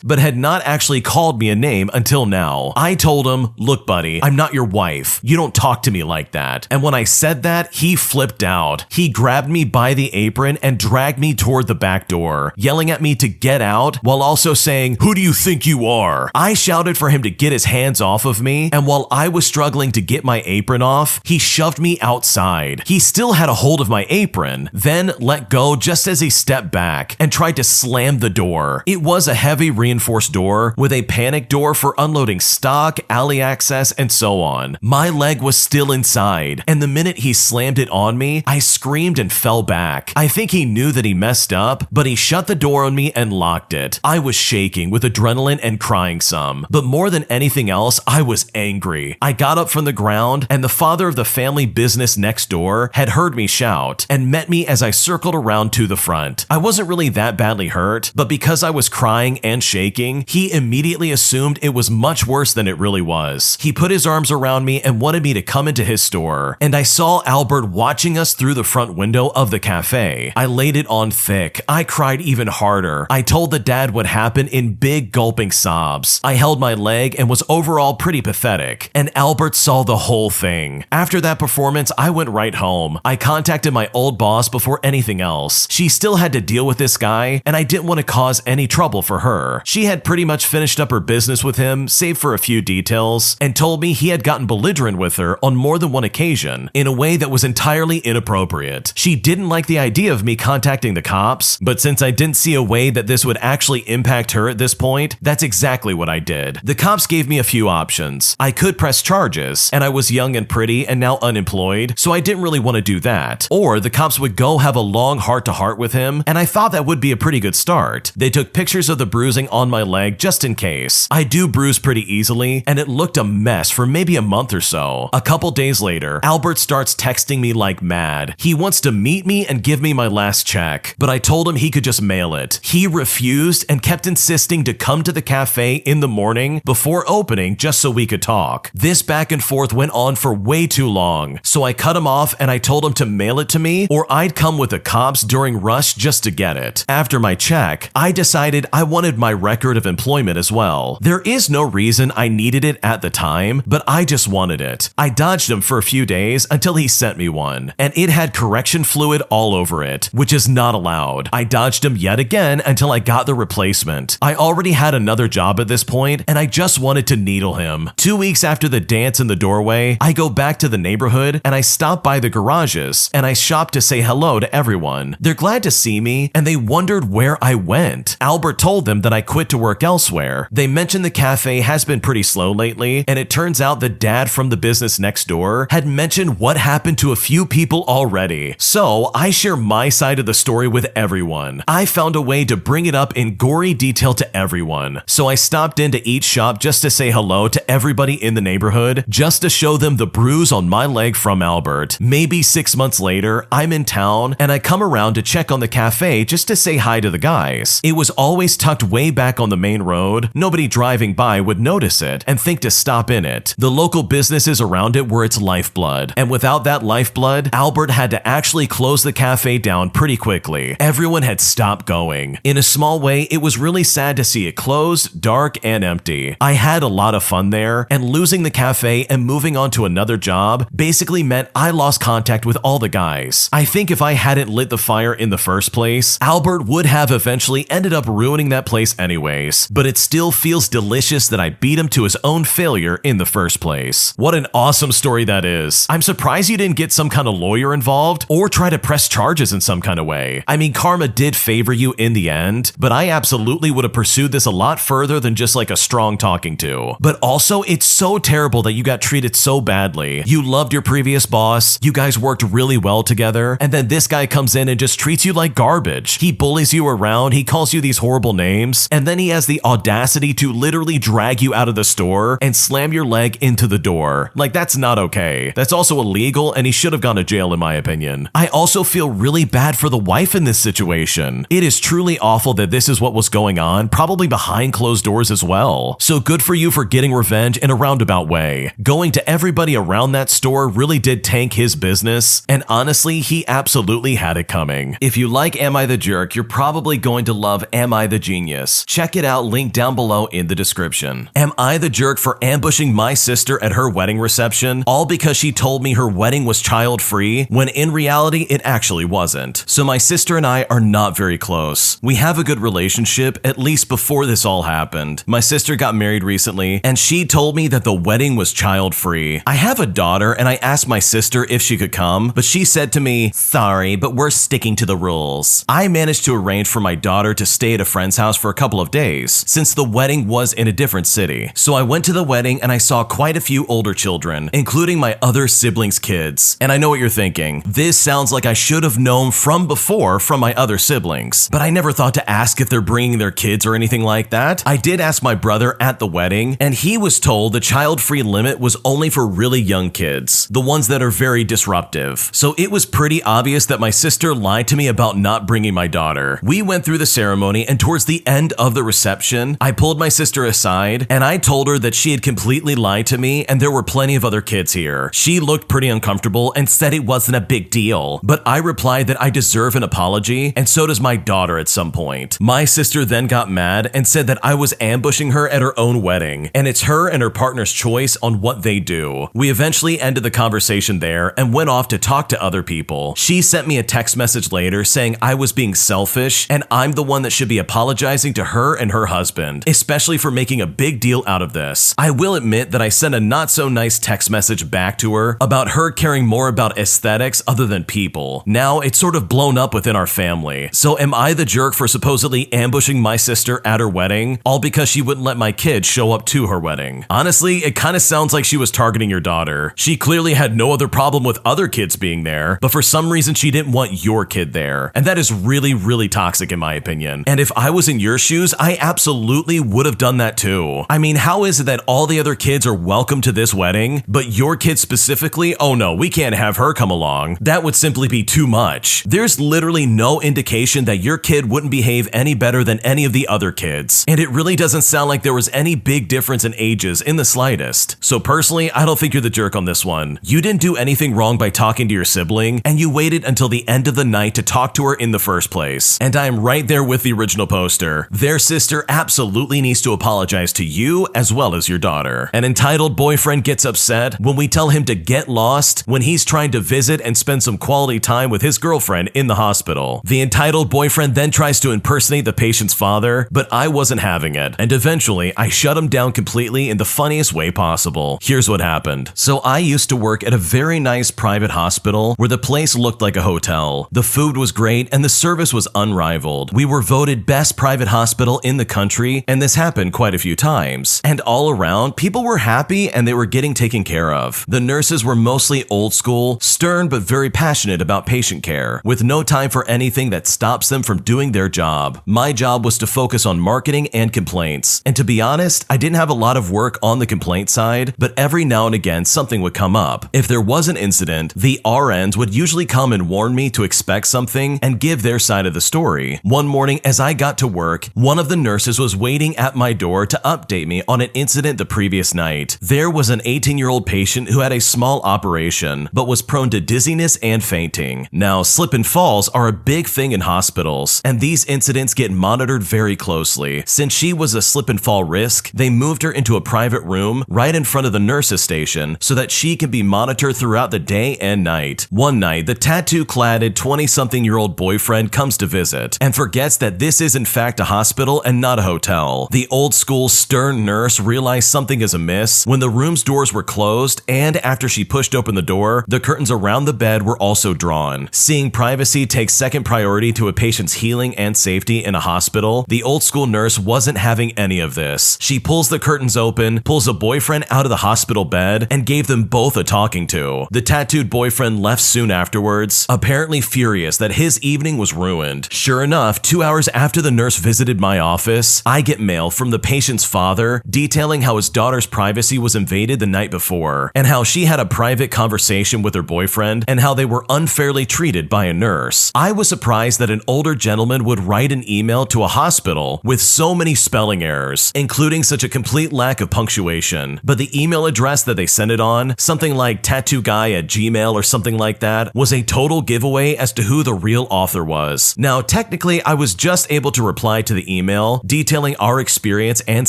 Speaker 1: but had not actually called me a name until now. I told him, look buddy, I'm not your wife. You don't talk to me like that. And when I said that, he flipped out. He grabbed me by the apron and dragged me toward the back door, yelling at me to get out while also saying, who do you think you are? I shouted for him to get his hands off of me, and while I was struggling to get my apron off, he shoved me outside. He still had a hold of my apron, then let go just as he stepped back and tried to slam the door. It was a heavy reinforced door with a panic door for unloading stock, alley access, and so on. My leg was still inside, and the minute he slammed it on me, I screamed and fell back. I think he knew that he messed up, but he shut the door on me and locked it. I was shaking with adrenaline and crying some, but more than anything else, I was angry. I got up from the ground, and the father of the family business next door had heard me shout and met me as I circled around to the front. I wasn't really that badly hurt, but because I was crying and shaking, he immediately assumed it was much worse than it really was. He put his arms around me and wanted me to come into his store, and I saw Albert watching us through the front window of the cafe. I laid it on thick. I cried even harder. I told the dad what happened in big gulping sobs. I held my leg and was overall pretty pathetic, and Albert saw the whole thing. After that performance, I went right home. I contacted my old boss before anything else. She still had to deal with this guy, and I didn't want to cause any trouble for her. She had pretty much finished up her business with him, save for a few details, and told me he had gotten belligerent with her on more than one occasion in a way that was entirely inappropriate. She didn't like the idea of me contacting the cops, but since I didn't see a way that this would actually impact her at this point, that's exactly what I did. The cops gave me a few options. I could press charges, and I was young and pretty and now unemployed, so I didn't really want to do that. Or the cops would go have a long heart-to-heart with him, and I thought that would be a pretty good start. They took pictures of the bruising on my leg just in case. I do bruise pretty easily, and it looked a mess for maybe a month or so. A couple days later, Albert starts texting me like mad. He wants to meet me and give me my last check, but I told him he could just mail it. He refused and kept insisting to come to the cafe in the morning before opening just so we could talk. This back and forth went on for way too long, so I cut him off and I told him to mail it to me or I'd come with the cops during rush just to get it. After my check, I decided I wanted my record of employment as well. There is no reason I needed it at the time, but I just wanted it. I dodged him for a few days until he sent me one, and it had correction fluid all over it, which is not allowed. I dodged him yet again until I got the replacement. I already had another job at this point, and I just wanted to needle him. 2 weeks after the dance in the doorway, I go back to the neighborhood and I stop by the garages and I shop to say hello to everyone. They're glad to see me and they wondered where I went. Albert told them that I quit to work elsewhere. They mentioned the cafe has been pretty slow lately, and it turns out the dad from the business next door had mentioned what happened to a few people already. So I share my side of the story with everyone. I found a way to bring it up in gory detail to everyone. So I stopped in to each shop just to say hello to everybody in the neighborhood, just to show them the bruise on my leg from Albert. Maybe 6 months later, I'm in town and I come around to check on the cafe just to say hi to the guys. It was always tucked way back on the main road. Nobody driving by would notice it and think to stop in it. The local businesses around it were its lifeblood, and without that lifeblood, Albert had to actually close the cafe down pretty quickly. Everyone had stopped going. In a small way, it was really sad to see it closed, dark, and empty. I had a lot of fun there, and losing the cafe and moving on to another job basically meant I lost contact with all the guys. I think if I hadn't lit the fire in the first place, Albert would have eventually ended up ruining that place anyways, but it still feels delicious that I beat him to his own failure in the first place. What an awesome story that is. I'm surprised you didn't get some kind of lawyer involved or try to press charges in some kind of way. I mean, karma did favor you in the end, but I absolutely would have pursued this a lot further than just like a strong talking to. But also, it's so terrible that you got treated so badly. You loved your previous boss, you guys worked really well together, and then this guy comes in and just treats you like garbage. He bullies you around, he calls you these horrible names, and then he has the audacity to literally drag you out of the store and slam your leg into the door. Like, that's not okay. That's also illegal, and he should have gone to jail in my opinion. I also feel really bad for the wife in this situation. It is truly awful that this is what was going on, probably behind closed doors as well. So good for you for getting revenge in a roundabout way. Going to everybody around that store really did tank his business, and honestly, he absolutely had it coming. If you like Am I the Jerk, you're probably going to love Am I the Genius. Check it out, link down below in the description. Am I the jerk for ambushing my sister at her wedding reception, all because she told me her wedding was child-free, when in reality it actually wasn't? So my sister and I are not very close. We have a good relationship, at least before this all happened. My sister got married recently, and she told me that the wedding was child-free. I have a daughter, and I asked my sister if she could come, but she said to me, "Sorry, but we're sticking to the rules." I managed to arrange for my daughter to stay at a friend's house for a couple of days, since the wedding was in a different city. So I went to the wedding and I saw quite a few older children, including my other siblings' kids. And I know what you're thinking. This sounds like I should have known from before from my other siblings, but I never thought to ask if they're bringing their kids or anything like that. I did ask my brother at the wedding, and he was told the child-free limit was only for really young kids, the ones that are very disruptive. So it was pretty obvious that my sister lied to me about not bringing my daughter. We went through the ceremony, and towards the end of the reception, I pulled my sister aside and I told her that she had completely lied to me and there were plenty of other kids here. She looked pretty uncomfortable and said it wasn't a big deal, but I replied that I deserve an apology, and so does my daughter at some point. My sister then got mad and said that I was ambushing her at her own wedding, and it's her and her partner's choice on what they do. We eventually ended the conversation there and went off to talk to other people. She sent me a text message later saying I was being selfish and I'm the one that should be apologizing to her and her husband, especially for making a big deal out of this. I will admit that I sent a not so nice text message back to her about her caring more about aesthetics other than people. people. Now it's sort of blown up within our family. So am I the jerk for supposedly ambushing my sister at her wedding, all because she wouldn't let my kid show up to her wedding? Honestly, it kind of sounds like she was targeting your daughter. She clearly had no other problem with other kids being there, but for some reason she didn't want your kid there. And that is really, really toxic in my opinion. And if I was in your shoes, I absolutely would have done that too. I mean, how is it that all the other kids are welcome to this wedding, but your kid specifically, oh no, we can't have her come along? That would simply be too much. There's literally no indication that your kid wouldn't behave any better than any of the other kids. And it really doesn't sound like there was any big difference in ages in the slightest. So personally, I don't think you're the jerk on this one. You didn't do anything wrong by talking to your sibling, and you waited until the end of the night to talk to her in the first place. And I am right there with the original poster. Their sister absolutely needs to apologize to you as well as your daughter. An entitled boyfriend gets upset when we tell him to get lost when he's trying to visit and spend some quality time with his girlfriend in the hospital. The entitled boyfriend then tries to impersonate the patient's father, but I wasn't having it, and eventually I shut him down completely in the funniest way possible. Here's what happened. So I used to work at a very nice private hospital where the place looked like a hotel. The food was great and the service was unrivaled. We were voted best private hospital in the country, and this happened quite a few times. And all around, people were happy and they were getting taken care of. The nurses were mostly old school, stern but very passionate about patient care, with no time for anything that stops them from doing their job. My job was to focus on marketing and complaints. And to be honest, I didn't have a lot of work on the complaint side, but every now and again something would come up. If there was an incident, the RNs would usually come and warn me to expect something and give their side of the story. One morning as I got to work, one of the nurses was waiting at my door to update me on an incident the previous night. There was an 18-year-old patient who had a small operation, but was prone to dizziness and fainting. Now, slip and falls are a big thing in hospitals, and these incidents get monitored very closely. Since she was a slip and fall risk, they moved her into a private room right in front of the nurse's station so that she can be monitored throughout the day and night. One night, the tattoo-cladded 20-something-year-old boyfriend comes to visit and forgets that this is in fact a hospital and not a hotel. The old-school stern nurse realized something is amiss when the room's doors were closed, and after she pushed open the door, the curtains around the bed were also drawn. Seeing privacy take second priority to a patient's healing and safety in a hospital, the old-school nurse wasn't having any of this. She pulls the curtains open, pulls a boyfriend out of the hospital bed, and gave them both a talking to. The tattooed boyfriend left soon afterwards, apparently furious that his evening was ruined. Sure enough, 2 hours after the nurse visited my office, I get mail from the patient's father detailing how his daughter's privacy was invaded the night before, and how she had a private conversation with her boyfriend, and how they were unfairly treated by a nurse. I was surprised that an older gentleman would write an email to a hospital with so many spelling errors, including such a complete lack of punctuation. But the email address that they sent it on, something like tattooguy@gmail or something like that, was a total giveaway as to who the real author was. Now, technically, I was just able to reply to the email detailing our experience and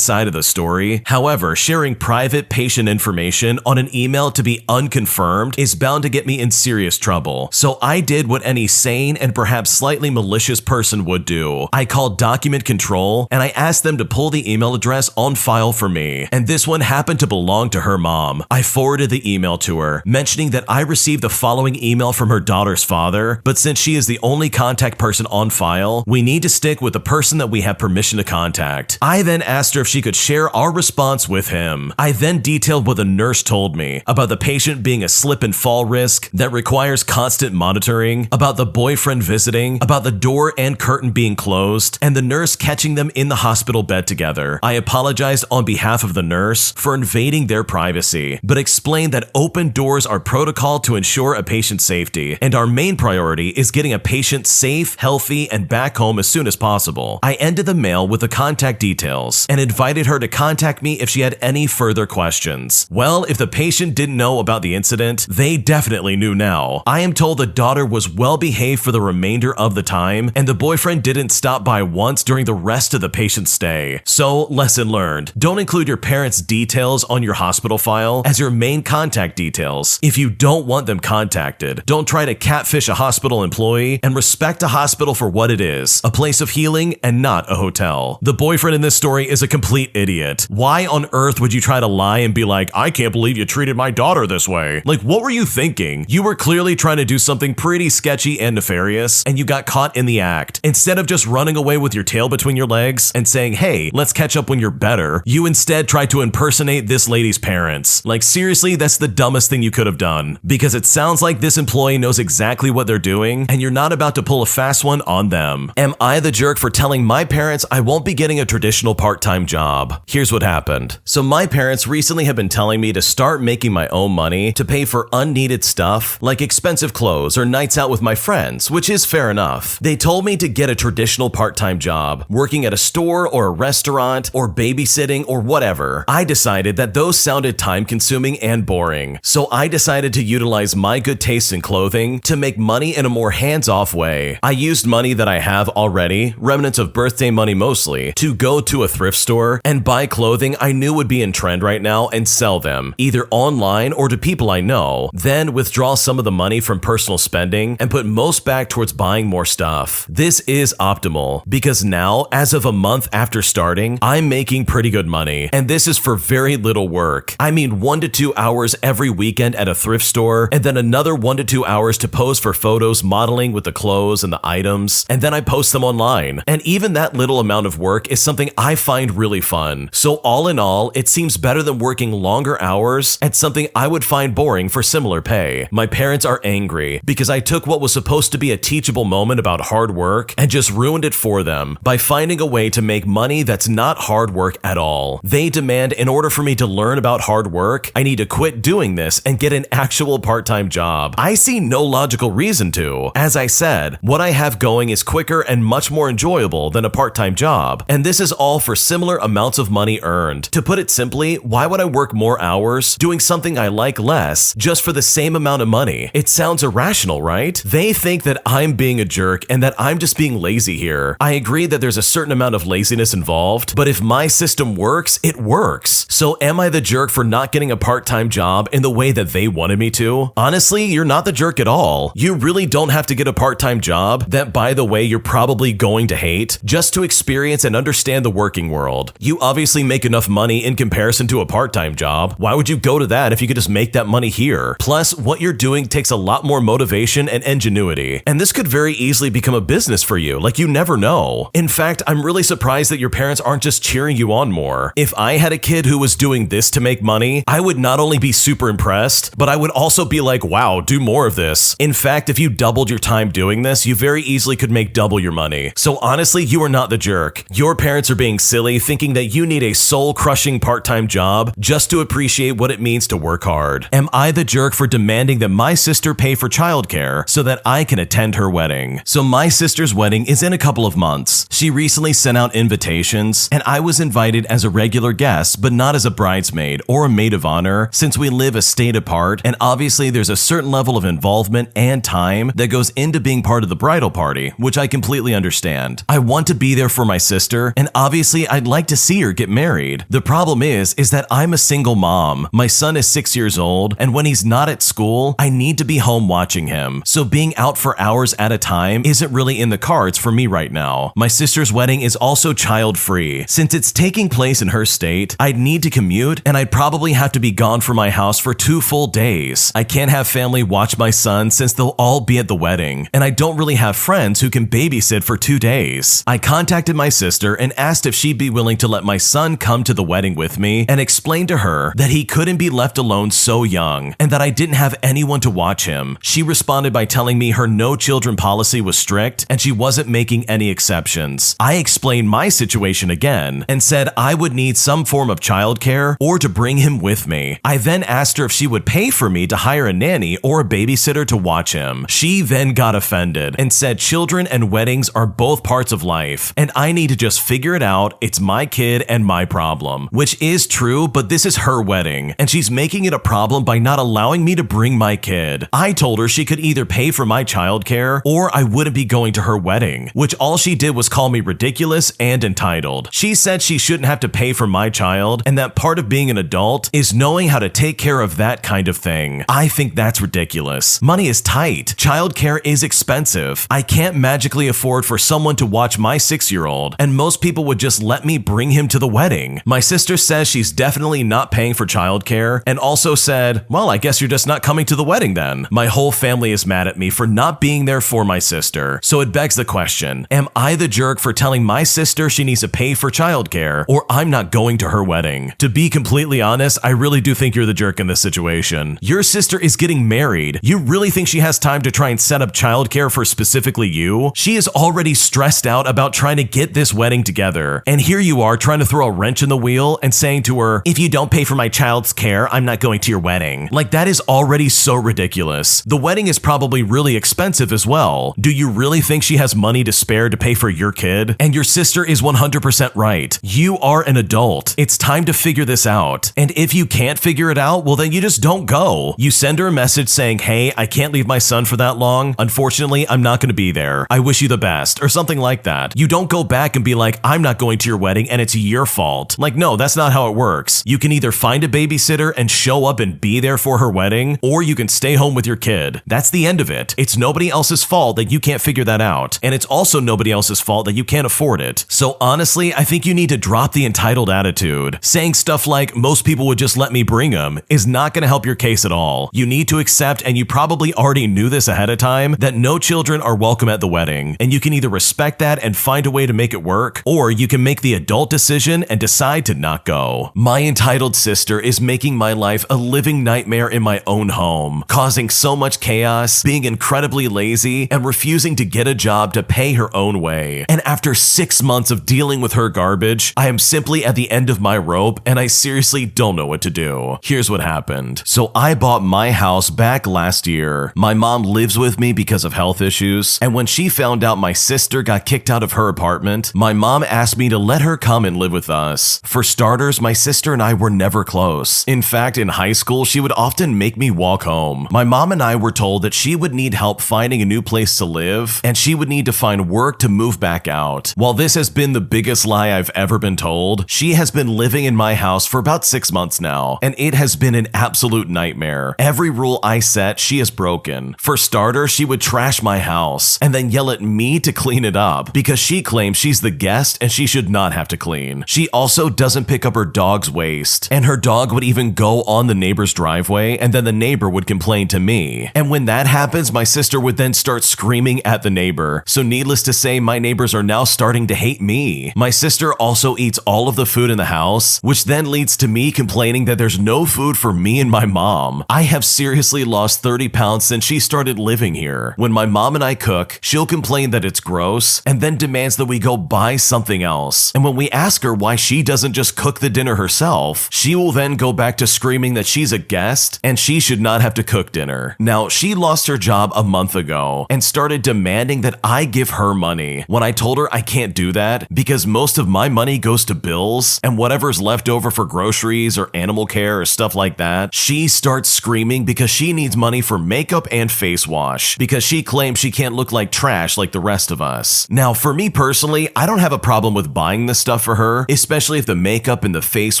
Speaker 1: side of the story. However, sharing private patient information on an email to be unconfirmed is bound to get me in serious trouble. So I did what any sane and perhaps slightly malicious person would do. I called document control and I asked them to pull the email address on file for me. And this one happened to belong to her mom. I forwarded the email to her, mentioning that I received the following email from her daughter's father, but since she is the only contact person on file, we need to stick with the person that we have permission to contact. I then asked her if she could share our response with him. I then detailed what the nurse told me about the patient being a slip and fall risk that requires constant monitoring, about the boyfriend visiting, about the door and curtain being closed, and the nurse catching them in the hospital bed together. I apologized on behalf of the nurse for invading their privacy, but explained that open doors are protocol to ensure a patient's safety, and our main priority is getting a patient safe, healthy, and back home as soon as possible. I ended the mail with the contact details and invited her to contact me if she had any further questions. Well, if the patient didn't know about the incident, they definitely knew now. I am told the daughter was well behaved for the remainder of the time, and the boyfriend didn't stop by once during the rest of the patient's stay. So, lesson learned. Don't include your parents' details on your hospital file as your main contact details if you don't want them contacted. Don't try to catfish a hospital employee, and respect a hospital for what it is, a place of healing and not a hotel. The boyfriend in this story is a complete idiot. Why on earth would you try to lie and be like, I can't believe you treated my daughter this way? Like, what were you thinking? You were clearly trying to do something pretty sketchy and nefarious, and you got caught in the act. Instead of just running away with your tail between your legs and saying, hey, let's catch up when you're better, you instead tried to impersonate this lady's parents. Like seriously, that's the dumbest thing you could have done, because it sounds like this employee knows exactly what they're doing, and you're not about to pull a fast one on them. Am I the jerk for telling my parents I won't be getting a traditional part-time job? Here's what happened. So my parents recently have been telling me to start making my own money to pay for unneeded stuff like expensive clothes or nights out with my friends, which is fair enough. They told me to get a traditional part-time job, working at a store or a restaurant or babysitting or whatever. I decided that those sounded time-consuming and boring, so I decided to utilize my good taste in clothing to make money in a more hands-off way. I used money that I have already, remnants of birthday money mostly, to go to a thrift store and buy clothing I knew would be in trend right now and sell them, either online or to people I know, then withdraw some of the money from personal spending and put most back towards buying more stuff. This is optimal because now, as of a month after starting, I'm making pretty good money, and this is for very little work. I mean 1 to 2 hours every weekend at a thrift store, and then another 1 to 2 hours to pose for photos modeling with the clothes and the items, and then I post them online. And even that little amount of work is something I find really fun. So all in all, it seems better than working longer hours at something I would find boring for similar pay. My parents are angry because I took what was supposed to be a teachable moment about hard work and just ruined it for them by finding a way to make money that's not hard work at all. They demand in order for me to learn about hard work, I need to quit doing this and get an actual part-time job. I see no logical reason to. As I said, what I have going is quicker and much more enjoyable than a part-time job, and this is all for similar amounts of money earned. To put it simply, why would I work more hours doing something I like less just for the same amount of money? It sounds irrational, right? They think that I'm being a jerk and that I'm just being lazy here. I agree that there's a certain amount of laziness involved, but if my system works, it works. So am I the jerk for not getting a part-time job in the way that they wanted me to? Honestly, you're not the jerk at all. You really don't have to get a part-time job that, by the way, you're probably going to hate just to experience and understand the working world. You obviously make enough money in comparison to a part-time job. Why would you go to that if you could just make that money here? Plus, what you're doing takes a lot more motivation and ingenuity, and this could very easily become a business for you, like you never know. In fact, I'm really surprised that your parents aren't just cheering you on more. If I had a kid who was doing this to make money, I would not only be super impressed, but I would also be like, wow, do more of this. In fact, if you doubled your time doing this, you very easily could make double your money. So honestly, you are not the jerk. Your parents are being silly, thinking that you need a soul-crushing part-time job just to appreciate what it means to work hard. Am I the jerk for demanding that my sister pay for childcare so that I can attend her wedding? So my sister's wedding is in a couple of months. She recently sent out invitations, and I was invited as a regular guest, but not as a bridesmaid or a maid of honor, since we live a state apart, and obviously there's a certain level of involvement and time that goes into being part of the bridal party, which I completely understand. I want to be there for my sister, and obviously I'd like to see her get married. The problem is that I'm a single mom. My son is 6 years old, and when he's not at school, I need to be home watching him. So being out for hours at a time isn't really in the cards for me right now. My sister's wedding is also child-free. Since it's taking place in her state, I'd need to commute, and I'd probably have to be gone from my house for 2 full days. I can't have family watch my son since they'll all be at the wedding, and I don't really have friends who can babysit for 2 days. I contacted my sister and asked if she'd be willing to let my son come to the wedding with me, and explained to her that he couldn't be left alone so young, and that I didn't have anyone to watch him. She responded by telling me her no children policy was strict, and she wasn't making any exceptions. I explained my situation again, and said I would need some form of childcare or to bring him with me. I then asked her if she would pay for me to hire a nanny or a babysitter to watch him. She then got offended and said children and weddings are both parts of life, and I need to just figure it out. It's my kid and my problem. Which is true, but this is her wedding, and she's making it a problem by not allowing me to bring my kid. I told her she could either pay for my childcare or I wouldn't be going to her wedding, which all she did was call me ridiculous and entitled. She said she shouldn't have to pay for my child, and that part of being an adult is knowing how to take care of that kind of thing. I think that's ridiculous. Money is tight. Childcare is expensive. I can't magically afford for someone to watch my 6-year-old, and most people would just let me bring him to the wedding. My sister says she's definitely not paying for childcare, and also said, well, I guess you're just not coming to the wedding then. My whole family is mad at me for not being there for my sister. So it begs the question, am I the jerk for telling my sister she needs to pay for childcare, or I'm not going to her wedding? To be completely honest, I really do think you're the jerk in this situation. Your sister is getting married. You really think she has time to try and set up childcare for specifically you? She is already stressed out about trying to get this wedding together. And here you are trying to throw a wrench in the wheel and saying to her, if you don't pay for my child's care, I'm not going to your wedding. Like, that is already so ridiculous. The wedding is probably really expensive as well. Do you really think she has money to spare to pay for your kid? And your sister is 100% right. You are an adult. It's time to figure this out. And if you can't figure it out, well then you just don't go. You send her a message saying, hey, I can't leave my son for that long. Unfortunately, I'm not going to be there. I wish you the best, or something like that. You don't go back and be like, I'm not going to your wedding and it's your fault. Like, no, that's not how it works. You can either find a babysitter and show up and be there for her wedding, or you can stay home with your kid. That's the end of it. It's nobody else's fault that you can't figure that out. And it's also nobody else's fault that you can't afford it. So honestly, I think you need to drop the entitled attitude. Saying stuff like, most people would just let me bring them, is not going to help your case at all. You need to accept, and you probably already knew this ahead of time, that no children are welcome at the wedding. And you can either respect that and find a way to make it work, or you can make the adult decision and decide to not go. My entitled sister is making my life a living nightmare in my own home, causing so much chaos, being incredibly lazy, and refusing to get a job to pay her own way. And after 6 months of dealing with her garbage, I am simply at the end of my rope, and I seriously don't know what to do. Here's what happened. So I bought my house back last year. My mom lives with me because of health issues, and when she found out my sister got kicked out of her apartment, my mom asked me to let her come and live with us. For starters, my sister and I were never close. In fact, in high school, she would often make me walk home. My mom and I were told that she would need help finding a new place to live, and she would need to find work to move back out. While this has been the biggest lie I've ever been told, she has been living in my house for about 6 months now, and it has been an absolute nightmare. Every rule I set, she has broken. For starters, she would trash my house, and then yell at me to clean it up, because she claims she's the guest and she should not have to clean. She also doesn't pick up her dog's waste, and her dog would even go on the neighbor's driveway, and then the neighbor would complain to me. And when that happens, my sister would then start screaming at the neighbor. So needless to say, my neighbors are now starting to hate me. My sister also eats all of the food in the house, which then leads to me complaining that there's no food for me and my mom. I have seriously lost 30 pounds since she started living here. When my mom and I cook, she'll complain that it's gross, and then demands that we go buy something else. And when we ask her why she doesn't just cook the dinner herself, she will then go back to screaming that she's a guest and she should not have to cook dinner. Now, she lost her job a month ago and started demanding that I give her money, when I told her I can't do that because most of my money goes to bills, and whatever's left over for groceries or animal care or stuff like that, she starts screaming because she needs money for makeup and face wash because she claims she can't look like trash like the rest of us. Now, for me personally, I don't have a problem with buying this stuff for her, especially if the makeup and the face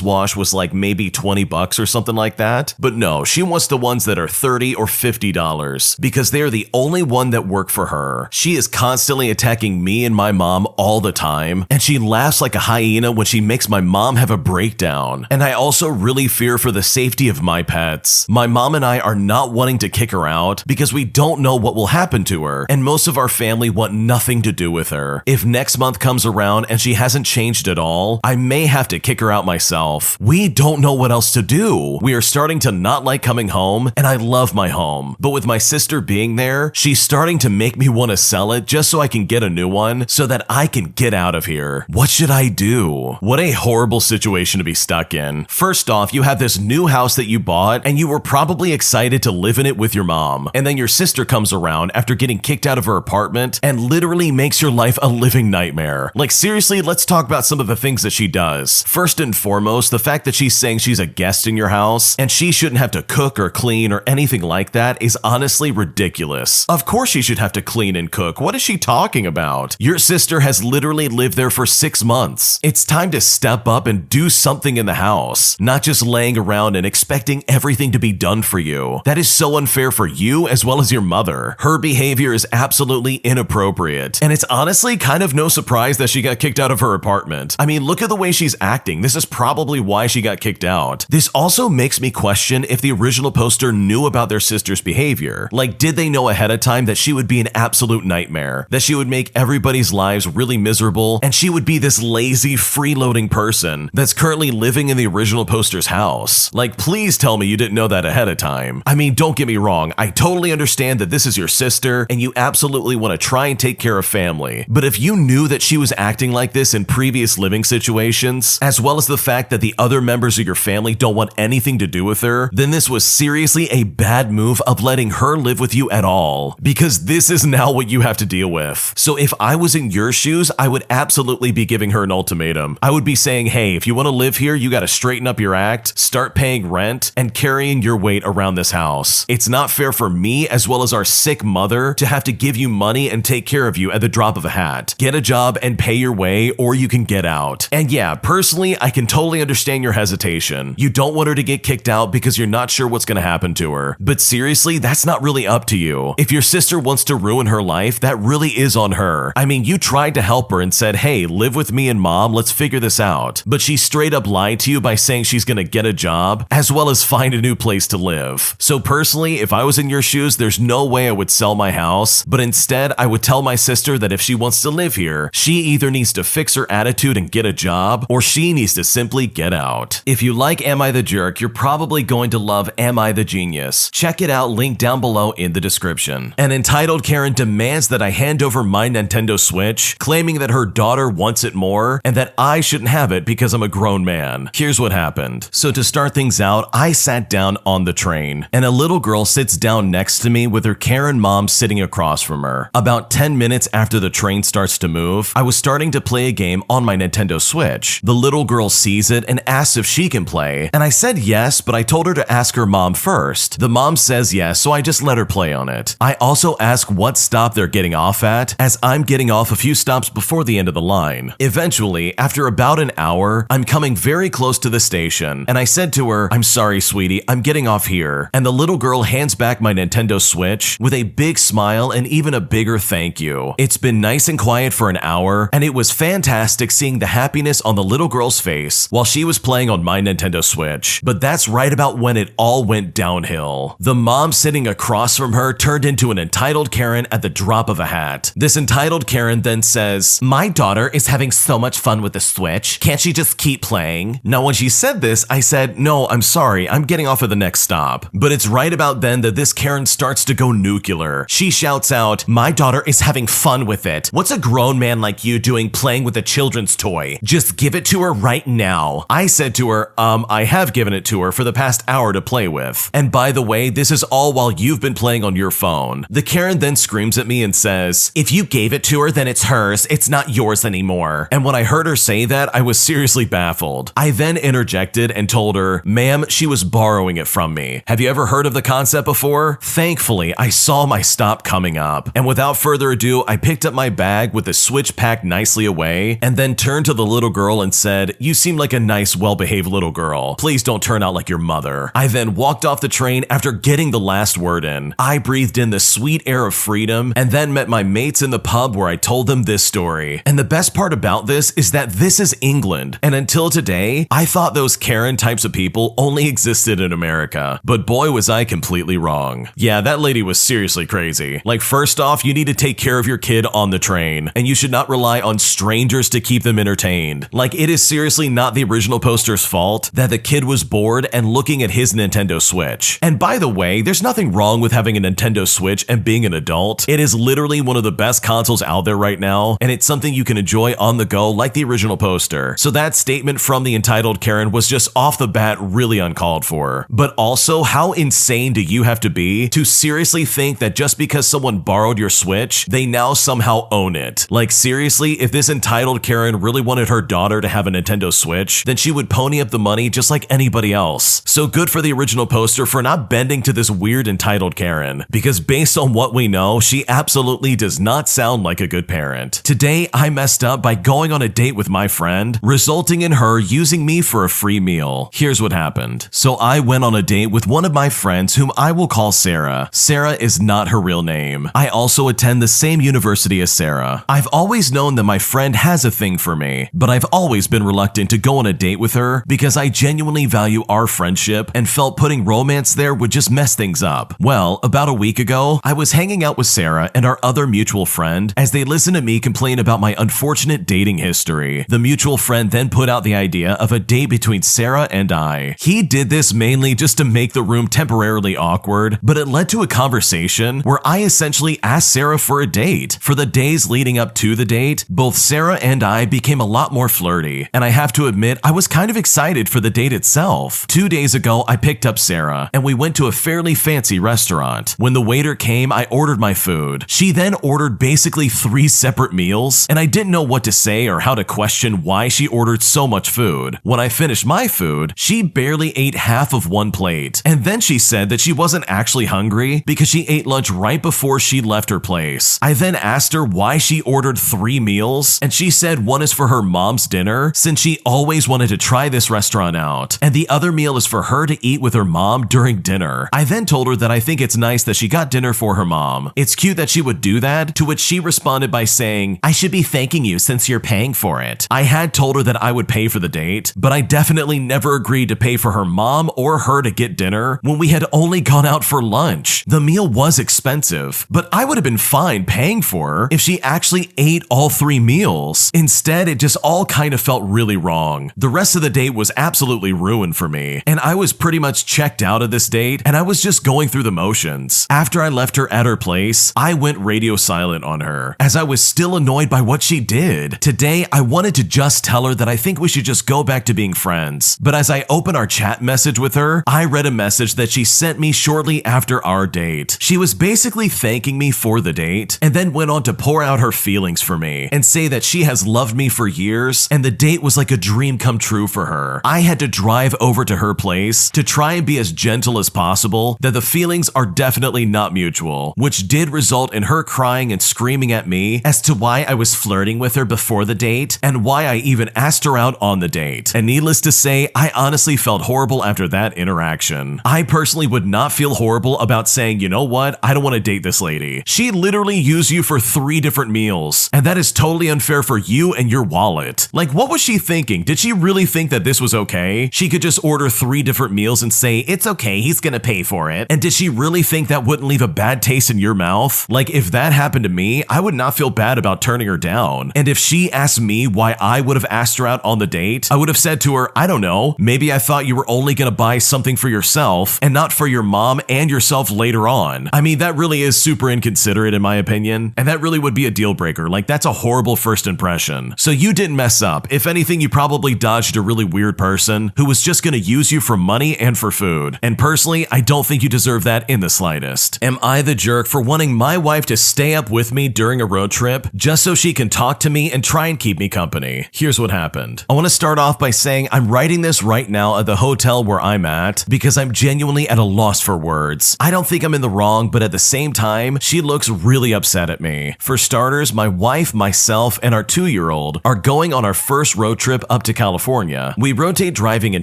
Speaker 1: wash was like maybe $20 or something like that. But no, she wants the ones that are $30 or $50 because they're the only one that work for her. She is constantly attacking me and my mom all the time, and she laughs like a hyena when she makes my mom have a breakdown. And I also really fear for the safety of my pets. My mom and I are not wanting to kick her out because we don't know what will happen to her, and most of our family want nothing to do with her. If next month comes around and she hasn't changed at all, I may have to kick her out myself. We don't know what else to do. We are starting to not like coming home, and I love my home. But with my sister being there, she's starting to make me want to sell it just so I can get a new one so that I can get out of here. What should I do? What a horrible situation to be stuck in. First off, you have this new house that you bought, and you were probably excited to live in it with your mom. And then your sister comes around after getting kicked out of her apartment and literally makes your life a living nightmare. Like, seriously, let's talk about some of the things that she does. First and foremost, the fact that she's saying she's a guest in your house and she shouldn't have to cook or clean or anything like that is honestly ridiculous. Of course she should have to clean and cook. What is she talking about? Your sister has literally lived there for 6 months. It's time to step up and do something in the house, not just laying around and expecting everything to be done for you. That is so unfair for you as well as your mother. Her behavior is absolutely inappropriate, and it's honestly kind of no surprise that she got kicked out of her apartment. I mean, look at the way she's acting. This is probably why she got kicked out. This also makes me question if the original poster knew about their sister's behavior. Like, did they know ahead of time that she would be an absolute nightmare, that she would make everybody's lives really miserable, and she would be this lazy, freeloading person that's currently living in the original poster's house? Like, please tell me you didn't know that ahead of time. I mean, don't get me wrong, I totally understand that this is your sister and you absolutely want to try and take care of family, but if you knew that she was acting like this in previous living situations, as well as the fact that the other members of your family don't want anything to do with her, then this was seriously a bad move of letting her live with you at all, because this is now what you have to deal with. So if I was in your shoes, I would absolutely be giving her an ultimatum. I would be saying, hey, if you want to live here, you got to straighten up your act, start paying rent, and carrying your weight around this house. It's not fair for me, as well as our sick mother, to have to give you money and take care of you at the drop of a hat. Get a job and pay your way, or you can get out. And yeah, personally, I can totally understand your hesitation. You don't want her to get kicked out because you're not sure what's going to happen to her. But seriously, that's not really up to you. If your sister wants to ruin her life, that really is on her. I mean, you tried to help her and said, hey, live with me and mom, let's figure this out. But she straight up lied to you by saying she's going to get a job, as well as find a new place to live. So personally, if I was in your shoes, there's no way I would sell my house, but instead I would tell my sister that if she wants to live here, she either needs to fix her attitude and get a job, or she needs to simply get out. If you like Am I the Jerk, you're probably going to love Am I the Genius. Check it out, link down below in the description. An entitled Karen demands that I hand over my Nintendo Switch, claiming that her daughter wants it more, and that I shouldn't have it because I'm a grown man. Here's what happened. So to start things out, I sat down on the train, and a little girl sits down next to me with her Karen mom sitting across from her. About 10 minutes after the train starts to move, I was starting to play a game on my Nintendo Switch. The little girl sees it and asks if she can play, and I said yes, but I told her to ask her mom first. The mom says yes, so I just let her play on it. I also ask what stop they're getting off at, as I'm getting off a few stops before the end of the line. Eventually, after about an hour, I'm coming very close to the station, and I said to her, I'm sorry, sweetie, I'm getting off here. And the little girl hands back my Nintendo Switch with a big smile and even a bigger thank you. It's been nice and quiet for an hour, and it was fantastic seeing the happiness on the little girl's face while she was playing on my Nintendo Switch. But that's right about when it all went downhill. The mom sitting across from her turned into an entitled Karen at the drop of a hat. This entitled Karen then says, my daughter is having so much fun with the Switch. Can't she just keep playing? Now, when she said this, I said, no, I'm sorry, I'm getting off at the next stop. But it's right about then that this Karen starts to go nuclear. She shouts out, my daughter is having fun with it. What's a grown man like you doing playing with a children's toy? Just give it to her right now. I said to her, I have given it to her for the past hour to play with. And by the way, this is all while you've been playing on your phone. The Karen then screams at me and says, if you gave it to her, then it's hers. It's not yours anymore. And when I heard her say that, I was seriously baffled. I then interjected and told her, ma'am, she was borrowing it from me. Have you ever heard of the concept before? Thankfully, I saw my stop coming up. And without further ado, I picked up my bag with the Switch packed nicely away, and then turned to the little girl and said, you seem like a nice, well-behaved little girl. Please don't turn out like your mother. I then walked off the train after getting the last word in. I breathed in the sweet air of freedom and then met my mates in the pub where I told them this story. And the best part about this is that this is England. And until today, I thought those Karen types of people only existed in America. But boy, was I completely wrong. Yeah, that lady was seriously crazy. Like, first off, you need to take care of your kid on the train, and you should not rely on strangers to keep them entertained. Like, it is seriously not the original poster's fault that the kid was bored and looking at his Nintendo Switch. And by the way, there's nothing wrong with having a Nintendo Switch and being an adult. It is literally one of the best consoles out there right now, and it's something you can enjoy on the go like the original poster. So that statement from the entitled Karen was just off the bat really uncalled for. But also, how insane do you have to be to seriously think that just because someone borrowed your Switch, they now somehow own it? Like, seriously, if this entitled Karen really wanted her daughter to have a Nintendo Switch, then she would pony up the money just like anybody else. So good for the original poster for not bending to this weird entitled Karen, because based on what we know, she absolutely does not sound like a good parent. Today, I messed up by going on a date with my friend, resulting in her using me for a free meal. Here's what happened. So I went on a date with one of my friends whom I will call Sarah. Sarah is not her real name. I also attend the same university as Sarah. I've always known that my friend has a thing for me, but I've always been reluctant to go on a date with her because I genuinely value our friendship and felt putting romance there would just mess things things up? Well, about a week ago, I was hanging out with Sarah and our other mutual friend as they listened to me complain about my unfortunate dating history. The mutual friend then put out the idea of a date between Sarah and I. He did this mainly just to make the room temporarily awkward, but it led to a conversation where I essentially asked Sarah for a date. For the days leading up to the date, both Sarah and I became a lot more flirty, and I have to admit I was kind of excited for the date itself. 2 days ago, I picked up Sarah, and we went to a fairly fancy restaurant. When the waiter came, I ordered my food. She then ordered basically 3 separate meals, and I didn't know what to say or how to question why she ordered so much food. When I finished my food, she barely ate half of one plate, and then she said that she wasn't actually hungry because she ate lunch right before she left her place. I then asked her why she ordered 3 meals, and she said one is for her mom's dinner since she always wanted to try this restaurant out, and the other meal is for her to eat with her mom during dinner. I then told her that I think it's nice that she got dinner for her mom. It's cute that she would do that, to which she responded by saying, "I should be thanking you since you're paying for it." I had told her that I would pay for the date, but I definitely never agreed to pay for her mom or her to get dinner when we had only gone out for lunch. The meal was expensive, but I would have been fine paying for her if she actually ate all 3 meals. Instead, it just all kind of felt really wrong. The rest of the date was absolutely ruined for me, and I was pretty much checked out of this date, and I was just going through the motions. After I left her at her place, I went radio silent on her, as I was still annoyed by what she did. Today, I wanted to just tell her that I think we should just go back to being friends, but as I opened our chat message with her, I read a message that she sent me shortly after our date. She was basically thanking me for the date, and then went on to pour out her feelings for me, and say that she has loved me for years, and the date was like a dream come true for her. I had to drive over to her place to try and be as gentle as possible that the feelings are definitely not mutual, which did result in her crying and screaming at me as to why I was flirting with her before the date, and why I even asked her out on the date. And needless to say, I honestly felt horrible after that interaction. I personally would not feel horrible about saying, you know what, I don't want to date this lady. She literally used you for 3 different meals, and that is totally unfair for you and your wallet. Like, what was she thinking? Did she really think that this was okay? She could just order 3 different meals and say, it's okay, he's gonna pay for it. And did she really think that wouldn't leave a bad taste in your mouth? Like, if that happened to me, I would not feel bad about turning her down. And if she asked me why I would have asked her out on the date, I would have said to her, I don't know, maybe I thought you were only gonna buy something for yourself and not for your mom and yourself later on. I mean, that really is super inconsiderate in my opinion, and that really would be a deal breaker. Like, that's a horrible first impression. So you didn't mess up. If anything, you probably dodged a really weird person who was just gonna use you for money and for food. And personally, I don't think you deserve that in the slightest. Am I the jerk for wanting my wife to stay up with me during a road trip just so she can talk to me and try and keep me company? Here's what happened. I want to start off by saying I'm writing this right now at the hotel where I'm at because I'm genuinely at a loss for words. I don't think I'm in the wrong, but at the same time, she looks really upset at me. For starters, my wife, myself, and our 2-year-old are going on our first road trip up to California. We rotate driving in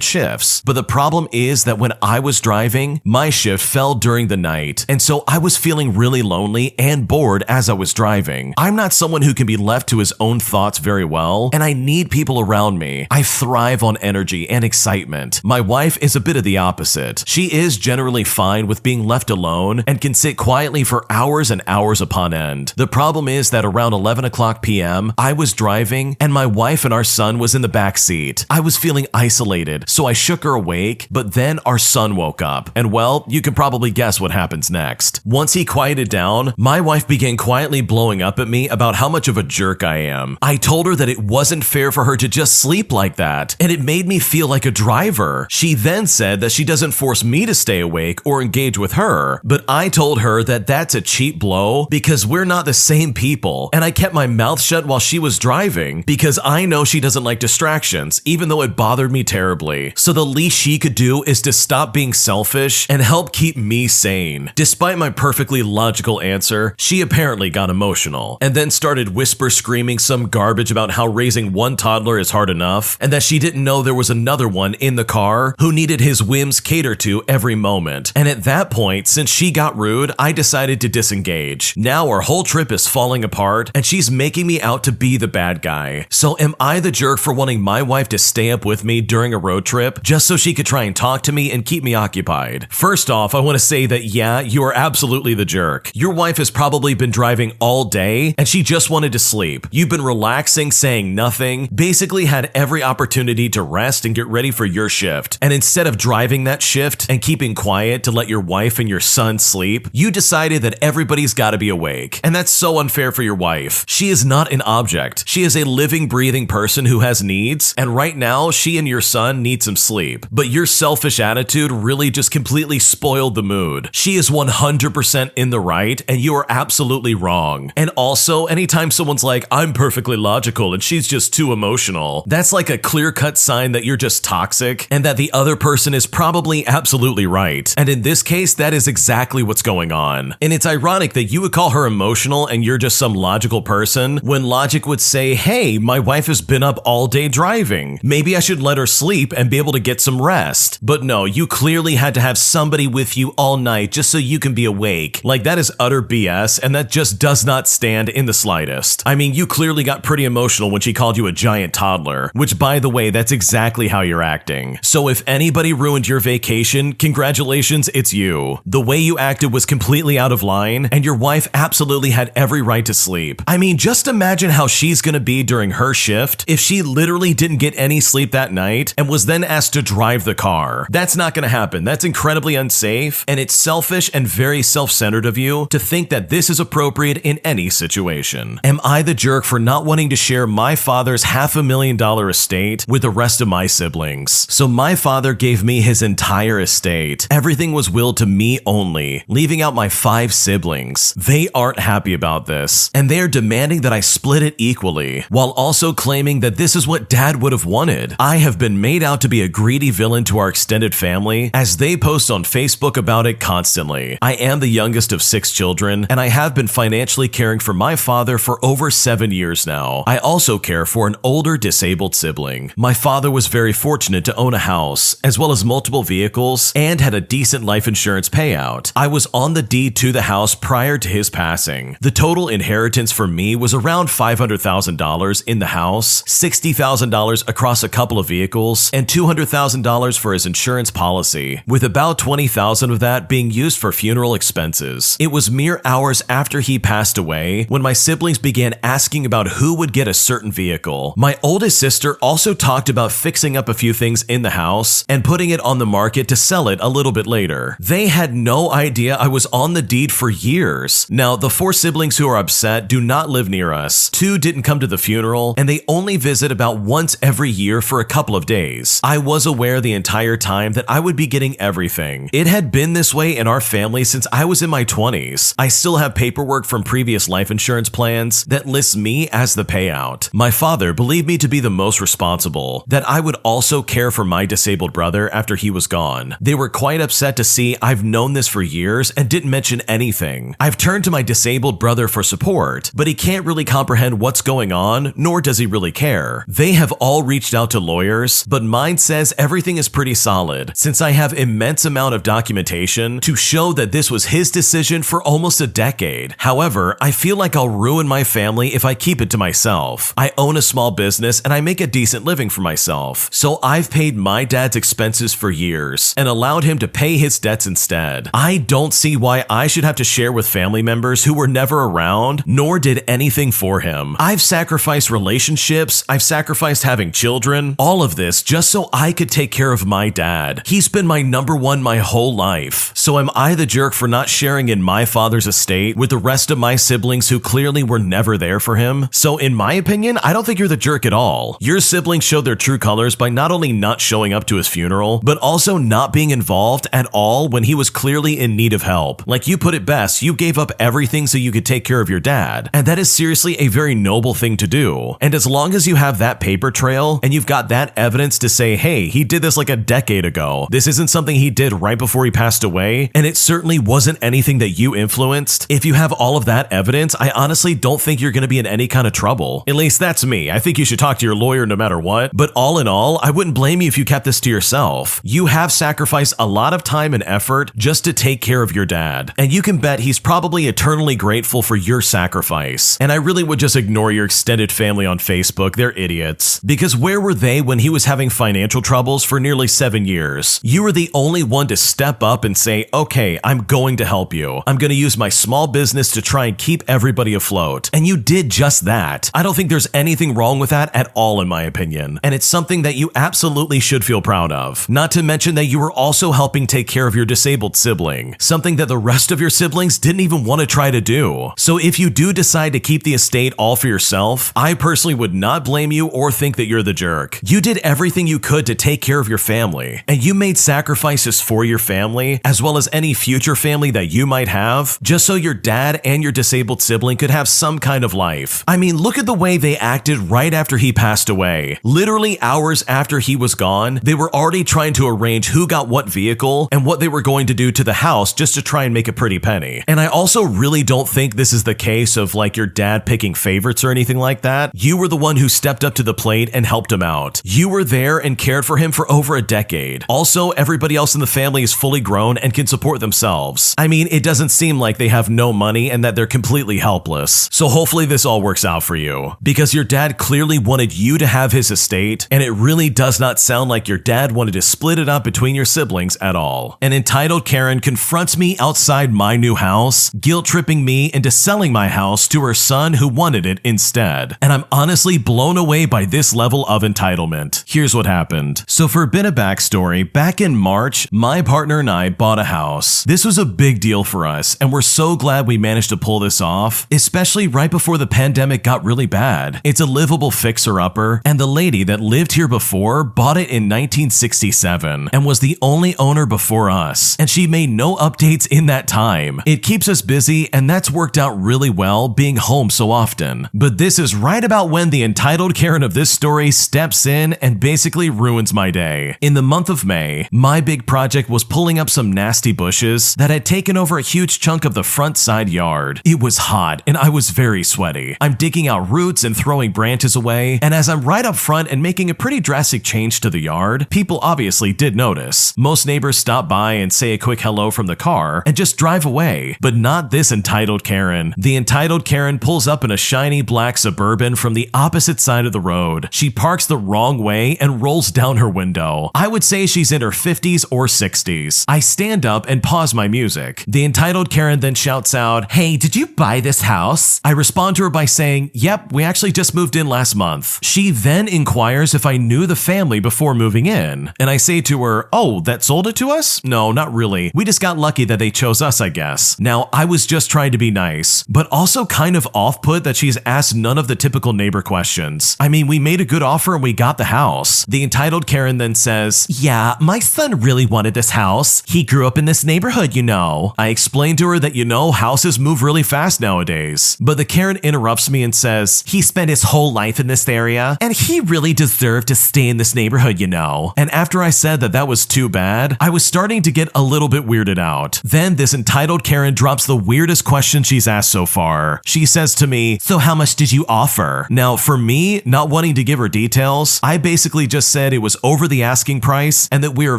Speaker 1: shifts, but the problem is that when I was driving, my shift fell during the night, and so I was feeling really lonely and bored as I was driving. I'm not someone who can be left to his own thoughts very well, and I need people around me. I thrive on energy and excitement. My wife is a bit of the opposite. She is generally fine with being left alone and can sit quietly for hours and hours upon end. The problem is that around 11 o'clock p.m., I was driving and my wife and our son was in the back seat. I was feeling isolated, so I shook her awake, but then our son woke up. And well, you can probably guess what happens next. Once he quieted down, my wife began quietly blowing up at me about how much of a jerk I am. I told her that it wasn't fair for her to just sleep like that, and it made me feel like a driver. She then said that she doesn't force me to stay awake or engage with her, but I told her that that's a cheap blow because we're not the same people, and I kept my mouth shut while she was driving because I know she doesn't like distractions, even though it bothered me terribly. So the least she could do is to stop being selfish and help keep me sane. Despite my perfectly logical answer, she apparently got emotional and then started whisper screaming some garbage about how raising one toddler is hard enough and that she didn't know there was another one in the car who needed his whims catered to every moment. And at that point, since she got rude, I decided to disengage. Now our whole trip is falling apart and she's making me out to be the bad guy. So am I the jerk for wanting my wife to stay up with me during a road trip just so she could try and talk to me and keep me occupied? First off, off, I want to say that yeah, you are absolutely the jerk. Your wife has probably been driving all day and she just wanted to sleep. You've been relaxing, saying nothing, basically had every opportunity to rest and get ready for your shift. And instead of driving that shift and keeping quiet to let your wife and your son sleep, you decided that everybody's got to be awake. And that's so unfair for your wife. She is not an object. She is a living, breathing person who has needs. And right now, she and your son need some sleep. But your selfish attitude really just completely spoiled the mood. She is 100% in the right, and you are absolutely wrong. And also, anytime someone's like, I'm perfectly logical and she's just too emotional, that's like a clear-cut sign that you're just toxic and that the other person is probably absolutely right. And in this case, that is exactly what's going on. And it's ironic that you would call her emotional and you're just some logical person when logic would say, hey, my wife has been up all day driving. Maybe I should let her sleep and be able to get some rest. But no, you clearly had to have somebody with you all night just so you can be awake. Like, that is utter BS, and that just does not stand in the slightest. I mean, you clearly got pretty emotional when she called you a giant toddler, which, by the way, that's exactly how you're acting. So if anybody ruined your vacation, congratulations, it's you. The way you acted was completely out of line, and your wife absolutely had every right to sleep. I mean, just imagine how she's gonna be during her shift if she literally didn't get any sleep that night and was then asked to drive the car. That's not gonna happen. That's incredibly unsafe, and it's selfish and very self-centered of you to think that this is appropriate in any situation. Am I the jerk for not wanting to share my father's $500,000 estate with the rest of my siblings? So my father gave me his entire estate. Everything was willed to me only, leaving out my 5 siblings. They aren't happy about this, and they are demanding that I split it equally, while also claiming that this is what dad would have wanted. I have been made out to be a greedy villain to our extended family, as they post on Facebook about it constantly. I am the youngest of 6 children, and I have been financially caring for my father for over 7 years now. I also care for an older disabled sibling. My father was very fortunate to own a house, as well as multiple vehicles, and had a decent life insurance payout. I was on the deed to the house prior to his passing. The total inheritance for me was around $500,000 in the house, $60,000 across a couple of vehicles, and $200,000 for his insurance policy, with about $20,000 of that being used for funeral expenses. It was mere hours after he passed away when my siblings began asking about who would get a certain vehicle. My oldest sister also talked about fixing up a few things in the house and putting it on the market to sell it a little bit later. They had no idea I was on the deed for years. Now, the 4 siblings who are upset do not live near us. 2 didn't come to the funeral, and they only visit about once every year for a couple of days. I was aware the entire time that I would be getting everything. It had been this way in our family since I was in my 20s. I still have paperwork from previous life insurance plans that lists me as the payout. My father believed me to be the most responsible, that I would also care for my disabled brother after he was gone. They were quite upset to see I've known this for years and didn't mention anything. I've turned to my disabled brother for support, but he can't really comprehend what's going on, nor does he really care. They have all reached out to lawyers, but mine says everything is pretty solid, since I have immense amount of documentation to show that this was his decision for almost a decade. However, I feel like I'll ruin my family if I keep it to myself. I own a small business and I make a decent living for myself, so I've paid my dad's expenses for years and allowed him to pay his debts instead. I don't see why I should have to share with family members who were never around, nor did anything for him. I've sacrificed relationships, I've sacrificed having children, all of this just so I could take care of my dad. He's been my number one my whole life. So am I the jerk for not sharing in my father's estate with the rest of my siblings who clearly were never there for him? So in my opinion, I don't think you're the jerk at all. Your siblings showed their true colors by not only not showing up to his funeral, but also not being involved at all when he was clearly in need of help. Like you put it best, you gave up everything so you could take care of your dad. And that is seriously a very noble thing to do. And as long as you have that paper trail and you've got that evidence to say, hey, he did this like a decade ago. This isn't something he did right before he passed away, and it certainly wasn't anything that you influenced. If you have all of that evidence, I honestly don't think you're going to be in any kind of trouble. At least that's me. I think you should talk to your lawyer no matter what. But all in all, I wouldn't blame you if you kept this to yourself. You have sacrificed a lot of time and effort just to take care of your dad, and you can bet he's probably eternally grateful for your sacrifice. And I really would just ignore your extended family on Facebook. They're idiots. Because where were they when he was having financial troubles for nearly 7 years? You were the only one to step step up and say, okay, I'm going to help you. I'm going to use my small business to try and keep everybody afloat. And you did just that. I don't think there's anything wrong with that at all, in my opinion. And it's something that you absolutely should feel proud of. Not to mention that you were also helping take care of your disabled sibling, something that the rest of your siblings didn't even want to try to do. So if you do decide to keep the estate all for yourself, I personally would not blame you or think that you're the jerk. You did everything you could to take care of your family, and you made sacrifices for your family, as well as any future family that you might have, just so your dad and your disabled sibling could have some kind of life. I mean, look at the way they acted right after he passed away. Literally hours after he was gone, they were already trying to arrange who got what vehicle and what they were going to do to the house just to try and make a pretty penny. And I also really don't think this is the case of like your dad picking favorites or anything like that. You were the one who stepped up to the plate and helped him out. You were there and cared for him for over a decade. Also, everybody else in the family is fully grown and can support themselves. I mean, it doesn't seem like they have no money and that they're completely helpless. So hopefully this all works out for you, because your dad clearly wanted you to have his estate, and it really does not sound like your dad wanted to split it up between your siblings at all. An entitled Karen confronts me outside my new house, guilt-tripping me into selling my house to her son who wanted it instead. And I'm honestly blown away by this level of entitlement. Here's what happened. So for a bit of backstory, back in March, my partner and I bought a house. This was a big deal for us, and we're so glad we managed to pull this off, especially right before the pandemic got really bad. It's a livable fixer-upper, and the lady that lived here before bought it in 1967 and was the only owner before us, and she made no updates in that time. It keeps us busy, and that's worked out really well being home so often. But this is right about when the entitled Karen of this story steps in and basically ruins my day. In the month of May, my big project was pulling up some nasty bushes that had taken over a huge chunk of the front side yard. It was hot and I was very sweaty. I'm digging out roots and throwing branches away, and as I'm right up front and making a pretty drastic change to the yard, people obviously did notice. Most neighbors stop by and say a quick hello from the car and just drive away, but not this entitled Karen. The entitled Karen pulls up in a shiny black Suburban from the opposite side of the road. She parks the wrong way and rolls down her window. I would say she's in her 50s or 60s. I stand up and pause my music. The entitled Karen then shouts out, "Hey, did you buy this house?" I respond to her by saying, "Yep, we actually just moved in last month." She then inquires if I knew the family before moving in, and I say to her, "Oh, that sold it to us?" "No, not really. We just got lucky that they chose us, I guess." Now, I was just trying to be nice, but also kind of off-put that she's asked none of the typical neighbor questions. I mean, we made a good offer and we got the house. The entitled Karen then says, "Yeah, my son really wanted this house. He grew up in this neighborhood, you know." I explained to her that, houses move really fast nowadays. But the Karen interrupts me and says, "He spent his whole life in this area, and he really deserved to stay in this neighborhood, you know." And after I said that that was too bad, I was starting to get a little bit weirded out. Then this entitled Karen drops the weirdest question she's asked so far. She says to me, "So how much did you offer?" Now, for me, not wanting to give her details, I basically just said it was over the asking price and that we were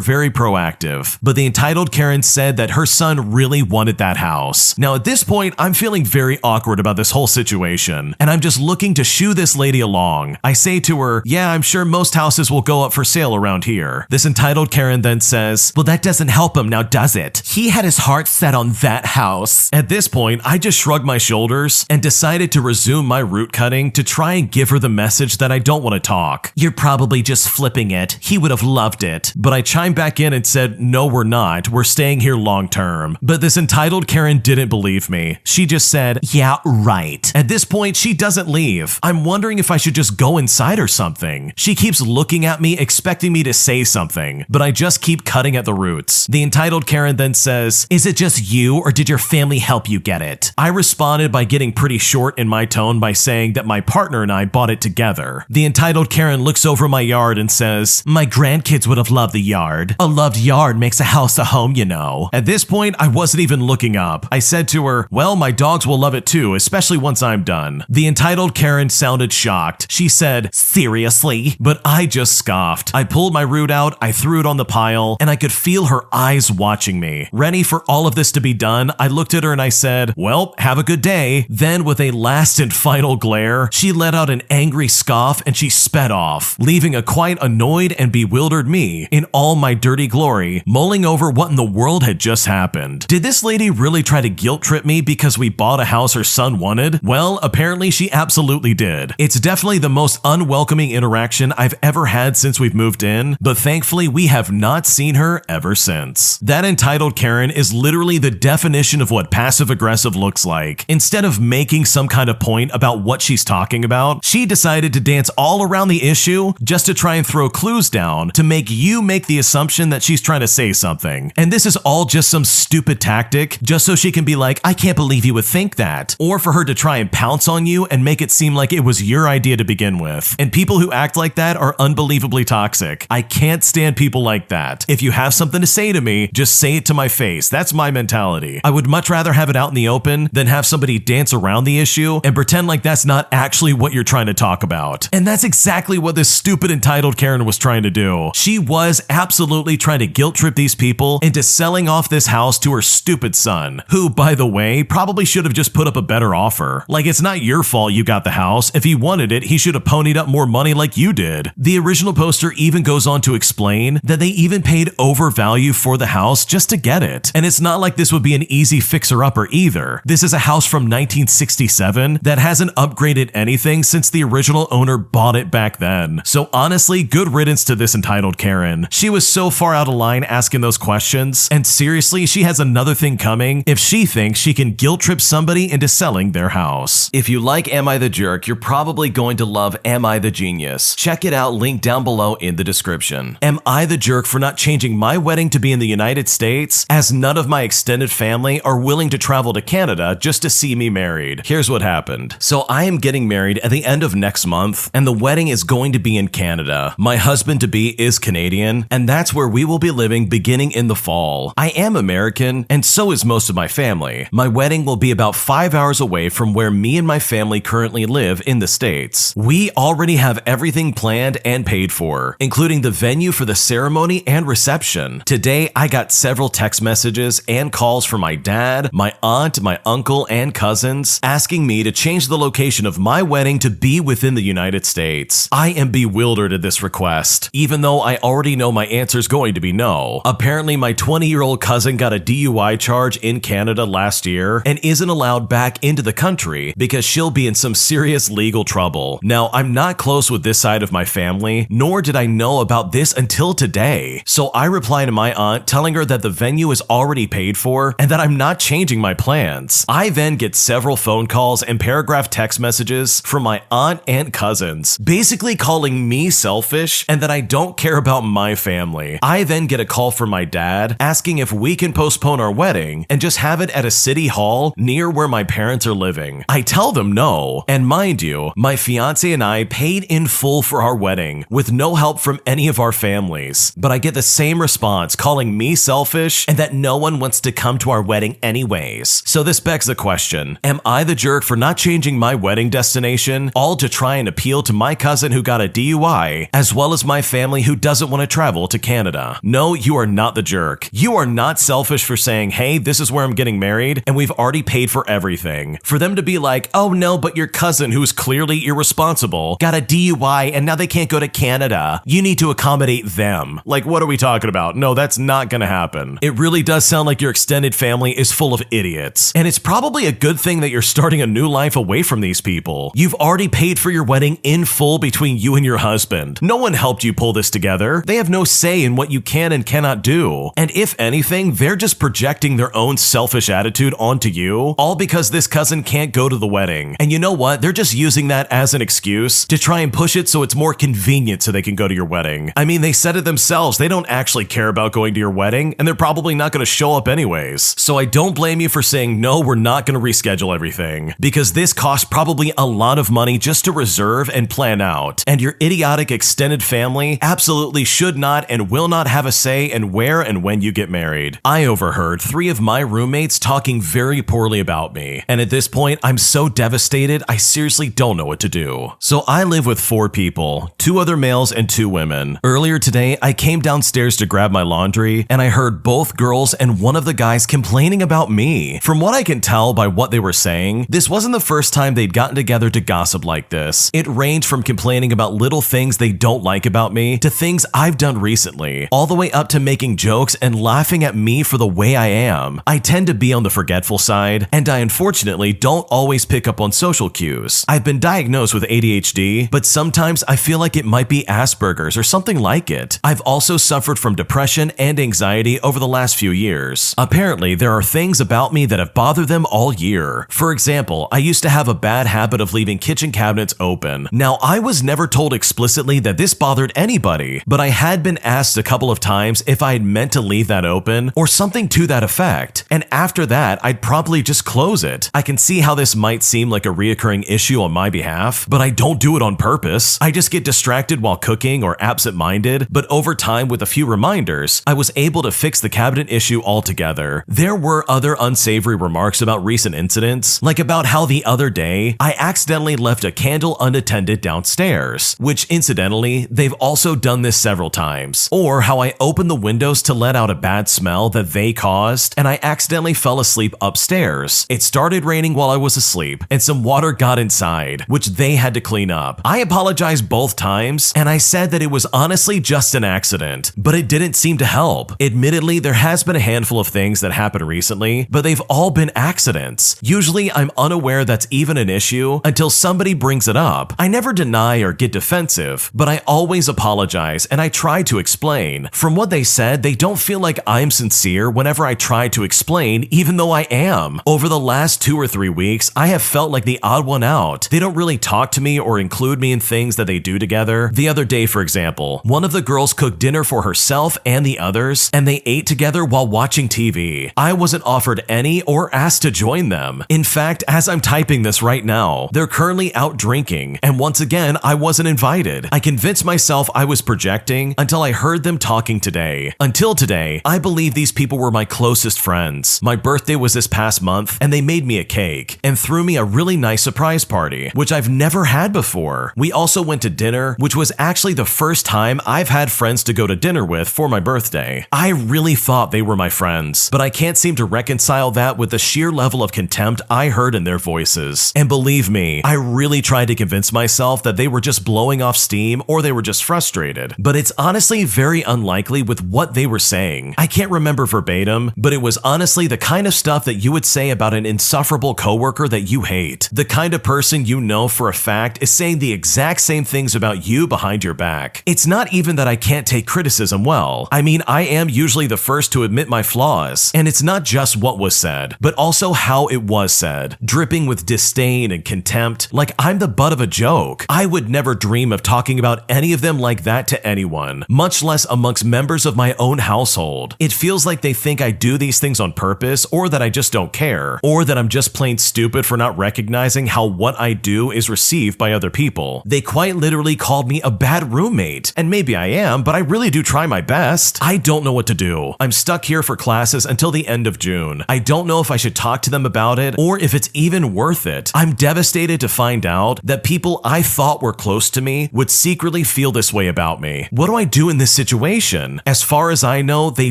Speaker 1: very proactive. But the entitled Karen said that her son really wanted that house. Now, at this point, I'm feeling very awkward about this whole situation, and I'm just looking to shoo this lady along. I say to her, "Yeah, I'm sure most houses will go up for sale around here." This entitled Karen then says, "Well, that doesn't help him now, does it? He had his heart set on that house." At this point, I just shrugged my shoulders and decided to resume my root cutting to try and give her the message that I don't want to talk. "You're probably just flipping it. He would have loved it." But I chimed back in and said, "No, we're not. We're staying here long term." But this entitled Karen didn't believe me. She just said, "Yeah, right." At this point, she doesn't leave. I'm wondering if I should just go inside or something. She keeps looking at me, expecting me to say something, but I just keep cutting at the roots. The entitled Karen then says, "Is it just you, or did your family help you get it?" I responded by getting pretty short in my tone by saying that my partner and I bought it together. The entitled Karen looks over my yard and says, "My grandkids would have loved the yard. A loved yard makes a house a home, you know." At this point, I wasn't even looking up. I said to her, "Well, my dogs will love it too, especially once I'm done." The entitled Karen sounded shocked. She said, "Seriously?" But I just scoffed. I pulled my root out, I threw it on the pile, and I could feel her eyes watching me. Ready for all of this to be done, I looked at her and I said, "Well, have a good day." Then with a last and final glare, she let out an angry scoff and she sped off, leaving a quite annoyed and bewildered me in all my dirty glory, mulling mulling over what in the world had just happened. Did this lady really try to guilt trip me because we bought a house her son wanted? Well, apparently she absolutely did. It's definitely the most unwelcoming interaction I've ever had since we've moved in, but thankfully we have not seen her ever since. That entitled Karen is literally the definition of what passive-aggressive looks like. Instead of making some kind of point about what she's talking about, she decided to dance all around the issue just to try and throw clues down to make you make the assumption that she's trying to say something. And this is all just some stupid tactic just so she can be like, I can't believe you would think that. Or for her to try and pounce on you and make it seem like it was your idea to begin with. And people who act like that are unbelievably toxic. I can't stand people like that. If you have something to say to me, just say it to my face. That's my mentality. I would much rather have it out in the open than have somebody dance around the issue and pretend like that's not actually what you're trying to talk about. And that's exactly what this stupid entitled Karen was trying to do. She was absolutely trying to guilt trip these people into selling off this house to her stupid son, who, by the way, probably should have just put up a better offer. Like, it's not your fault you got the house. If he wanted it, he should have ponied up more money like you did. The original poster even goes on to explain that they even paid over value for the house just to get it. And it's not like this would be an easy fixer-upper either. This is a house from 1967 that hasn't upgraded anything since the original owner bought it back then. So honestly, good riddance to this entitled Karen. She was so far out of line asking those questions, and seriously, she has another thing coming if she thinks she can guilt trip somebody into selling their house. If you like Am I the Jerk, you're probably going to love Am I the Genius. Check it out, linked down below in the description. Am I the jerk for not changing my wedding to be in the United States, as none of my extended family are willing to travel to Canada just to see me married? Here's what happened. So I am getting married at the end of next month, and the wedding is going to be in Canada. My husband-to-be is Canadian, and that's where we will be living beginning in the fall. I am American, and so is most of my family. My wedding will be about 5 hours away from where me and my family currently live in the States. We already have everything planned and paid for, including the venue for the ceremony and reception. Today, I got several text messages and calls from my dad, my aunt, my uncle, and cousins asking me to change the location of my wedding to be within the United States. I am bewildered at this request, even though I already know my answer is going to be no. Apparently, my 20-year-old cousin got a DUI charge in Canada last year and isn't allowed back into the country because she'll be in some serious legal trouble. Now, I'm not close with this side of my family, nor did I know about this until today. So I reply to my aunt telling her that the venue is already paid for and that I'm not changing my plans. I then get several phone calls and paragraph text messages from my aunt and cousins, basically calling me selfish and that I don't care about my family. I then get a call from my dad asking if we can postpone our wedding and just have it at a city hall near where my parents are living. I tell them no, and mind you, my fiance and I paid in full for our wedding with no help from any of our families. But I get the same response calling me selfish and that no one wants to come to our wedding anyways. So this begs the question, am I the jerk for not changing my wedding destination, all to try and appeal to my cousin who got a DUI, as well as my family who doesn't want to travel to Canada? No, you are not the jerk. You are not selfish for saying, hey, this is where I'm getting married and we've already paid for everything. For them to be like, oh no, but your cousin who's clearly irresponsible got a DUI and now they can't go to Canada. You need to accommodate them. Like, what are we talking about? No, that's not gonna happen. It really does sound like your extended family is full of idiots. And it's probably a good thing that you're starting a new life away from these people. You've already paid for your wedding in full between you and your husband. No one helped you pull this together. They have no say in what you can and cannot do. And if anything, they're just projecting their own selfish attitude onto you, all because this cousin can't go to the wedding. And you know what? They're just using that as an excuse to try and push it so it's more convenient so they can go to your wedding. I mean, they said it themselves. They don't actually care about going to your wedding, and they're probably not going to show up anyways. So I don't blame you for saying, no, we're not going to reschedule everything, because this costs probably a lot of money just to reserve and plan out. And your idiotic extended family absolutely should not and will not have a say in where and when you get married. I overheard 3 of my roommates talking very poorly about me, and at this point, I'm so devastated, I seriously don't know what to do. So I live with 4 people, 2 other males and 2 women. Earlier today, I came downstairs to grab my laundry, and I heard both girls and one of the guys complaining about me. From what I can tell by what they were saying, this wasn't the first time they'd gotten together to gossip like this. It ranged from complaining about little things they don't like about me to things I've done recently, all the way up to making making jokes and laughing at me for the way I am. I tend to be on the forgetful side, and I unfortunately don't always pick up on social cues. I've been diagnosed with ADHD, but sometimes I feel like it might be Asperger's or something like it. I've also suffered from depression and anxiety over the last few years. Apparently, there are things about me that have bothered them all year. For example, I used to have a bad habit of leaving kitchen cabinets open. Now, I was never told explicitly that this bothered anybody, but I had been asked a couple of times if I had meant to leave that open or something to that effect, and after that, I'd probably just close it. I can see how this might seem like a reoccurring issue on my behalf, but I don't do it on purpose. I just get distracted while cooking or absent-minded, but over time with a few reminders, I was able to fix the cabinet issue altogether. There were other unsavory remarks about recent incidents, like about how the other day, I accidentally left a candle unattended downstairs, which incidentally, they've also done this several times, or how I opened the windows to let out a bad smell that they caused, and I accidentally fell asleep upstairs. It started raining while I was asleep, and some water got inside, which they had to clean up. I apologized both times, and I said that it was honestly just an accident, but it didn't seem to help. Admittedly, there has been a handful of things that happened recently, but they've all been accidents. Usually, I'm unaware that's even an issue until somebody brings it up. I never deny or get defensive, but I always apologize and I try to explain. From what they said, they don't feel like I'm sincere whenever I try to explain, even though I am. Over the last 2 or 3 weeks, I have felt like the odd one out. They don't really talk to me or include me in things that they do together. The other day, for example, one of the girls cooked dinner for herself and the others, and they ate together while watching TV. I wasn't offered any or asked to join them. In fact, as I'm typing this right now, they're currently out drinking, and once again, I wasn't invited. I convinced myself I was projecting until I heard them talking today. Until today, I believe these people were my closest friends. My birthday was this past month, and they made me a cake and threw me a really nice surprise party, which I've never had before. We also went to dinner, which was actually the first time I've had friends to go to dinner with for my birthday. I really thought they were my friends, but I can't seem to reconcile that with the sheer level of contempt I heard in their voices. And believe me, I really tried to convince myself that they were just blowing off steam or they were just frustrated, but it's honestly very unlikely with what they were saying. I can't remember verbatim, but it was honestly the kind of stuff that you would say about an insufferable coworker that you hate. The kind of person you know for a fact is saying the exact same things about you behind your back. It's not even that I can't take criticism well. I mean, I am usually the first to admit my flaws, and it's not just what was said, but also how it was said, dripping with disdain and contempt, like I'm the butt of a joke. I would never dream of talking about any of them like that to anyone, much less amongst members of my own household. It feels like they think I do these things on purpose, or that I just don't care, or that I'm just plain stupid for not recognizing how what I do is received by other people. They quite literally called me a bad roommate, and maybe I am, but I really do try my best. I don't know what to do. I'm stuck here for classes until the end of June. I don't know if I should talk to them about it, or if it's even worth it. I'm devastated to find out that people I thought were close to me would secretly feel this way about me. What do I do in this situation? As far as I know, they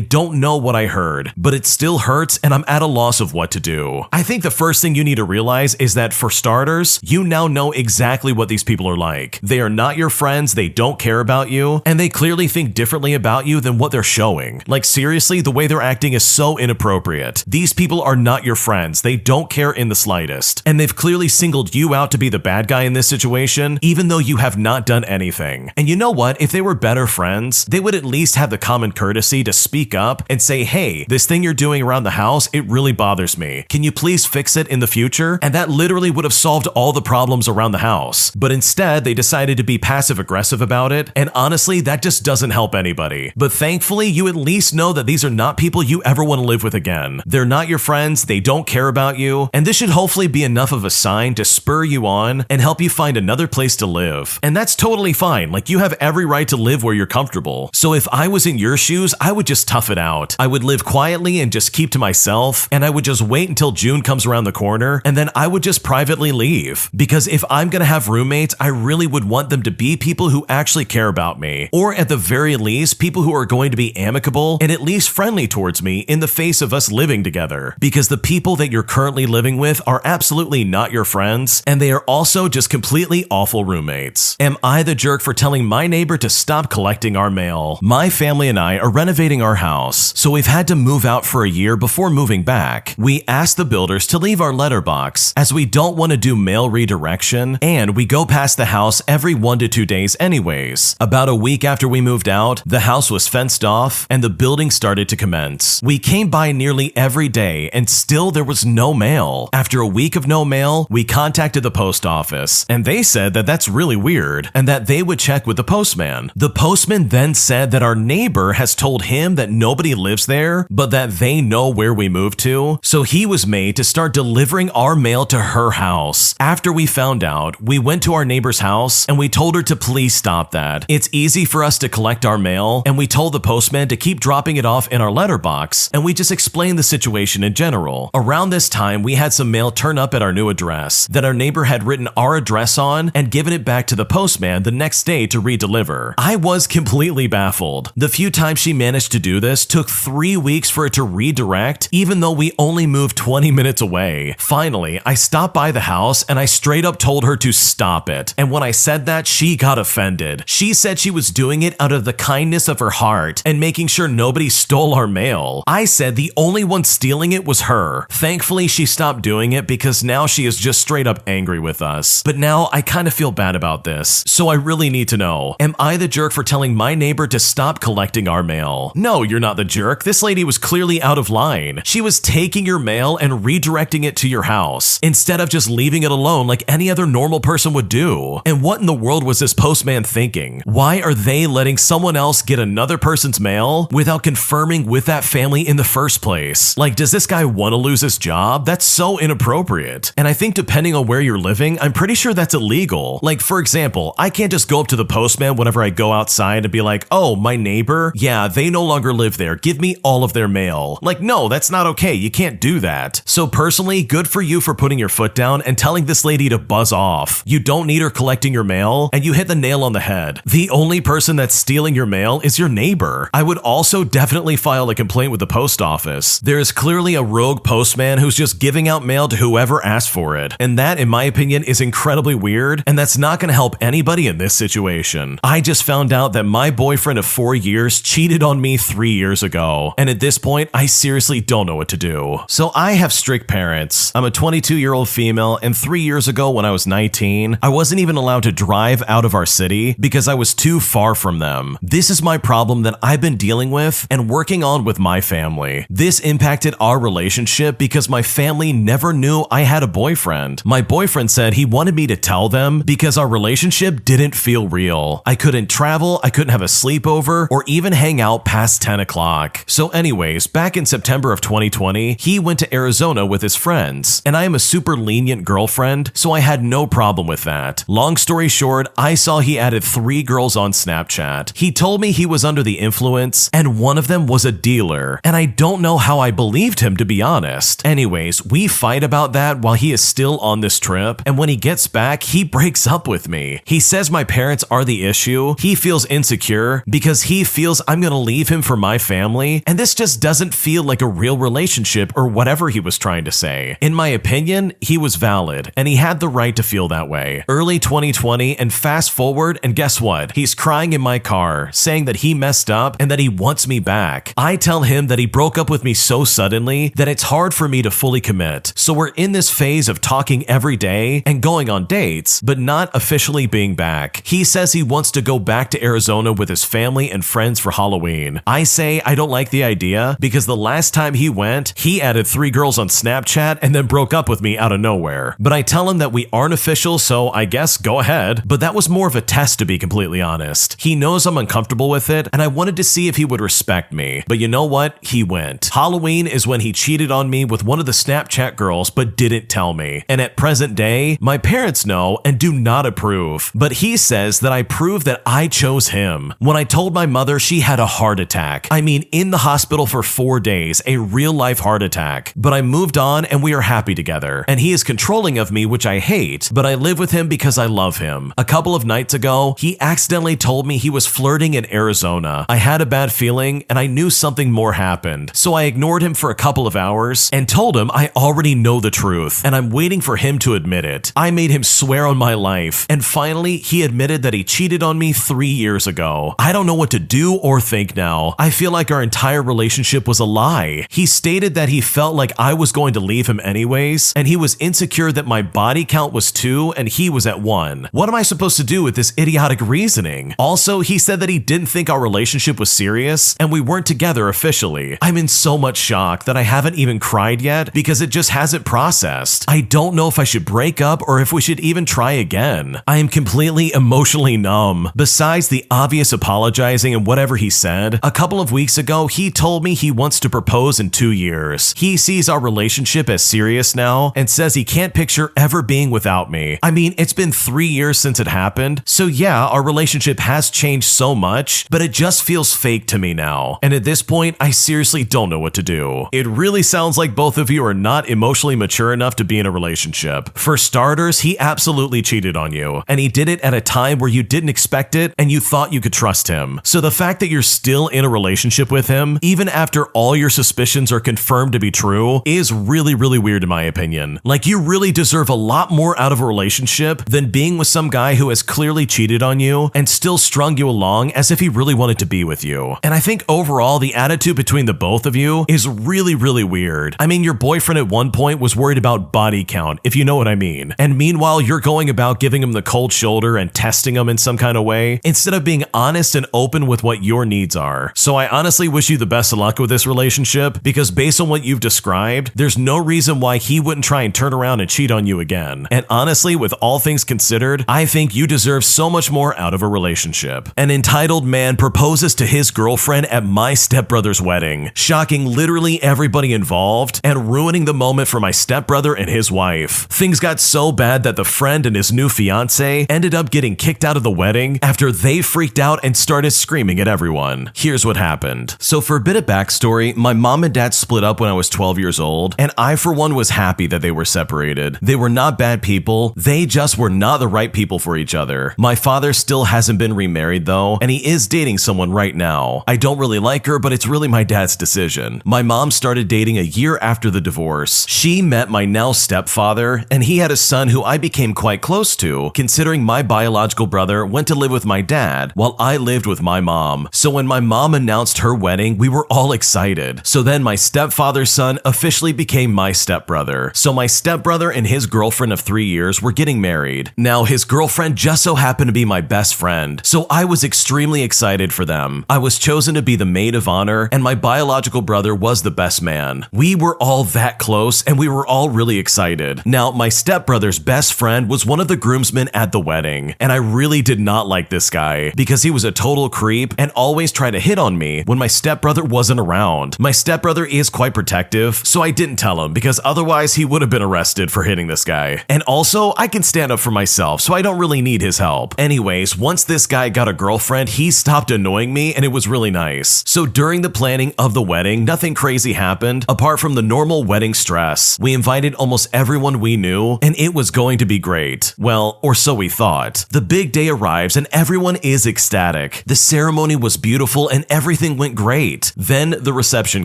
Speaker 1: don't know what I heard, but it still hurts and I'm at a loss of what to do. I think the first thing you need to realize is that for starters, you now know exactly what these people are like. They are not your friends, they don't care about you, and they clearly think differently about you than what they're showing. Like seriously, the way they're acting is so inappropriate. These people are not your friends, they don't care in the slightest, and they've clearly singled you out to be the bad guy in this situation, even though you have not done anything. And you know what? If they were better friends, they would at least have the common courtesy to speak up and say, hey, this thing you're doing around the house, it really bothers me. Can you please fix it in the future? And that literally would have solved all the problems around the house. But instead, they decided to be passive aggressive about it, and honestly, that just doesn't help anybody. But thankfully, you at least know that these are not people you ever want to live with again. They're not your friends, they don't care about you, and this should hopefully be enough of a sign to spur you on and help you find another place to live. And that's totally fine, like you have every right to live where you're comfortable. So if I was in your shoes, I would just tough it out. I would live quietly and just keep to myself, and I would just wait until June comes around the corner, and then I would just privately leave. Because if I'm gonna have roommates, I really would want them to be people who actually care about me, or at the very least, people who are going to be amicable and at least friendly towards me in the face of us living together. Because the people that you're currently living with are absolutely not your friends, and they are also just completely awful roommates. Am I the jerk for telling my neighbor to stop collecting our mail? My family and I are renovating our house, so we've had to move out for a year before moving back. We asked the builders to leave our letterbox, as we don't want to do mail redirection, and we go past the house every 1 to 2 days anyways. About a week after we moved out, the house was fenced off, and the building started to commence. We came by nearly every day, and still there was no mail. After a week of no mail, we contacted the post office, and they said that that's really weird, and that they would check with the postman. The postman then said that our neighbor has told him that nobody lives there, but that they know where we moved to, so he was made to start delivering our mail to her house. After we found out, we went to our neighbor's house, and we told her to please stop that. It's easy for us to collect our mail, and we told the postman to keep dropping it off in our letterbox, and we just explained the situation in general. Around this time, we had some mail turn up at our new address that our neighbor had written our address on and given it back to the postman the next day to redeliver. I was completely baffled. The few times she managed to do this took 3 weeks for it to redirect, even though we only moved 20 minutes away. Finally, I stopped by the house and I straight up told her to stop it. And when I said that, she got offended. She said she was doing it out of the kindness of her heart and making sure nobody stole our mail. I said the only one stealing it was her. Thankfully, she stopped doing it because now she is just straight up angry with us. But now I kind of feel bad about this, so I really need to know, am I the jerk for telling my neighbor to stop collecting our mail? No, you're not the jerk. This lady was clearly out of line. She was taking your mail and redirecting it to your house instead of just leaving it alone like any other normal person would do. And what in the world was this postman thinking? Why are they letting someone else get another person's mail without confirming with that family in the first place? Like, does this guy want to lose his job? That's so inappropriate. And I think depending on where you're living, I'm pretty sure that's illegal. Like, for example, I can't just go up to the postman whenever I go outside and be like, oh, my neighbor, yeah, they no longer live there. Give me all of their mail. Like, no, that's not okay. You can't do that. So personally, good for you for putting your foot down and telling this lady to buzz off. You don't need her collecting your mail, and you hit the nail on the head. The only person that's stealing your mail is your neighbor. I would also definitely file a complaint with the post office. There is clearly a rogue postman who's just giving out mail to whoever asked for it. And that, in my opinion, is incredibly weird, and that's not going to help anybody in this situation. I just found out that my boyfriend of 4 years cheated on me 3 years ago, and at this point, I seriously don't know what to do. So I have strict parents. I'm a 22-year-old female, and 3 years ago when I was 19, I wasn't even allowed to drive out of our city because I was too far from them. This is my problem that I've been dealing with and working on with my family. This impacted our relationship because my family never knew I had a boyfriend. My boyfriend said he wanted me to tell them because our relationship didn't feel real. I couldn't travel, I couldn't have a sleepover, or even hang out past 10 o'clock. So anyways, back in September of 2020, he went to Arizona with his friends, and I am a super lenient girlfriend, so I had no problem with that. Long story short, I saw he added 3 girls on Snapchat. He told me he was under the influence, and one of them was a dealer, and I don't know how I believed him, to be honest. Anyways, we fight about that while he is still on this trip, and when he gets back, he breaks up with me. He says my parents are the issue. He feels insecure because he feels I'm gonna leave him for my family, and this just doesn't feel like a real relationship or whatever he was trying to say. In my opinion, he was valid, and he had the right to feel that way. Early 2020, and fast forward, and guess what? He's crying in my car, saying that he messed up and that he wants me back. I tell him that he broke up with me so suddenly that it's hard for me to fully commit. So we're in this phase of talking every day and going on dates, but not officially being back. He says he wants to go back to Arizona with his family and friends for Halloween. I say I don't like the idea because the last time he went, he added 3 girls on Snapchat and then broke up with me out of nowhere. But I tell him that we aren't official, so I guess go ahead. But that was more of a test, to be completely honest. He knows I'm uncomfortable with it, and I wanted to see if he would respect me. But you know what? He went. Halloween is when he cheated on me with one of the Snapchat girls, but didn't tell me. And at present day, my parents know and do not approve. But he says that I proved that I chose him. When I told my mother, she had a heart attack. I mean, in the hospital for 4 days, a real-life heart attack. But I moved on, and we are happy together. And he is controlling of me, which I hate, but I live with him because I love him. A couple of nights ago, he accidentally told me he was flirting in Arizona. I had a bad feeling, and I knew something more happened. So I ignored him for a couple of hours and told him I already know the truth, and I'm waiting for him to admit it. I made him swear on my life, and finally, he admitted that he cheated on me 3 years ago. I don't know what to do or think. fake now. I feel like our entire relationship was a lie. He stated that he felt like I was going to leave him anyways, and he was insecure that my body count was 2 and he was at 1. What am I supposed to do with this idiotic reasoning? Also, he said that he didn't think our relationship was serious and we weren't together officially. I'm in so much shock that I haven't even cried yet because it just hasn't processed. I don't know if I should break up or if we should even try again. I am completely emotionally numb. Besides the obvious apologizing and whatever he said, a couple of weeks ago, he told me he wants to propose in 2 years. He sees our relationship as serious now and says he can't picture ever being without me. I mean, it's been 3 years since it happened, so yeah, our relationship has changed so much, but it just feels fake to me now. And at this point, I seriously don't know what to do. It really sounds like both of you are not emotionally mature enough to be in a relationship. For starters, he absolutely cheated on you, and he did it at a time where you didn't expect it and you thought you could trust him. So the fact that you're still in a relationship with him, even after all your suspicions are confirmed to be true, is really weird in my opinion. Like, you really deserve a lot more out of a relationship than being with some guy who has clearly cheated on you and still strung you along as if he really wanted to be with you. And I think overall, the attitude between the both of you is really weird. I mean, your boyfriend at one point was worried about body count, if you know what I mean. And meanwhile, you're going about giving him the cold shoulder and testing him in some kind of way, instead of being honest and open with what your needs are. So I honestly wish you the best of luck with this relationship, because based on what you've described, there's no reason why he wouldn't try and turn around and cheat on you again. And honestly, with all things considered, I think you deserve so much more out of a relationship. An entitled man proposes to his girlfriend at my stepbrother's wedding, shocking literally everybody involved and ruining the moment for my stepbrother and his wife. Things got so bad that the friend and his new fiance ended up getting kicked out of the wedding after they freaked out and started screaming at everyone. Here's what happened. So for a bit of backstory, my mom and dad split up when I was 12 years old, and I for one was happy that they were separated. They were not bad people, they just were not the right people for each other. My father still hasn't been remarried though, and he is dating someone right now. I don't really like her, but it's really my dad's decision. My mom started dating a year after the divorce. She met my now stepfather, and he had a son who I became quite close to, considering my biological brother went to live with my dad while I lived with my mom. So when my mom announced her wedding, we were all excited. So then my stepfather's son officially became my stepbrother. So my stepbrother and his girlfriend of 3 years were getting married. Now his girlfriend just so happened to be my best friend, so I was extremely excited for them. I was chosen to be the maid of honor, and my biological brother was the best man. We were all that close, and we were all really excited. Now my stepbrother's best friend was one of the groomsmen at the wedding, and I really did not like this guy because he was a total creep and always tried to hit on me when my stepbrother wasn't around. My stepbrother is quite protective, so I didn't tell him because otherwise he would have been arrested for hitting this guy. And also, I can stand up for myself, so I don't really need his help. Anyways, once this guy got a girlfriend, he stopped annoying me and it was really nice. So during the planning of the wedding, nothing crazy happened apart from the normal wedding stress. We invited almost everyone we knew and it was going to be great. Well, or so we thought. The big day arrives and everyone is ecstatic. The ceremony was beautiful and everything went great. Then the reception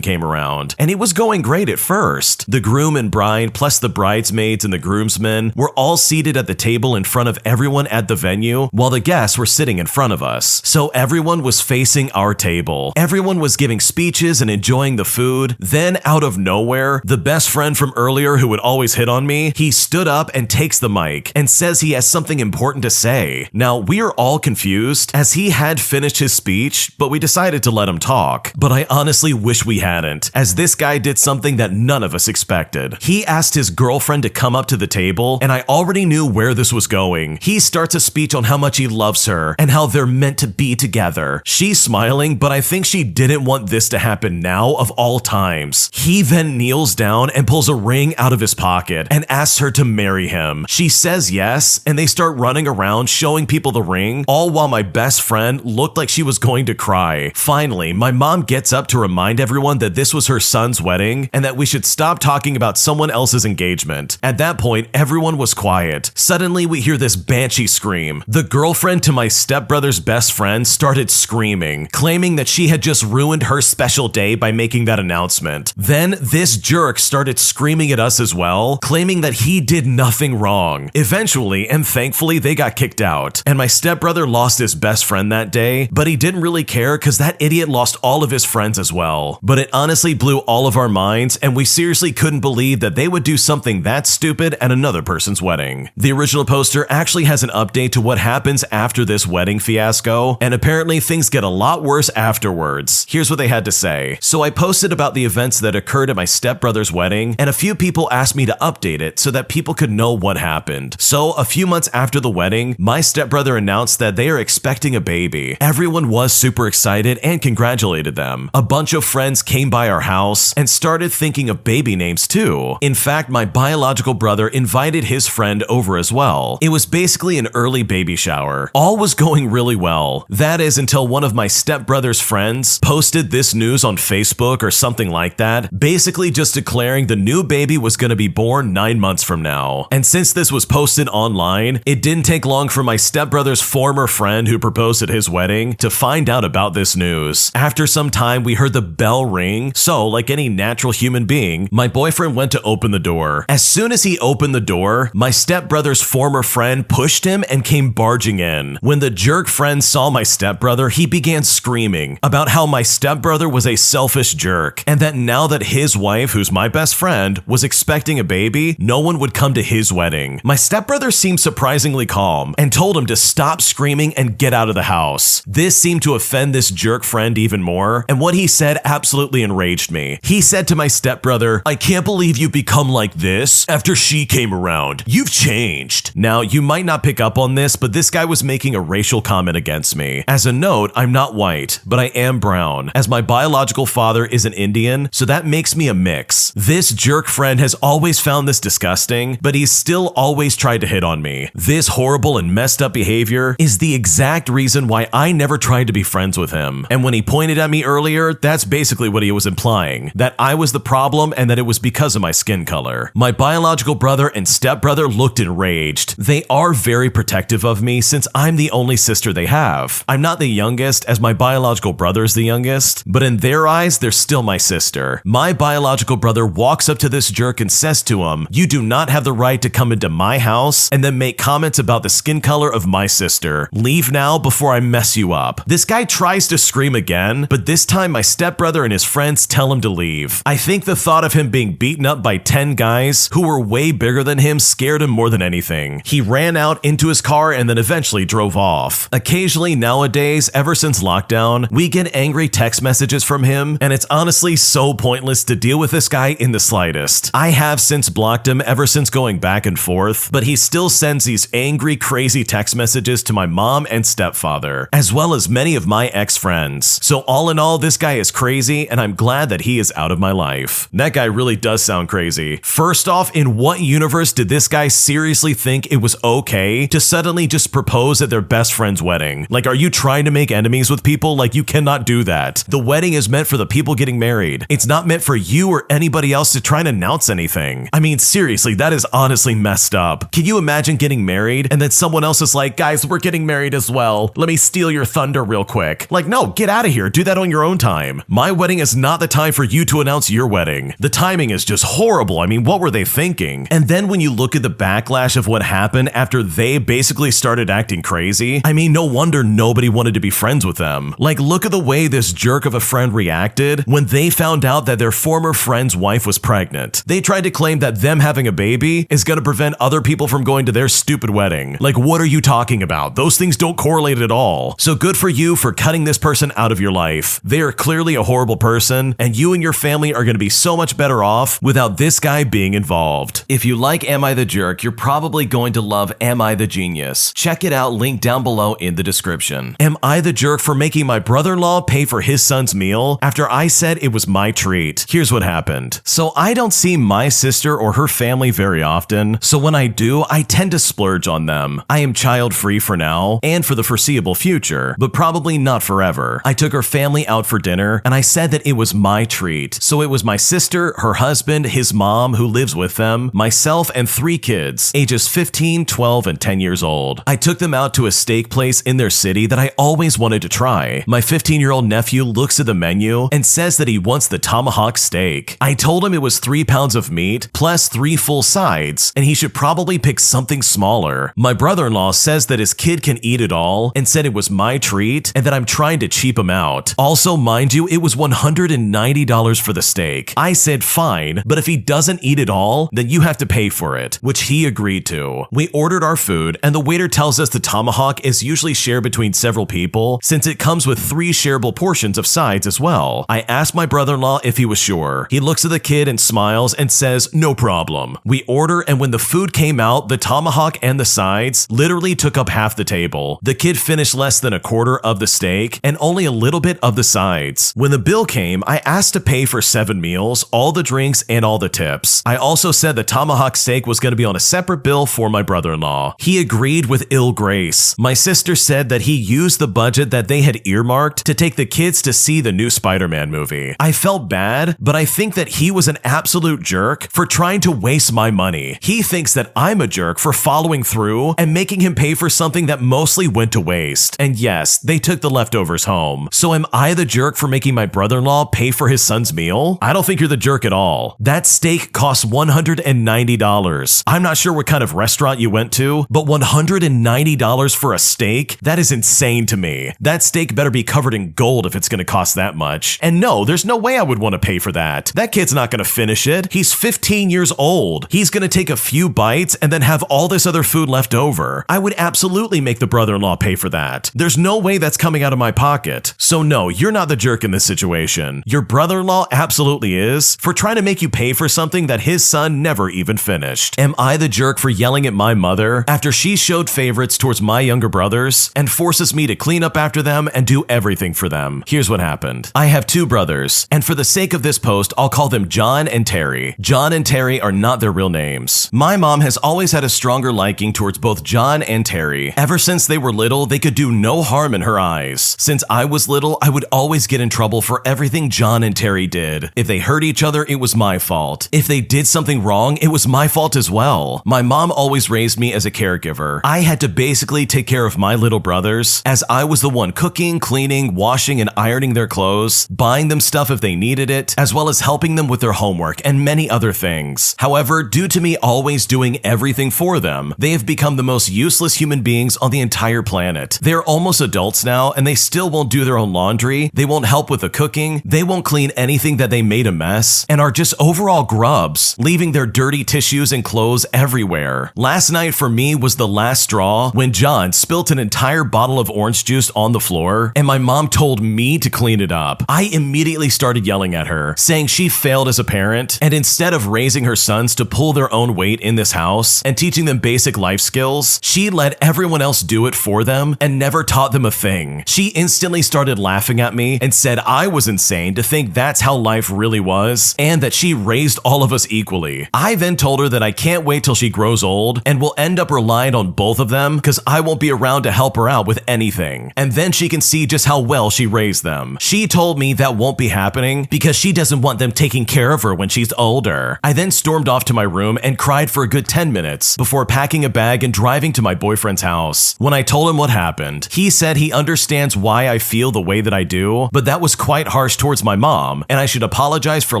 Speaker 1: came around and it was going great at first. The groom and bride plus the bridesmaids and the groomsmen were all seated at the table in front of everyone at the venue while the guests were sitting in front of us. So everyone was facing our table. Everyone was giving speeches and enjoying the food. Then out of nowhere, the best friend from earlier who would always hit on me, he stood up and takes the mic and says he has something important to say. Now we are all confused as he had finished his speech, but we decided to let him talk. But I honestly wish we hadn't, as this guy did something that none of us expected. He asked his girlfriend to come up to the table, and I already knew where this was going. He starts a speech on how much he loves her and how they're meant to be together. She's smiling, but I think she didn't want this to happen now of all times. He then kneels down and pulls a ring out of his pocket and asks her to marry him. She says yes, and they start running around showing people the ring, all while my best friend looked like she was going to cry. Finally, my mom gets up to remind everyone that this was her son's wedding and that we should stop talking about someone else's engagement. At that point, everyone was quiet. Suddenly, we hear this banshee scream. The girlfriend to my stepbrother's best friend started screaming, claiming that she had just ruined her special day by making that announcement. Then this jerk started screaming at us as well, claiming that he did nothing wrong. Eventually, and thankfully, they got kicked out, and my stepbrother lost his best friend that day, but he didn't really care because that idiot lost all of his friends as well. But it honestly blew all of our minds, and we seriously couldn't believe that they would do something that stupid at another person's wedding. The original poster actually has an update to what happens after this wedding fiasco, and apparently things get a lot worse afterwards. Here's what they had to say. So I posted about the events that occurred at my stepbrother's wedding, and a few people asked me to update it so that people could know what happened. So a few months after the wedding, my stepbrother announced that they are expecting a baby. Everyone was super excited and congratulated them. A bunch of friends came by our house and started thinking of baby names too. In fact, my biological brother invited his friend over as well. It was basically an early baby shower. All was going really well. That is until one of my stepbrother's friends posted this news on Facebook or something like that, basically just declaring the new baby was going to be born 9 months from now. And since this was posted online, it didn't take long for my stepbrother's former friend who proposed at his wedding to find out about this news. After some time, we heard the bell ring, so like any natural human being, my boyfriend went to open the door. As soon as he opened the door, my stepbrother's former friend pushed him and came barging in. When the jerk friend saw my stepbrother, he began screaming about how my stepbrother was a selfish jerk, and that now that his wife, who's my best friend, was expecting a baby, no one would come to his wedding. My stepbrother seemed surprisingly calm and told him to stop screaming and get out of the house. This seemed to offend this jerk friend even more, and what he said absolutely enraged me. He said to my stepbrother, "I can't believe you've become like this after she came around. You've changed." Now, you might not pick up on this, but this guy was making a racial comment against me. As a note, I'm not white, but I am brown, as my biological father is an Indian, so that makes me a mix. This jerk friend has always found this disgusting, but he's still always tried to hit on me. This horrible and messed up behavior is the exact reason why I never tried to be friends with him. And when he pointed at me earlier, that's basically what he was implying, that I was the problem and that it was because of my skin color. My biological brother and stepbrother looked enraged. They are very protective of me since I'm the only sister they have. I'm not the youngest, as my biological brother is the youngest, but in their eyes, they're still my sister. My biological brother walks up to this jerk and says to him, "You do not have the right to come into my house and then make comments about the skin color of my sister. Leave now before I mess you up." This guy tries to scream again, but this time my stepbrother and his friends tell him to leave. I think the thought of him being beaten up by 10 guys who were way bigger than him scared him more than anything. He ran out into his car and then eventually drove off. Occasionally nowadays, ever since lockdown, we get angry text messages from him, and it's honestly so pointless to deal with this guy in the slightest. I have since blocked him ever since going back and forth, but he still sends these angry, crazy text messages to my mom and stepfather, as well as many of my ex-friends. So all in all, this guy is crazy, and I'm glad that he is out of my life. That guy really does sound crazy. First off, in what universe did this guy seriously think it was okay to suddenly just propose at their best friend's wedding? Like, are you trying to make enemies with people? Like, you cannot do that. The wedding is meant for the people getting married. It's not meant for you or anybody else to try and announce anything. I mean, seriously, that is honestly messed up. Can you imagine getting married and then someone else is like, "Guys, we're getting married as well. Let me steal your thunder real quick." Like, no, get out of here. Do that on your own time. My wedding is not the time for you to announce your wedding. The timing is just horrible. I mean, what were they thinking? And then when you look at the backlash of what happened after they basically started acting crazy, I mean, no wonder nobody wanted to be friends with them. Like, look at the way this jerk of a friend reacted when they found out that their former friend's wife was pregnant. They tried to claim that them having a baby is going to prevent other people from going to their stupid wedding. Like, what are you talking about? Those things don't correlate at all. So good for you for cutting this person out of your life. They are clearly a horrible person, and you and your family are going to be so much better off without this guy being involved. If you like Am I the Jerk, you're probably going to love Am I the Genius. Check it out, link down below in the description. Am I the jerk for making my brother-in-law pay for his son's meal after I said it was my treat? Here's what happened. So I don't see my sister or her family very often, so when I do, I tend to splurge on them. I am child-free for now and for the foreseeable future, but probably not forever. I took her family out for dinner, and I said that it was my treat. So it was my sister, her husband, his mom who lives with them, myself, and 3 kids, ages 15, 12, and 10 years old. I took them out to a steak place in their city that I always wanted to try. My 15-year-old nephew looks at the menu and says that he wants the tomahawk steak. I told him it was 3 pounds of meat plus 3 full sides, and he should probably pick something smaller. My brother-in-law says that his kid can eat it all and said it was my treat and that I'm I'm trying to cheap him out. Also, mind you, it was $190 for the steak. I said fine, but if he doesn't eat it all, then you have to pay for it, which he agreed to. We ordered our food, and the waiter tells us the tomahawk is usually shared between several people since it comes with 3 shareable portions of sides as well. I asked my brother-in-law if he was sure. He looks at the kid and smiles and says, no problem. We order, and when the food came out, the tomahawk and the sides literally took up half the table. The kid finished less than a quarter of the steak and only a little bit of the sides. When the bill came, I asked to pay for 7 meals, all the drinks, and all the tips. I also said the tomahawk steak was going to be on a separate bill for my brother-in-law. He agreed with ill grace. My sister said that he used the budget that they had earmarked to take the kids to see the new Spider-Man movie. I felt bad, but I think that he was an absolute jerk for trying to waste my money. He thinks that I'm a jerk for following through and making him pay for something that mostly went to waste. And yes, they took the leftovers home. So am I the jerk for making my brother-in-law pay for his son's meal? I don't think you're the jerk at all. That steak cost $190. I'm not sure what kind of restaurant you went to, but $190 for a steak? That is insane to me. That steak better be covered in gold if it's going to cost that much. And no, there's no way I would want to pay for that. That kid's not going to finish it. He's 15 years old. He's going to take a few bites and then have all this other food left over. I would absolutely make the brother-in-law pay for that. There's no way that's coming out of my pocket. So no, you're not the jerk in this situation. Your brother-in-law absolutely is for trying to make you pay for something that his son never even finished. Am I the jerk for yelling at my mother after she showed favorites towards my younger brothers and forces me to clean up after them and do everything for them? Here's what happened. I have 2 brothers, and for the sake of this post, I'll call them John and Terry. John and Terry are not their real names. My mom has always had a stronger liking towards both John and Terry. Ever since they were little, they could do no harm in her eyes. Since I was little, I would always get in trouble for everything John and Terry did. If they hurt each other, it was my fault. If they did something wrong, it was my fault as well. My mom always raised me as a caregiver. I had to basically take care of my little brothers, as I was the one cooking, cleaning, washing, and ironing their clothes, buying them stuff if they needed it, as well as helping them with their homework and many other things. However, due to me always doing everything for them, they have become the most useless human beings on the entire planet. They're almost adults now, and they still won't do their own laundry, they won't help with the cooking, they won't clean anything that they made a mess, and are just overall grubs, leaving their dirty tissues and clothes everywhere. Last night for me was the last straw when John spilt an entire bottle of orange juice on the floor, and my mom told me to clean it up. I immediately started yelling at her, saying she failed as a parent, and instead of raising her sons to pull their own weight in this house and teaching them basic life skills, she let everyone else do it for them and never taught them a thing. She instantly started laughing at me and said I was insane to think that's how life really was, and that she raised all of us equally. I then told her that I can't wait till she grows old and will end up relying on both of them because I won't be around to help her out with anything, and then she can see just how well she raised them. She told me that won't be happening because she doesn't want them taking care of her when she's older. I then stormed off to my room and cried for a good 10 minutes before packing a bag and driving to my boyfriend's house. When I told him what happened, he said he understands why I feel the way that I do, but that was quite harsh towards my mom, and I should apologize for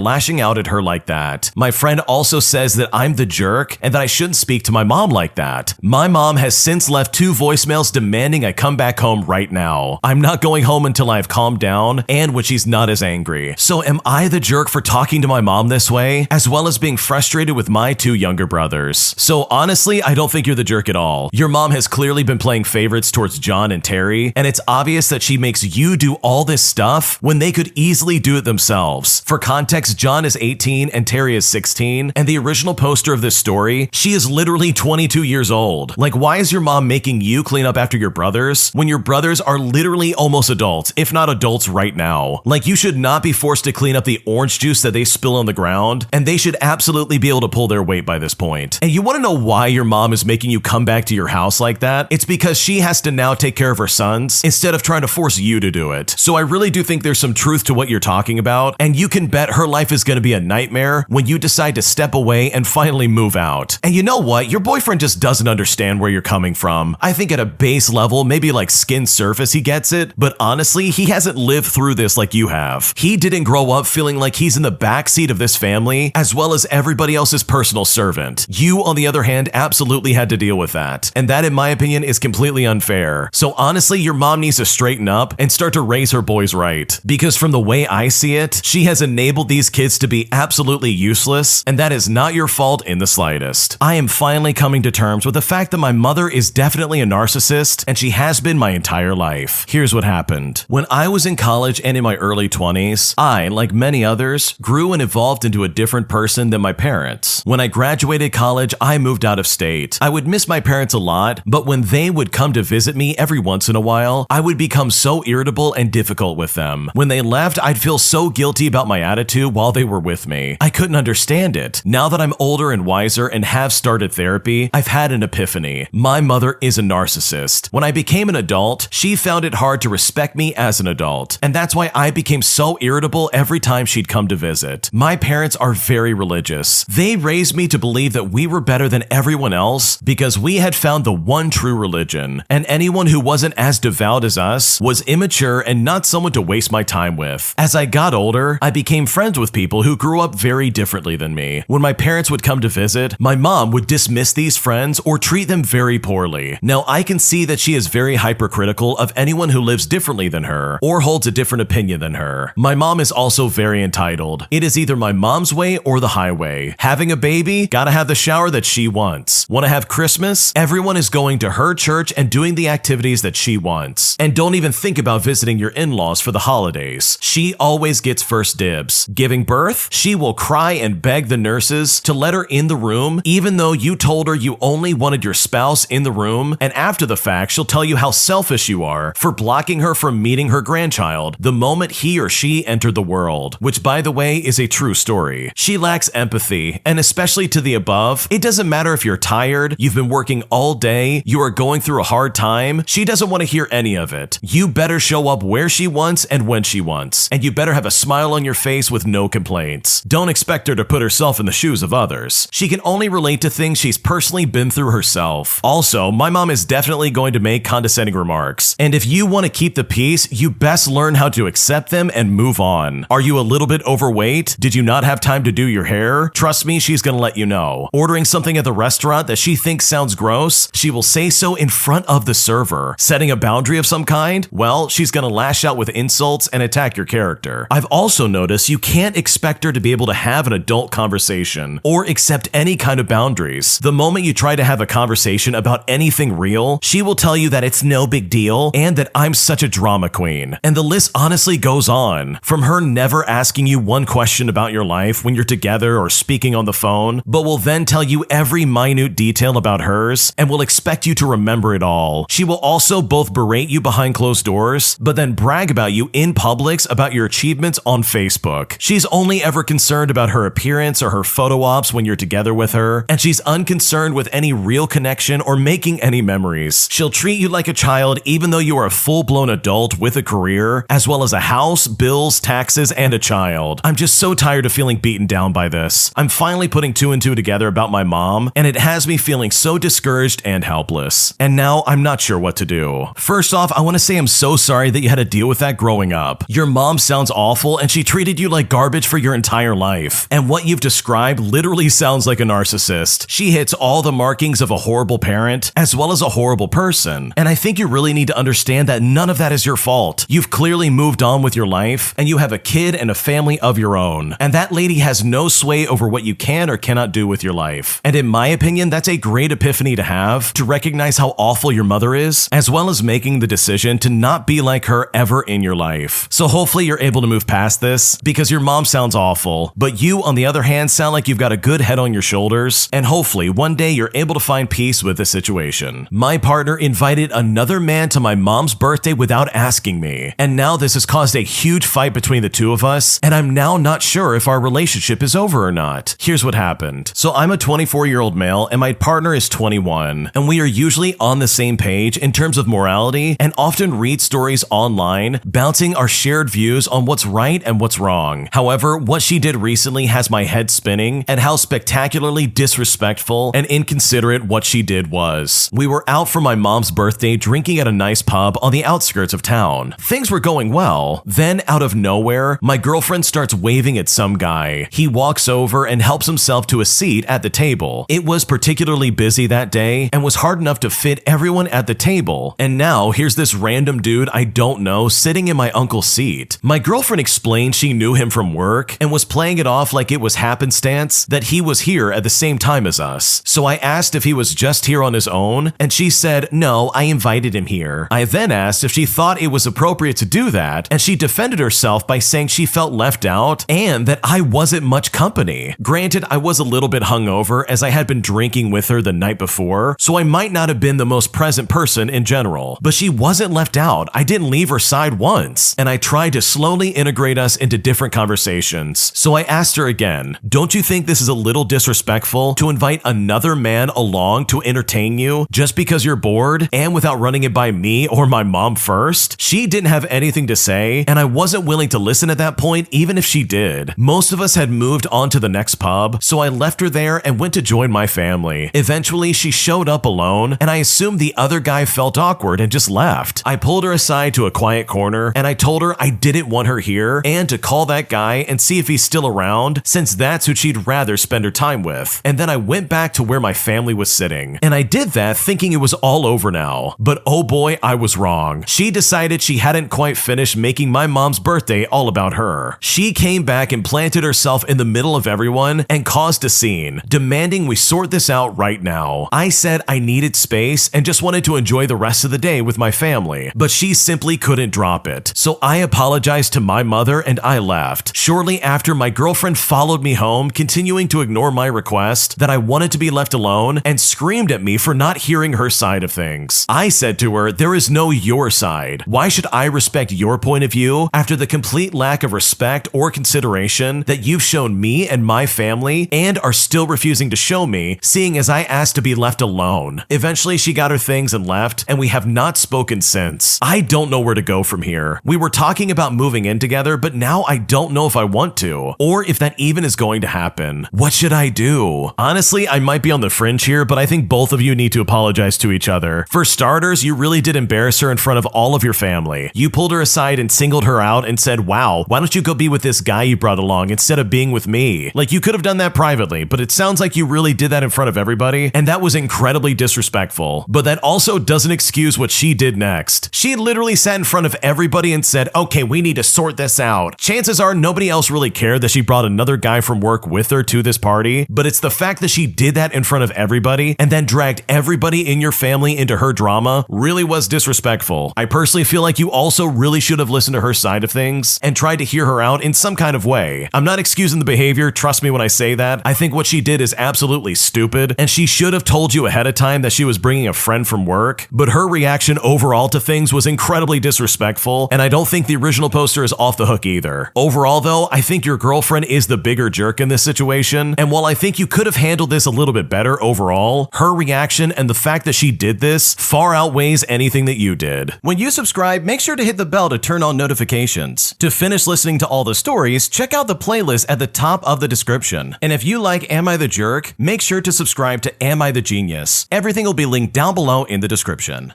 Speaker 1: lashing out at her like that. My friend also says that I'm the jerk and that I shouldn't speak to my mom like that. My mom has since left 2 voicemails demanding I come back home right now. I'm not going home until I've calmed down and when she's not as angry. So am I the jerk for talking to my mom this way, as well as being frustrated with my 2 younger brothers? So honestly, I don't think you're the jerk at all. Your mom has clearly been playing favorites towards John and Terry, and it's obvious that she makes you do all this stuff when they could easily do it themselves. For context, John is 18 and Terry is 16, and the original poster of this story, she is literally 22 years old. Like, why is your mom making you clean up after your brothers when your brothers are literally almost adults, if not adults right now? Like, you should not be forced to clean up the orange juice that they spill on the ground, and they should absolutely be able to pull their weight by this point. And you want to know why your mom is making you come back to your house like that? It's because she has to now take care of her sons instead of trying to force you to do it. So I really do think there's some truth to what you're talking about, and you can bet her life is going to be a nightmare when you decide to step away and finally move out. And you know what? Your boyfriend just doesn't understand where you're coming from. I think at a base level, maybe like skin surface, he gets it, but honestly, he hasn't lived through this like you have. He didn't grow up feeling like he's in the backseat of this family as well as everybody else's personal servant. You, on the other hand, absolutely had to deal with that. And that, in my opinion, is completely unfair. So honestly, your mom needs to straighten up and start to raise her boys right. Because from the way I see it, she has enabled these kids to be absolutely useless, and that is not your fault in the slightest. I am finally coming to terms with the fact that my mother is definitely a narcissist, and she has been my entire life. Here's what happened. When I was in college and in my early 20s, I, like many others, grew and evolved into a different person than my parents. When I graduated college, I moved out of state. I would miss my parents a lot, but when they would come to visit me every once in a while, I would become so irritable and difficult with them. When they left, I'd feel so guilty about my attitude while they were with me. I couldn't understand it. Now that I'm older and wiser and have started therapy, I've had an epiphany. My mother is a narcissist. When I became an adult, she found it hard to respect me as an adult, and that's why I became so irritable every time she'd come to visit. My parents are very religious. They raised me to believe that we were better than everyone else because we had found the one true religion, and anyone who wasn't as devout as us was immature and not someone to waste my time with. As I got older, I became friends with people who grew up very differently than me. When my parents would come to visit, my mom would dismiss these friends or treat them very poorly. Now, I can see that she is very hypercritical of anyone who lives differently than her or holds a different opinion than her. My mom is also very entitled. It is either my mom's way or the highway. Having a baby, gotta have the shower that she wants. Want to have Christmas? Everyone is going to her church and doing the activities that she wants. And don't even think about visiting your in-laws for the holidays. She always gets first dibs. Giving birth? She will cry and beg the nurses to let her in the room, even though you told her you only wanted your spouse in the room, and after the fact, she'll tell you how selfish you are for blocking her from meeting her grandchild the moment he or she entered the world, which, by the way, is a true story. She lacks empathy, and especially to the above, it doesn't matter if you're tired, you've been working all day, you are going through a hard time, she doesn't want to hear any of it. You better show up where she wants and when she wants, and you better have a smile on your face with no complaints. Don't expect her to put herself in the shoes of others. She can only relate to things she's personally been through herself. Also, my mom is definitely going to make condescending remarks, and if you want to keep the peace, you best learn how to accept them and move on. Are you a little bit overweight? Did you not have time to do your hair? Trust me, she's gonna let you know. Ordering something at the restaurant that she thinks sounds gross? She will say so in front of the server. Setting a boundary of some kind? Well, she's gonna lash out with insults and attack your character. I've also noticed you can't expect her to be able to have an adult conversation or accept any kind of boundaries. The moment you try to have a conversation about anything real, she will tell you that it's no big deal and that I'm such a drama queen. And the list honestly goes on. From her never asking you one question about your life when you're together or speaking on the phone, but will then tell you every minute detail about hers and will expect you to remember it all. She will also both berate you behind closed doors, but then brag about you in Publix about your achievements on Facebook. She's only ever concerned about her appearance or her photo ops when you're together with her, and she's unconcerned with any real connection or making any memories. She'll treat you like a child even though you are a full-blown adult with a career, as well as a house, bills, taxes, and a child. I'm just so tired of feeling beaten down by this. I'm finally putting two and two together about my mom, and it has me feeling so discouraged and helpless. And now I'm not sure what to do. First off, I want to say I'm so sorry that you had to deal with that growing up. Your mom sounds awful, and she treated you like garbage for your entire life. And what you've described literally sounds like a narcissist. She hits all the markings of a horrible parent, as well as a horrible person. And I think you really need to understand that none of that is your fault. You've clearly moved on with your life, and you have a kid and a family of your own. And that lady has no sway over what you can or cannot do with your life. And in my opinion, that's a great epiphany to have, to recognize how awful your mother is, as well as making the decision to not be like her ever in your life. So hopefully you're able to move past this, because your mom sounds awful, but you, on the other hand, sound like you've got a good head on your shoulders, and hopefully one day you're able to find peace with the situation. My partner invited another man to my mom's birthday without asking me, and now this has caused a huge fight between the two of us, and I'm now not sure if our relationship is over or not. Here's what happened. So I'm a 24-year-old male, and my partner is 21, and we are usually on the same page in terms of morality, and often read stories online, bouncing our shared views on what's right and what's wrong. However, what she did recently has my head spinning at how spectacularly disrespectful and inconsiderate what she did was. We were out for my mom's birthday drinking at a nice pub on the outskirts of town. Things were going well. Then, out of nowhere, my girlfriend starts waving at some guy. He walks over and helps himself to a seat at the table. It was particularly busy that day and was hard enough to fit everyone at the table. And now, here's this random dude I don't know sitting in my uncle's seat. My girlfriend explained she knew him from work and was playing it off like it was happenstance that he was here at the same time as us. So I asked if he was just here on his own, and she said, no, I invited him here. I then asked if she thought it was appropriate to do that, and she defended herself by saying she felt left out and that I wasn't much company. Granted, I was a little bit hungover as I had been drinking with her the night before, so I might not have been the most present person in general, but she wasn't left out. I didn't leave her side once, and I tried to slowly integrate us into different conversations. So I asked her again, don't you think this is a little disrespectful to invite another man along to entertain you just because you're bored and without running it by me or my mom first? She didn't have anything to say, and I wasn't willing to listen at that point even if she did. Most of us had moved on to the next pub, so I left her there and went to join my family. Eventually, she showed up alone, and I assumed the other guy felt awkward and just left. I pulled her aside to a quiet corner, and I told her I didn't want her here and to call that guy and see if he's still around, since that's who she'd rather spend her time with. And then I went back to where my family was sitting, and I did that thinking it was all over now. But oh boy, I was wrong. She decided she hadn't quite finished making my mom's birthday all about her. She came back and planted herself in the middle of everyone and caused a scene, demanding we sort this out right now. I said I needed space and just wanted to enjoy the rest of the day with my family, but she simply couldn't drop it. So I apologized to my mother and I left. Shortly after, my girlfriend followed me home, continuing to ignore my request that I wanted to be left alone, and screamed at me for not hearing her side of things. I said to her, there is no your side. Why should I respect your point of view after the complete lack of respect or consideration that you've shown me and my family and are still refusing to show me, seeing as I asked to be left alone? Eventually, she got her things and left, and we have not spoken since. I don't know where to go from here. We were talking about moving in together, but now I don't know if I want to, or if that even is going to happen. What should I do? Honestly, I might be on the fringe here, but I think both of you need to apologize to each other. For starters, you really did embarrass her in front of all of your family. You pulled her aside and singled her out and said, wow, why don't you go be with this guy you brought along instead of being with me? Like, you could have done that privately, but it sounds like you really did that in front of everybody, and that was incredibly disrespectful. But that also doesn't excuse what she did next. She literally sat in front of everybody and said, okay, we need to sort this out. Chances are nobody else really cared that she brought another guy from work with her to this party, but it's the fact that she did that in front of everybody and then dragged everybody in your family into her drama really was disrespectful. I personally feel like you also really should have listened to her side of things and tried to hear her out in some kind of way. I'm not excusing the behavior, trust me when I say that. I think what she did is absolutely stupid, and she should have told you ahead of time that she was bringing a friend from work, but her reaction overall to things was incredibly disrespectful, and I don't think the original poster is off the hook either. Overall though, I think your girlfriend is the bigger jerk in this situation, and while I think you could have handled this a little bit better overall, her reaction and the fact that she did this far outweighs anything that you did. When you subscribe, make sure to hit the bell to turn on notifications. To finish listening to all the stories, check out the playlist at the top of the description. And if you like Am I the Jerk, make sure to subscribe to Am I the Genius. Everything will be linked down below in the description.